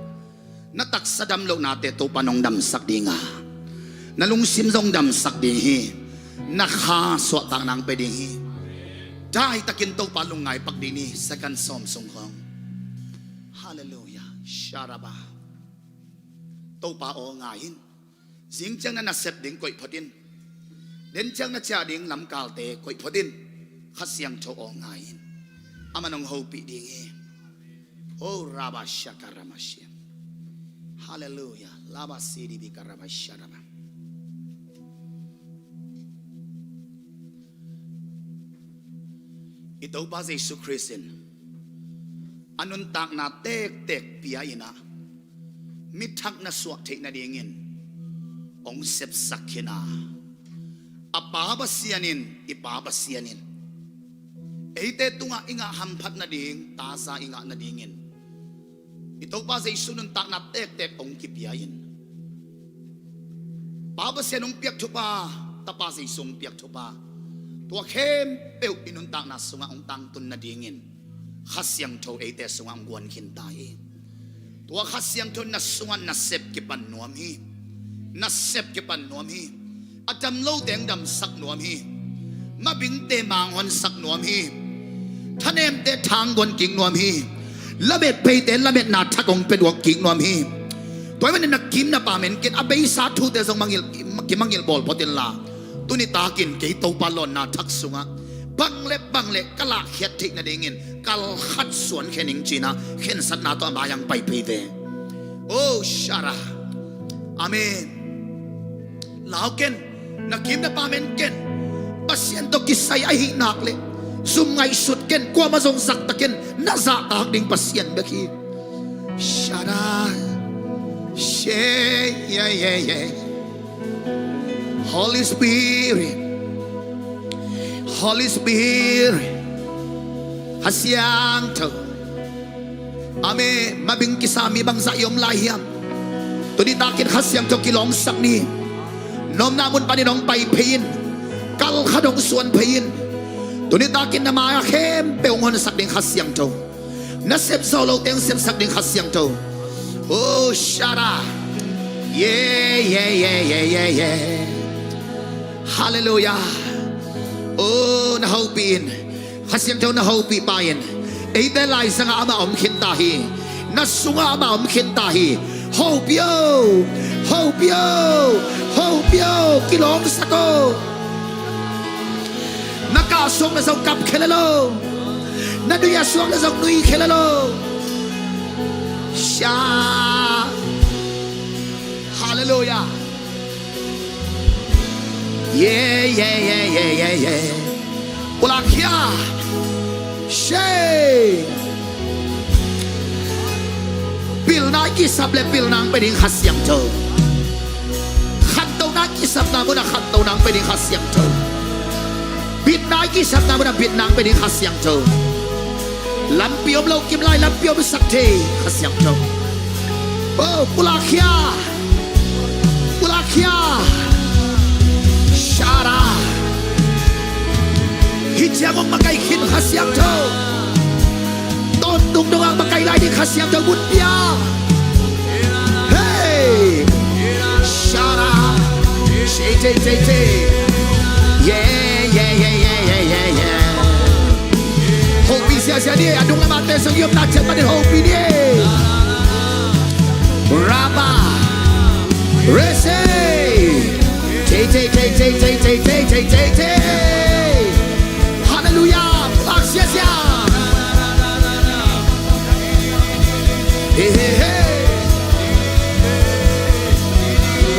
นัดตักสะดำโลนาเตโตปานองดำสักดิ่งนัดลุงซิมซงดำสักดิ่งนักขาสวดต่างนางไปดิ่งได้ตะกินโตปานลุงไงปักดิ่งนี้สักกันสมสงของฮาเลลูยาชาราบาโตปาโอไงหินสิงจังนั้นนัดเสพดิ่งก่อยพอดินเด่นจังนัดจ่าดิ่งลำกาลเตะก่อยพอดินขัดเสียงโชโอไงหินอามันองฮูปีดิ่งโอ้ราบาชาการามาเชียฮาเลลูยาลาบาซีดีบิการาบาชาราบาอิตาบาเยซูคริสต์อันนุนตักนาเตกเตกปียอินะมิทักนาสวดเทนาเดียงินองเซปสักเขนาอปาบาเซียนินอิปาบาเซียนินเอเตตุงะอิงะฮัมพัดนาเดียงตาซาอิงะนาเดียงินอิตาบาเยซูนุนตักนาเตกเตกองกิปียอินปาบาเซียนองเปียกทุบาตาปาเยซูเปียกทุบาตัวเข้มเปลวอินุนตักนาสุงะองตังตุนนาเดียงินขัดเสียงโทเอเตสุงะองกวนขินตายตัวขัดเสียงโทนัสสุงะนัสเซบกิปันนวมฮีนัสเซบกิปันนวมฮีอาจำโลเดงดำสักนวมฮีมาบิงเตมังวันสักนวมฮีท่านเอ็มเตทางกวนกิ่งนวมฮีละเบ็ดไปเตละเบ็ดนาทักองเป็นดวงกิ่งนวมฮีตัวมันนักกิมนะป่าเมนกินอเบยสาธุเตสงมังยิลบอลพอเตลลาตุนิตากินเกยโตปาลอนนาทักสุงะบังเล็กกะลาเขียดทิกนาเดงินกัลขัดสวนเขนิงจีนะเข็นสัตนาตัวมายังไปพีเตโอ้ชาราอาเมนลาวเกนนักกิมนะป่าเมนเกนปัสยันตกิสัยไอหินักเลยซุ่มไงสุดเกนกว่ามาทรงสักตะเกนน่าจะตากดิ่งปัสยันเบคีชาราเชยHoly Spirit Holy Spirit ฮัสยังเถอะอาเมมาบิงกิสามีบังสายมลายยามตัวนี้ตากินฮัสยังเถอะกิลองสักนี้น้อมนามุนปานิน้องไปพีนกัลขดงส่วนพีนตัวนี้ตากินนามาเข้มเปลวงอนสักดิ่งฮัสยังเถอะนัสเซบโซโลเต็งเซบสักดิ่งฮัสยังเถอะโอ้ชาดาเย่ฮาเลลูยาโอ้นาฮูปีนขัดเสียงเท่านาฮูปีไปน์ไอ้เดลัยสังอามาอมขินตาฮีนัสสุงอามาอมขินตาฮีฮูปีโอกิลองสักโกนักกาสงนะสงกับเคลโลนัดดุยาสงนะสงดุยเคลโลชาฮาเลลูยาอุลักยาเช ปี bil na kisap le bil nang peding hasyang to khat to na kisap na muna khat to nang peding hasyang to bit na kisap na muna bit nang peding hasyang to lampiom lo kim lai lampiom sakte hasyang to oh pulakia shara hijamong makai kin hasyang to tôn tung đông ang makai lai đi hasyang to bút bia hey shara she yeah hopi sia dia adung la mate sang yom na chat pada hopi dia raba rese te hallelujah sia hey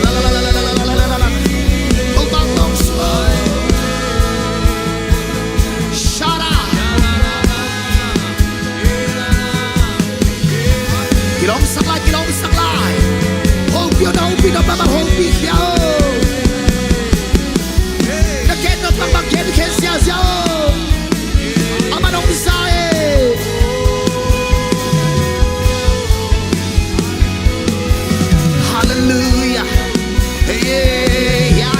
la oh bang bang shara kilong saklai hopi no baba hopi dia na ken no baba ken sia amanong sae hallelujah hey yeah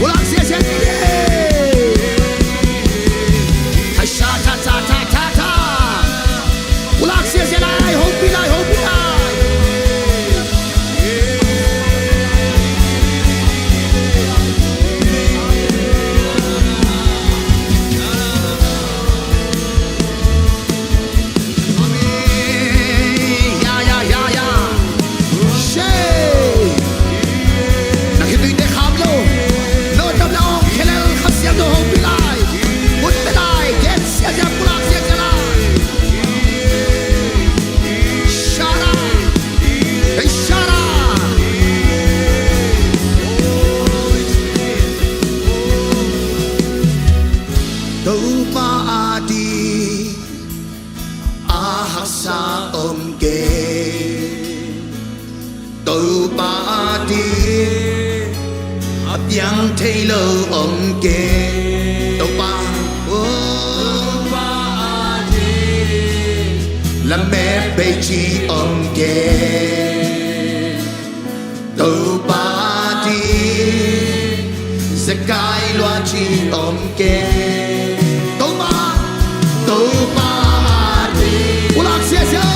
ulang sia ulang sia lai hopi yang Taylor ongke topa la me beji ongke topa di sekai luaji ongke topa di ulang sia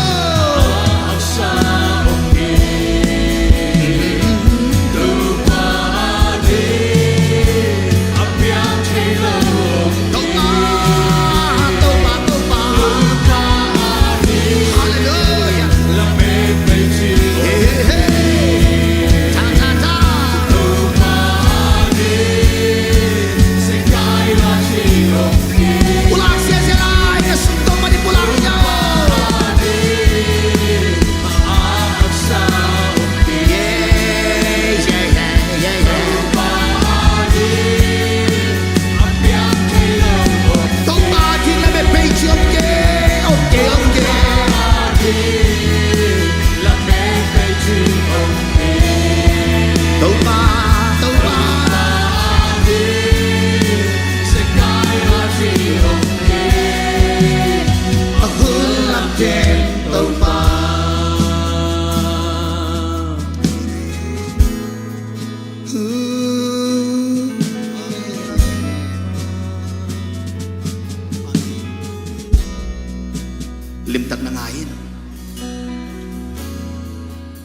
limtak na ngayon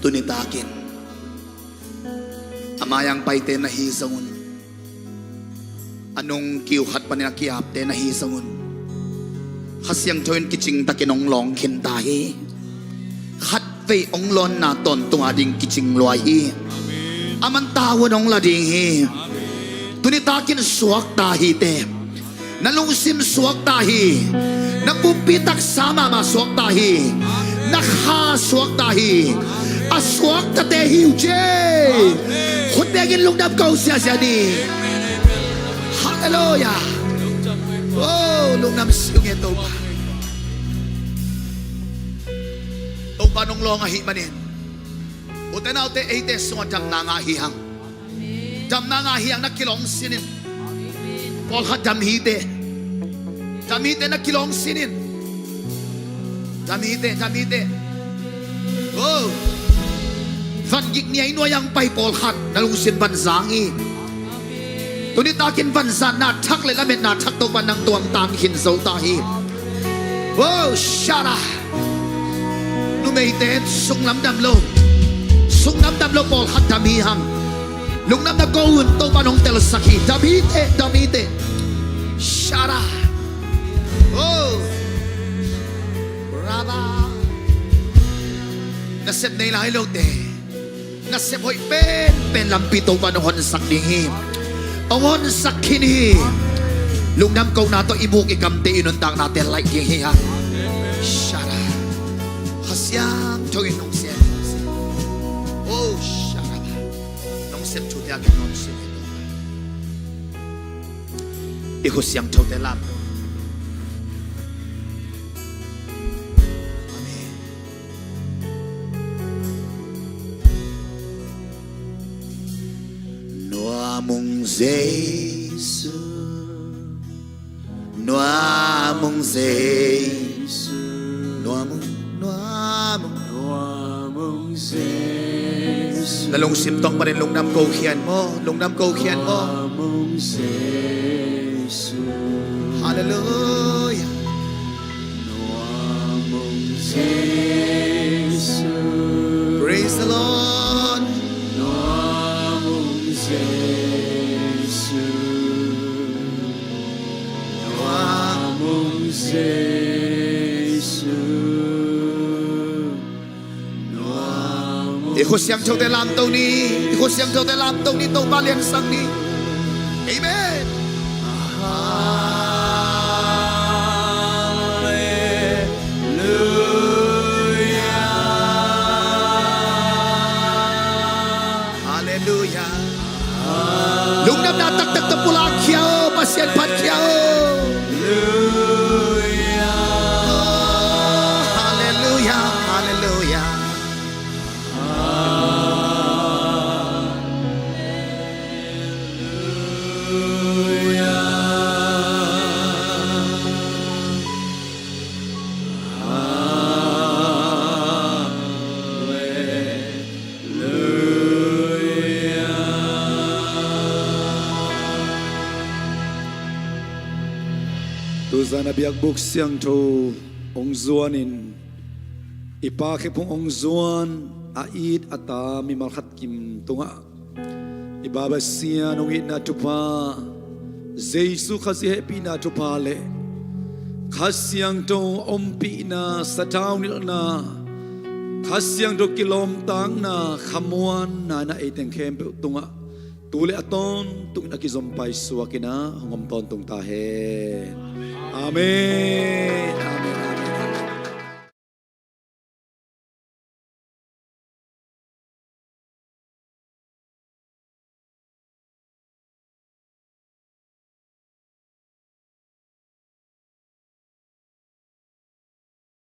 tunitakin amayang paite na hisangun anong kiuhat pa nila kiapte na hisangun hasyang join kiching takinong long kintahi hat fei onglon na ton tungading kiching luahi aman tawa nong lading hi tunitakin suak tahi te nalungsim suak tahi napupitak sama ma suak tahi nakha suak tahi aswak tate hiuje khut begin lungdam kau sia ni hallelujah oh lungdam siung ito pa nong lo nga hi manin uten autte ate so jam na nga hihang jam na nga hihang na kilong sinin pol khat jam hite na kilong sinin jam hite oh van gik ni ay noyang pay pol khat nalungsin banzangi tunitakin banzan na thak le lamet na thak to panang tuang tang hin zo tahi oh shara numeitet sung lam dam lo pol khat dam hi hang lung nam na goun to panong tel sakhi damite shara oh raba nasep nei lai lo te nasep hoi pen lampi to panong sak ding Awon sakini lungnam kau na to ibuk ikamte inuntang natin like hi ha shara hasyam jogin nong sen oh shara nong sen chutia ke nong sen ito ihusyam chote lam amen Noamong Jesu Noamong Jesu Noamong Jesu Lalong simtong pa rin lungnam ko khian mo Noamong Jesu Hallelujah Noamong Jesu Praise the Lord Noamong Jesu Noamong Jesu Noamong Ihusyam chote lam tau ni tau balian sang ni amen Hallelujah lungnam na tak pulang kiao pasien pat kiao hallelujah hallelujah Zana biak buk siang to ong zuanin ipa ke pung ong zuan ait ata mi malkhat kim tunga ibaba sia nong it na tupa Jesu khasi happy na tupa le khasyang to ompi na sataw nil na khasyang to kilom tang na khamuan na eteng khem tunga tule aton tung na kizompai suakina hongom ton tung tahe Amen.